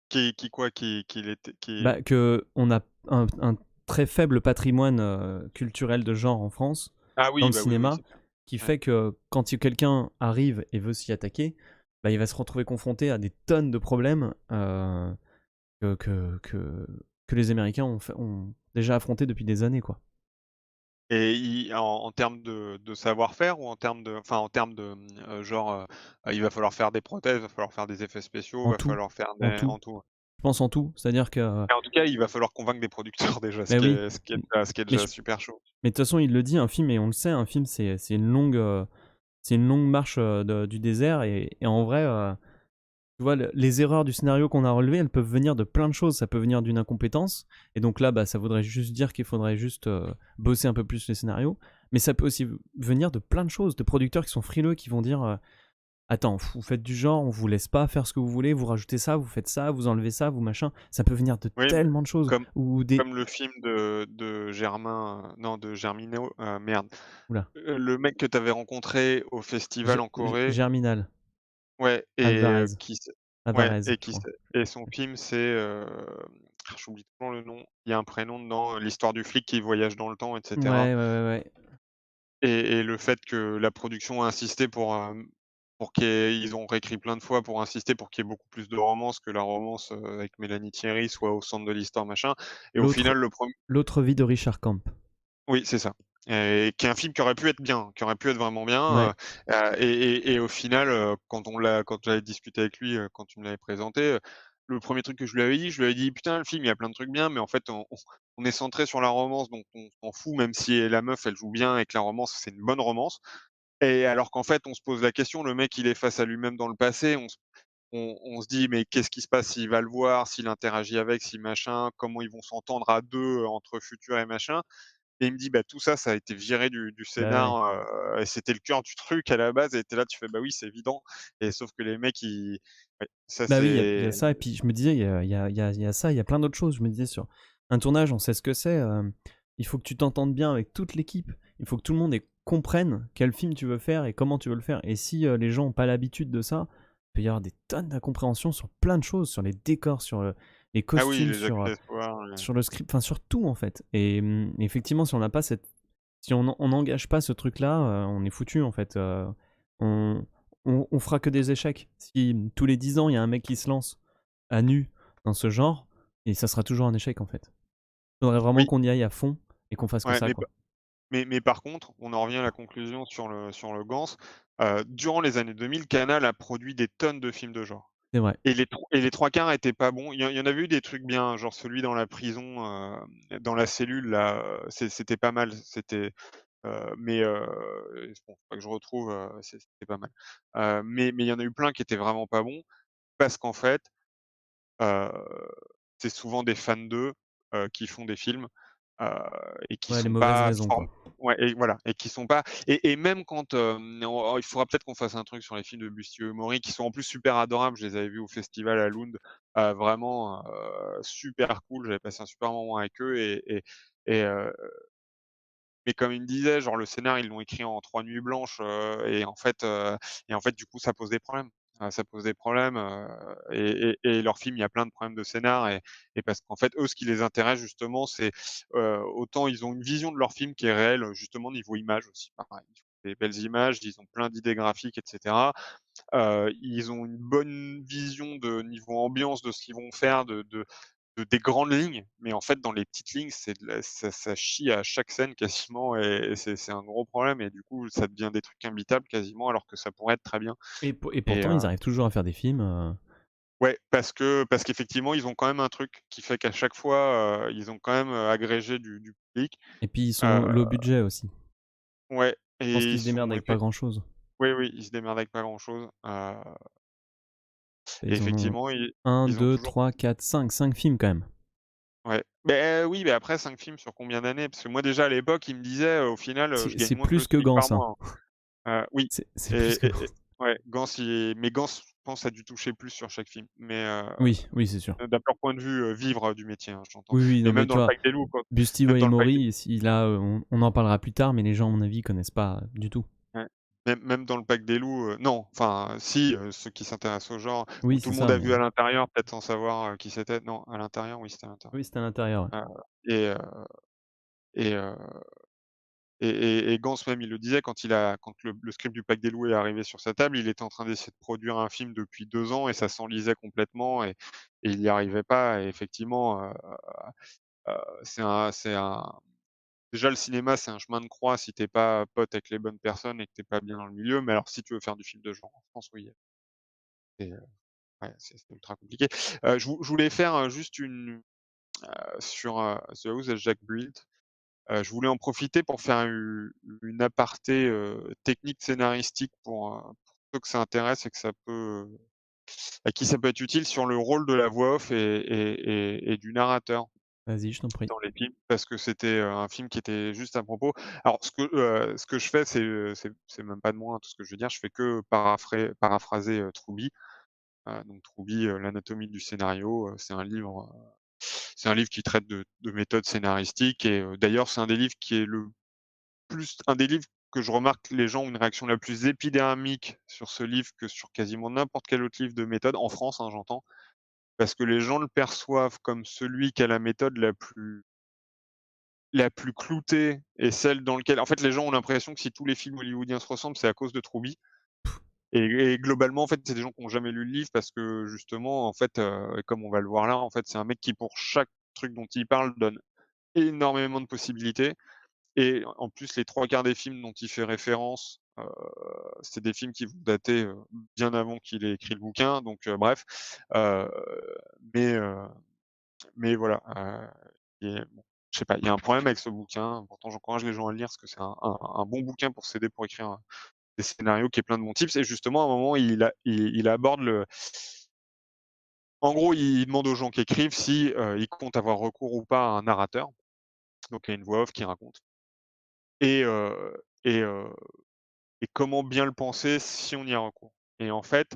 Qui quoi? Qu'il était qui Bah que on a un très faible patrimoine culturel de genre en France ah dans oui, le bah, oui, oui, cinéma c'est clair. qui Ouais. fait que quand quelqu'un arrive et veut s'y attaquer, bah, il va se retrouver confronté à des tonnes de problèmes que, que, que, que les Américains ont déjà affronté depuis des années, quoi. Et en termes de savoir-faire ou en termes en termes de, genre, il va falloir faire des prothèses, il va falloir faire des effets spéciaux, il En va tout, falloir faire en des tout. en tout? Je pense en tout. C'est-à-dire que, Et en tout cas, il va falloir convaincre des producteurs déjà, mais oui, ce qui est mais, déjà super chaud. mais de toute façon, il le dit, un film, et on le sait, un film, c'est une longue marche du désert, et en vrai, tu vois, les erreurs du scénario qu'on a relevées, elles peuvent venir de plein de choses. Ça peut venir d'une incompétence, et donc là, bah, ça voudrait juste dire qu'il faudrait juste bosser un peu plus les scénarios. Mais ça peut aussi venir de plein de choses, de producteurs qui sont frileux, qui vont dire attends, vous faites du genre, on vous laisse pas faire ce que vous voulez, vous rajoutez ça, vous faites ça, vous enlevez ça, vous machin. Ça peut venir de Oui, mais tellement de choses. comme Ou des. comme le film de Germain, non, de Germinaux, merde, Oula. le mec que tu avais rencontré au festival en Corée, Germinal. ouais, et Alvarez. qui s'est ouais, Alvarez, et je qui crois. s'est et son film c'est, j'oublie toujours le nom. Il y a un prénom dedans, l'histoire du flic qui voyage dans le temps et cetera. Ouais, ouais, ouais, ouais. Et le fait que la production a insisté pour qu'il y ait ils ont réécrit plein de fois pour insister pour qu'il y ait beaucoup plus de romance, que la romance, avec Mélanie Thierry soit au centre de l'histoire, machin, et au L'autre, final le premier l'autre vie de Richard Camp. oui, c'est ça, et qui est un film qui aurait pu être bien, qui aurait pu être vraiment bien, Ouais. et au final, quand j'avais discuté avec lui, quand tu me l'avais présenté, le premier truc que je lui avais dit, je lui avais dit: «Putain, le film, il y a plein de trucs bien, mais en fait, on est centré sur la romance, donc on s'en fout, même si la meuf, elle joue bien et que la romance, c'est une bonne romance». Et alors qu'en fait, on se pose la question, le mec, il est face à lui-même dans le passé, on se dit: «Mais qu'est-ce qui se passe s'il va le voir, s'il interagit avec, si machin, comment ils vont s'entendre à 2 entre futur et machin?» Et il me dit: «Bah, tout ça, ça a été viré du Bah ouais. scénar, et c'était le cœur du truc à la base», et tu là, tu fais: «Bah oui, c'est évident», et sauf que les mecs, ils ouais, ça Bah oui, il y a c'est ça, et puis je me disais, il y a ça, il y a plein d'autres choses. Je me disais, sur un tournage, on sait ce que c'est. Il faut que tu t'entendes bien avec toute l'équipe. Il faut que tout le monde comprenne quel film tu veux faire et comment tu veux le faire. Et si les gens n'ont pas l'habitude de ça, il peut y avoir des tonnes d'incompréhension sur plein de choses, sur les décors, sur les ah oui, costumes, les accessoires, sur le script, enfin sur tout en fait. Et effectivement, si on n'a pas si on n'engage pas ce truc-là, on est foutu en fait. On, on fera que des échecs. Si tous les 10 ans il y a un mec qui se lance à nu dans ce genre, et ça sera toujours un échec en fait. Il faudrait vraiment oui, qu'on y aille à fond et qu'on fasse que ouais, ça, quoi. mais par contre, on en revient à la conclusion sur le Gans, durant les années 2000, Canal a produit des tonnes de films de genre. C'est vrai. Et les 3 quarts étaient pas bons. Il y en avait eu des trucs bien, genre celui dans la prison, dans la cellule là, c'était pas mal. Mais bon, faut pas que je retrouve, c'était pas mal. Mais il y en a eu plein qui étaient vraiment pas bons parce qu'en fait, heu, c'est souvent des fans d'eux, qui font des films, heu et qui Ouais, les sont mauvaises pas raisons, quoi. ouais et voilà et qui sont pas et même quand, il faudra peut-être qu'on fasse un truc sur les films de Bustier et Maury qui sont en plus super adorables. Je les avais vus au festival à Lund, vraiment, super cool. J'avais passé un super moment avec eux et mais comme il me disait, genre le scénar, ils l'ont écrit en 3 nuits blanches, et en fait, du coup, ça pose des problèmes. Ça pose des problèmes, et leur film, il y a plein de problèmes de scénar et parce qu'en fait, eux, ce qui les intéresse justement, c'est, autant ils ont une vision de leur film qui est réelle, justement niveau image aussi, pareil. Ils font des belles images, ils ont plein d'idées graphiques et cetera. Ils ont une bonne vision de niveau ambiance de ce qu'ils vont faire, des grandes lignes, mais en fait, dans les petites lignes, c'est de la ça chie à chaque scène quasiment et c'est un gros problème et du coup, ça devient des trucs imbitables quasiment alors que ça pourrait être très bien Et et pourtant, ils arrivent toujours à faire des films. ouais, parce qu'effectivement, ils ont quand même un truc qui fait qu'à chaque fois, ils ont quand même, agrégé du public. Et puis, ils Heu, sont low budget aussi. ouais Je pense et qu'ils ils se démerdent sont avec pas grand-chose. oui, oui, ils se démerdent avec pas grand-chose, et Ils en ont effectivement, un, ils ont deux, toujours. trois, quatre, cinq films quand même. Ouais. Beh, oui, mais après 5 films sur combien d'années? Parce que moi déjà à l'époque, il me disait, «Au final, je gagne C'est moins que le plus que SMIC Gans, par hein. mois, hein». Oui C'est plus que et Gans. ouais, Gans mais Gans, je pense, a dû toucher plus sur chaque film. Mais, Oui, oui, c'est sûr. d'un pur point de vue, vivre du métier, hein, j'entends. Oui, oui, Mais non, mais même tu dans le vois, Pack des loups, quoi. Busti Même dans le Pack des Mori, il a, on en parlera plus tard, mais les gens, à mon avis, connaissent pas du tout. ouais. Même dans le Pack des loups, non, enfin si, ceux qui s'intéressent au genre ou Oui, tout c'est le monde ça, a mais vu à l'intérieur, peut-être sans savoir, qui c'était. Non, à l'intérieur, oui, c'était à l'intérieur. oui, c'était à l'intérieur, ouais. Heu et heu et heu et Gans même, il le disait quand le script du Pack des loups est arrivé sur sa table, il était en train d'essayer de produire un film depuis 2 ans et ça s'enlisait complètement et il n'y arrivait pas et effectivement, c'est un déjà le cinéma, c'est un chemin de croix si tu es pas pote avec les bonnes personnes et que tu es pas bien dans le milieu, mais alors si tu veux faire du film de genre en France, oui, c'est, ouais, c'est ultra compliqué. Je voulais faire, juste sur, The House that Jack Built. Je voulais en profiter pour faire une aparté, technique scénaristique pour ceux que ça intéresse et que ça peut, à qui ça peut être utile sur le rôle de la voix off et du narrateur Vas-y, je t'en prie. dans les films. Parce que c'était, un film qui était juste à propos. Alors ce que je fais, c'est même pas de moi, hein, tout ce que je veux dire. Je fais que paraphraser, Truby. Donc Truby, l'anatomie du scénario, c'est un livre qui traite de méthodes scénaristiques et d'ailleurs, c'est un des livres que je remarque les gens ont une réaction la plus épidermique sur ce livre que sur quasiment n'importe quel autre livre de méthode, en France, hein, j'entends. Parce que les gens le perçoivent comme celui qui a la méthode la plus cloutée et celle dans lequel en fait, les gens ont l'impression que si tous les films hollywoodiens se ressemblent, c'est à cause de Truby et globalement, en fait, c'est des gens qui ont jamais lu le livre parce que justement, en fait, comme on va le voir là, en fait, c'est un mec qui, pour chaque truc dont il parle, donne énormément de possibilités et en plus, les 3 quarts des films dont il fait référence, c'est des films qui vont dater, bien avant qu'il ait écrit le bouquin donc bref, heu, mais heu, mais voilà, et bon, je sais pas, il y a un problème avec ce bouquin. Pourtant, j'encourage les gens à le lire parce que c'est un bon bouquin pour s'aider pour écrire, des scénarios qui est plein de bons tips et justement, à un moment, il aborde le en gros, il demande aux gens qui écrivent si, ils comptent avoir recours ou pas à un narrateur, donc à une voix off qui raconte et heu et heu et comment bien le penser si on y a recours. Et en fait,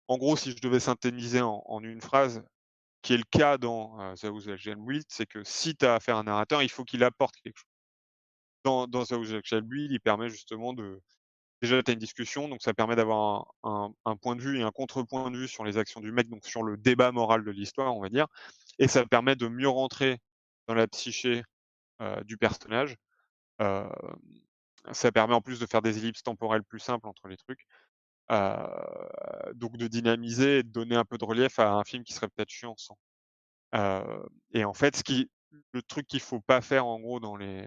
en gros, si je devais synthétiser en une phrase, qui est le cas dans, The House of Jailbreak, c'est que si tu as affaire à un narrateur, il faut qu'il apporte quelque chose. Dans The House of Jailbreak, il permet justement de déjà tu as une discussion, donc ça permet d'avoir un point de vue et un contre-point de vue sur les actions du mec, donc sur le débat moral de l'histoire, on va dire et ça permet de mieux rentrer dans la psyché, du personnage. Hem, Ça permet en plus de faire des ellipses temporelles plus simples entre les trucs. Donc de dynamiser et de donner un peu de relief à un film qui serait peut-être chiant sans. Et en fait, le truc qu'il faut pas faire en gros dans les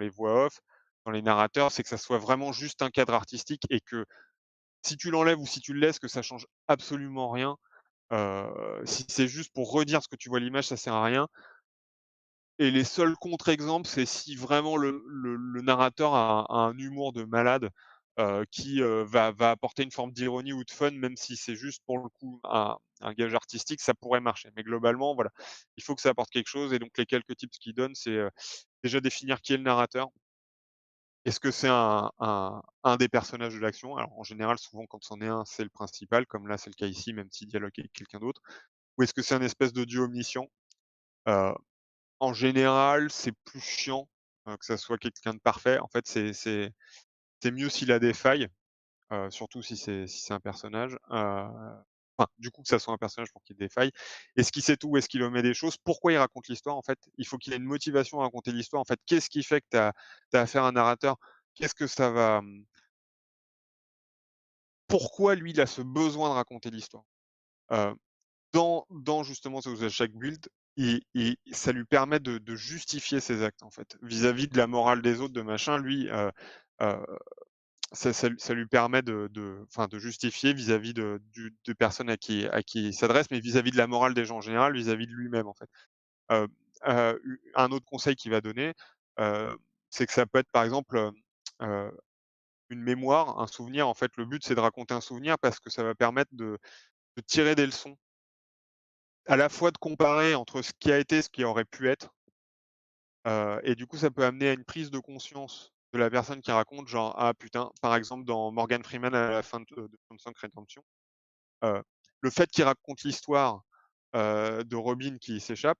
voix off, dans les narrateurs, c'est que ça soit vraiment juste un cadre artistique et que si tu l'enlèves ou si tu le laisses, que ça change absolument rien. Si c'est juste pour redire ce que tu vois à l'image, ça sert à rien. Et les seuls contre-exemples, c'est si vraiment le narrateur a un humour de malade, qui, va apporter une forme d'ironie ou de fun, même si c'est juste pour le coup un gage artistique, ça pourrait marcher. Mais globalement, voilà, il faut que ça apporte quelque chose et donc les quelques tips qu'il donne, c'est, déjà définir qui est le narrateur. Est-ce que c'est un des personnages de l'action? Alors en général, souvent quand c'en est un, c'est le principal, comme là c'est le cas ici, même s'il dialogue avec quelqu'un d'autre. Ou est-ce que c'est un espèce de dieu omniscient? Heu, En général, c'est plus chiant, que ça soit quelqu'un de parfait. En fait, c'est mieux s'il a des failles, surtout si c'est un personnage. Enfin, du coup, que ça soit un personnage pour qu'il ait des failles. Est-ce qu'il sait tout? Est-ce qu'il omet des choses? Pourquoi il raconte l'histoire, en fait? Il faut qu'il ait une motivation à raconter l'histoire, en fait. Qu'est-ce qui fait que tu as affaire à un narrateur? Qu'est-ce que ça va, pourquoi lui, il a ce besoin de raconter l'histoire? Heu, dans justement The Shack Build, ça lui permet de justifier ses actes, en fait. Vis-à-vis de la morale des autres, de machin, lui, heu ça lui permet enfin, de justifier vis-à-vis de personnes à qui il s'adresse, mais vis-à-vis de la morale des gens en général, vis-à-vis de lui-même, en fait. Heu u Un autre conseil qu'il va donner, heu, c'est que ça peut être, par exemple, une mémoire, un souvenir. En fait, le but, c'est de raconter un souvenir parce que ça va permettre de tirer des leçons. À la fois de comparer entre ce qui a été, ce qui aurait pu être, et du coup, ça peut amener à une prise de conscience de la personne qui raconte, genre: «Ah putain», par exemple dans Morgan Freeman à la fin de Shawshank Redemption, heu, le fait qu'il raconte l'histoire, de Robin qui s'échappe,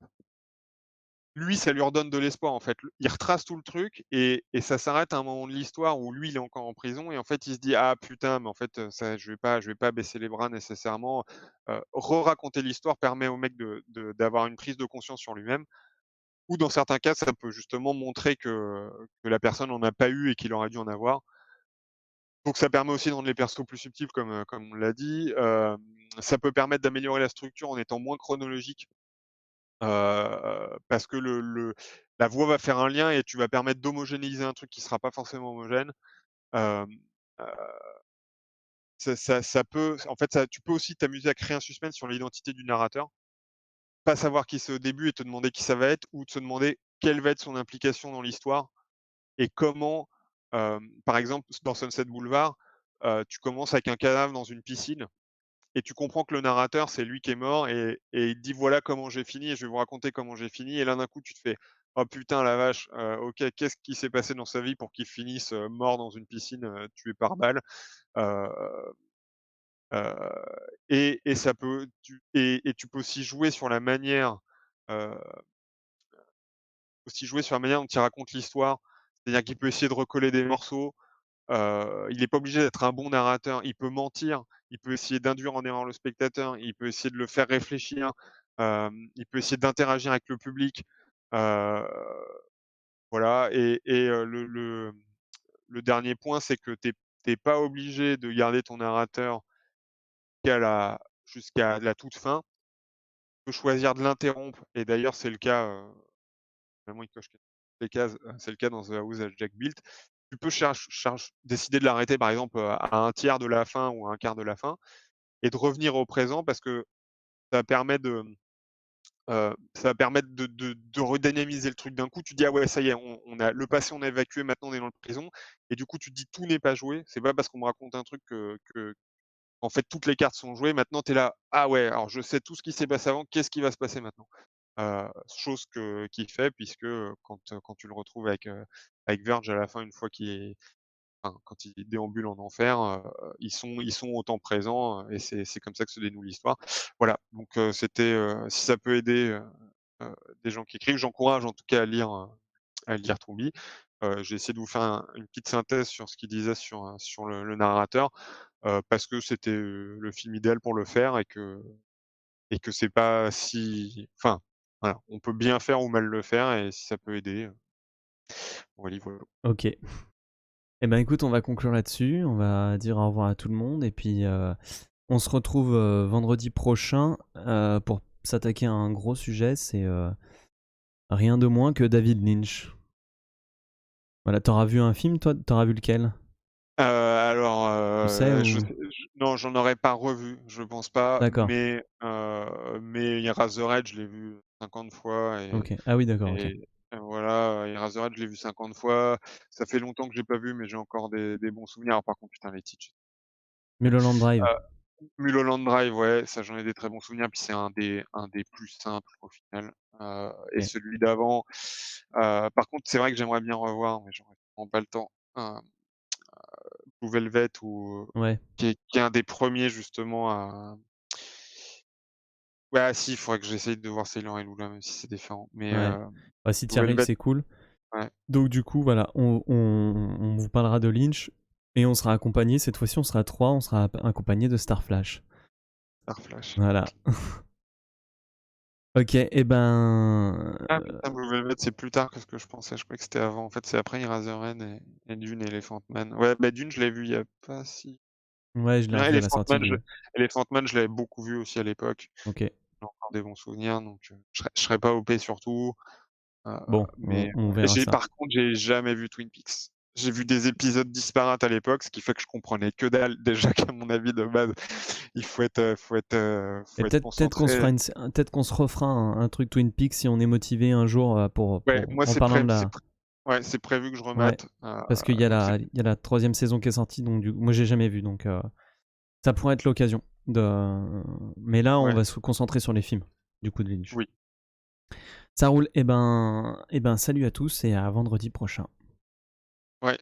lui, ça lui redonne de l'espoir, en fait. Il retrace tout le truc et ça s'arrête à un moment de l'histoire où lui, il est encore en prison et en fait, il se dit: «Ah putain, mais en fait, ça je vais pas baisser les bras nécessairement». Re-raconter l'histoire permet au mec d'avoir une prise de conscience sur lui-même, ou dans certains cas, ça peut justement montrer que la personne en a pas eu et qu'il aurait dû en avoir. Donc ça permet aussi de rendre les persos plus subtils comme on l'a dit. Ça peut permettre d'améliorer la structure en étant moins chronologique, parce que la voix va faire un lien et tu vas permettre d'homogénéiser un truc qui sera pas forcément homogène. Hem, heu, ça peut en fait, ça tu peux aussi t'amuser à créer un suspense sur l'identité du narrateur. Pas savoir qui c'est au début et te demander qui ça va être, ou de se demander quelle va être son implication dans l'histoire et comment, par exemple, dans Sunset Boulevard, tu commences avec un cadavre dans une piscine et tu comprends que le narrateur, c'est lui qui est mort et il te dit: «Voilà comment j'ai fini et je vais vous raconter comment j'ai fini», et là, d'un coup, tu te fais: «Oh putain, la vache, OK, qu'est-ce qui s'est passé dans sa vie pour qu'il finisse, mort dans une piscine, tué par balle?» heu heu et ça peut et tu peux heu, aussi jouer sur la manière dont il raconte l'histoire. C'est-à-dire qu'il peut essayer de recoller des morceaux. Il n'est pas obligé d'être un bon narrateur, il peut mentir, il peut essayer d'induire en erreur le spectateur, il peut essayer de le faire réfléchir, il peut essayer d'interagir avec le public, heu, voilà. Le dernier point, c'est que tu es pas obligé de garder ton narrateur jusqu'à la toute fin. Tu peux choisir de l'interrompre, et d'ailleurs c'est le cas, vraiment il coche toutes les cases, c'est le cas dans The House at Jack Built. Tu peux décider de l'arrêter par exemple, à un tiers de la fin ou à un quart de la fin, et de revenir au présent parce que ça permet de, ça va permettre de redynamiser le truc d'un coup. Tu dis: «Ah ouais, ça y est, on a le passé, on a évacué, maintenant on est dans le présent», et du coup tu te dis: «Tout n'est pas joué». C'est pas parce qu'on me raconte un truc que en fait toutes les cartes sont jouées. Maintenant tu es là: «Ah ouais, alors je sais tout ce qui s'est passé avant, qu'est-ce qui va se passer maintenant?» Chose qu'il fait puisque, quand tu le retrouves avec Verge à la fin, une fois qu'il est enfin, quand il déambule en enfer, ils sont au temps présent, et c'est comme ça que se dénoue l'histoire. Voilà, donc c'était, si ça peut aider, des gens qui écrivent, j'encourage en tout cas à lire Troubi. J'ai essayé de vous faire une petite synthèse sur ce qu'il disait sur le narrateur, parce que c'était, le film idéal pour le faire, et que c'est pas si enfin, voilà, on peut bien faire ou mal le faire, et si ça peut aider, voilà, voilà. OK. Eh ben, écoute, on va conclure là-dessus. On va dire au revoir à tout le monde et puis, on se retrouve, vendredi prochain, pour s'attaquer à un gros sujet. C'est, rien de moins que David Lynch. Voilà, tu vu un film toi? Tu vu lequel? Alors, Tu sais je ou? sais non, j'en aurais pas revu, je pense pas, D'accord, mais Eraserhead, je l'ai vu 50 fois, OK. Ah oui, d'accord, OK. et voilà, Eraserhead, je l'ai vu 50 fois. Ça fait longtemps que j'ai pas vu, mais j'ai encore des bons souvenirs. Alors par contre, putain, les titres, Mulholland Drive. Mulholland Drive, ouais, ça, j'en ai des très bons souvenirs, puis c'est un des plus simples au final. et Ok. celui d'avant. Par contre, c'est vrai que j'aimerais bien revoir, mais j'aurais vraiment pas le temps. Blue Velvet ou Ouais, qui est un des premiers justement à ouais, si, il faudrait que j'essaye de voir Sailor et Lula, même si c'est différent. Mais ouais. Bah, si tu Blue arrives, Velvet, c'est cool. ouais, Donc du coup, voilà, on vous parlera de Lynch et on sera accompagné, cette fois-ci on sera 3, on sera accompagné de Starflash. Star Flash. Voilà. Ok, et ben... Ah putain, Blue Velvet, c'est plus tard que ce que je pensais. Je croyais que c'était avant. En fait, c'est après Eraserhead et Dune et Elephant Man. Ouais, bah Dune, je l'ai vu il y a pas si Ouais, je l'ai bien. revu à la sortie du... Elephant Man, je l'avais beaucoup vu aussi à l'époque. Ok. J'ai encore des bons souvenirs, donc je serais pas OP sur tout. Bon, Mais on verra ça. par contre, j'ai jamais vu Twin Peaks. J'ai vu des épisodes disparates à l'époque, ce qui fait que je comprenais que dalle. Déjà qu'à mon avis de base, il Et faut être peut-être qu'on se concentré. fera peut-être qu'on se refera un truc Twin Peaks si on est motivé un jour Ouais, moi en parlant de la... ouais, c'est prévu que je Ouais, remate, parce qu'il y a donc c'est il y a la troisième saison qui est sortie, donc moi j'ai jamais vu, donc ça pourrait être l'occasion de... Mais là, on ouais, va se concentrer sur les films, du coup, de Lynch. oui. Ça roule. Eh ben, salut à tous et à vendredi prochain. Ouais.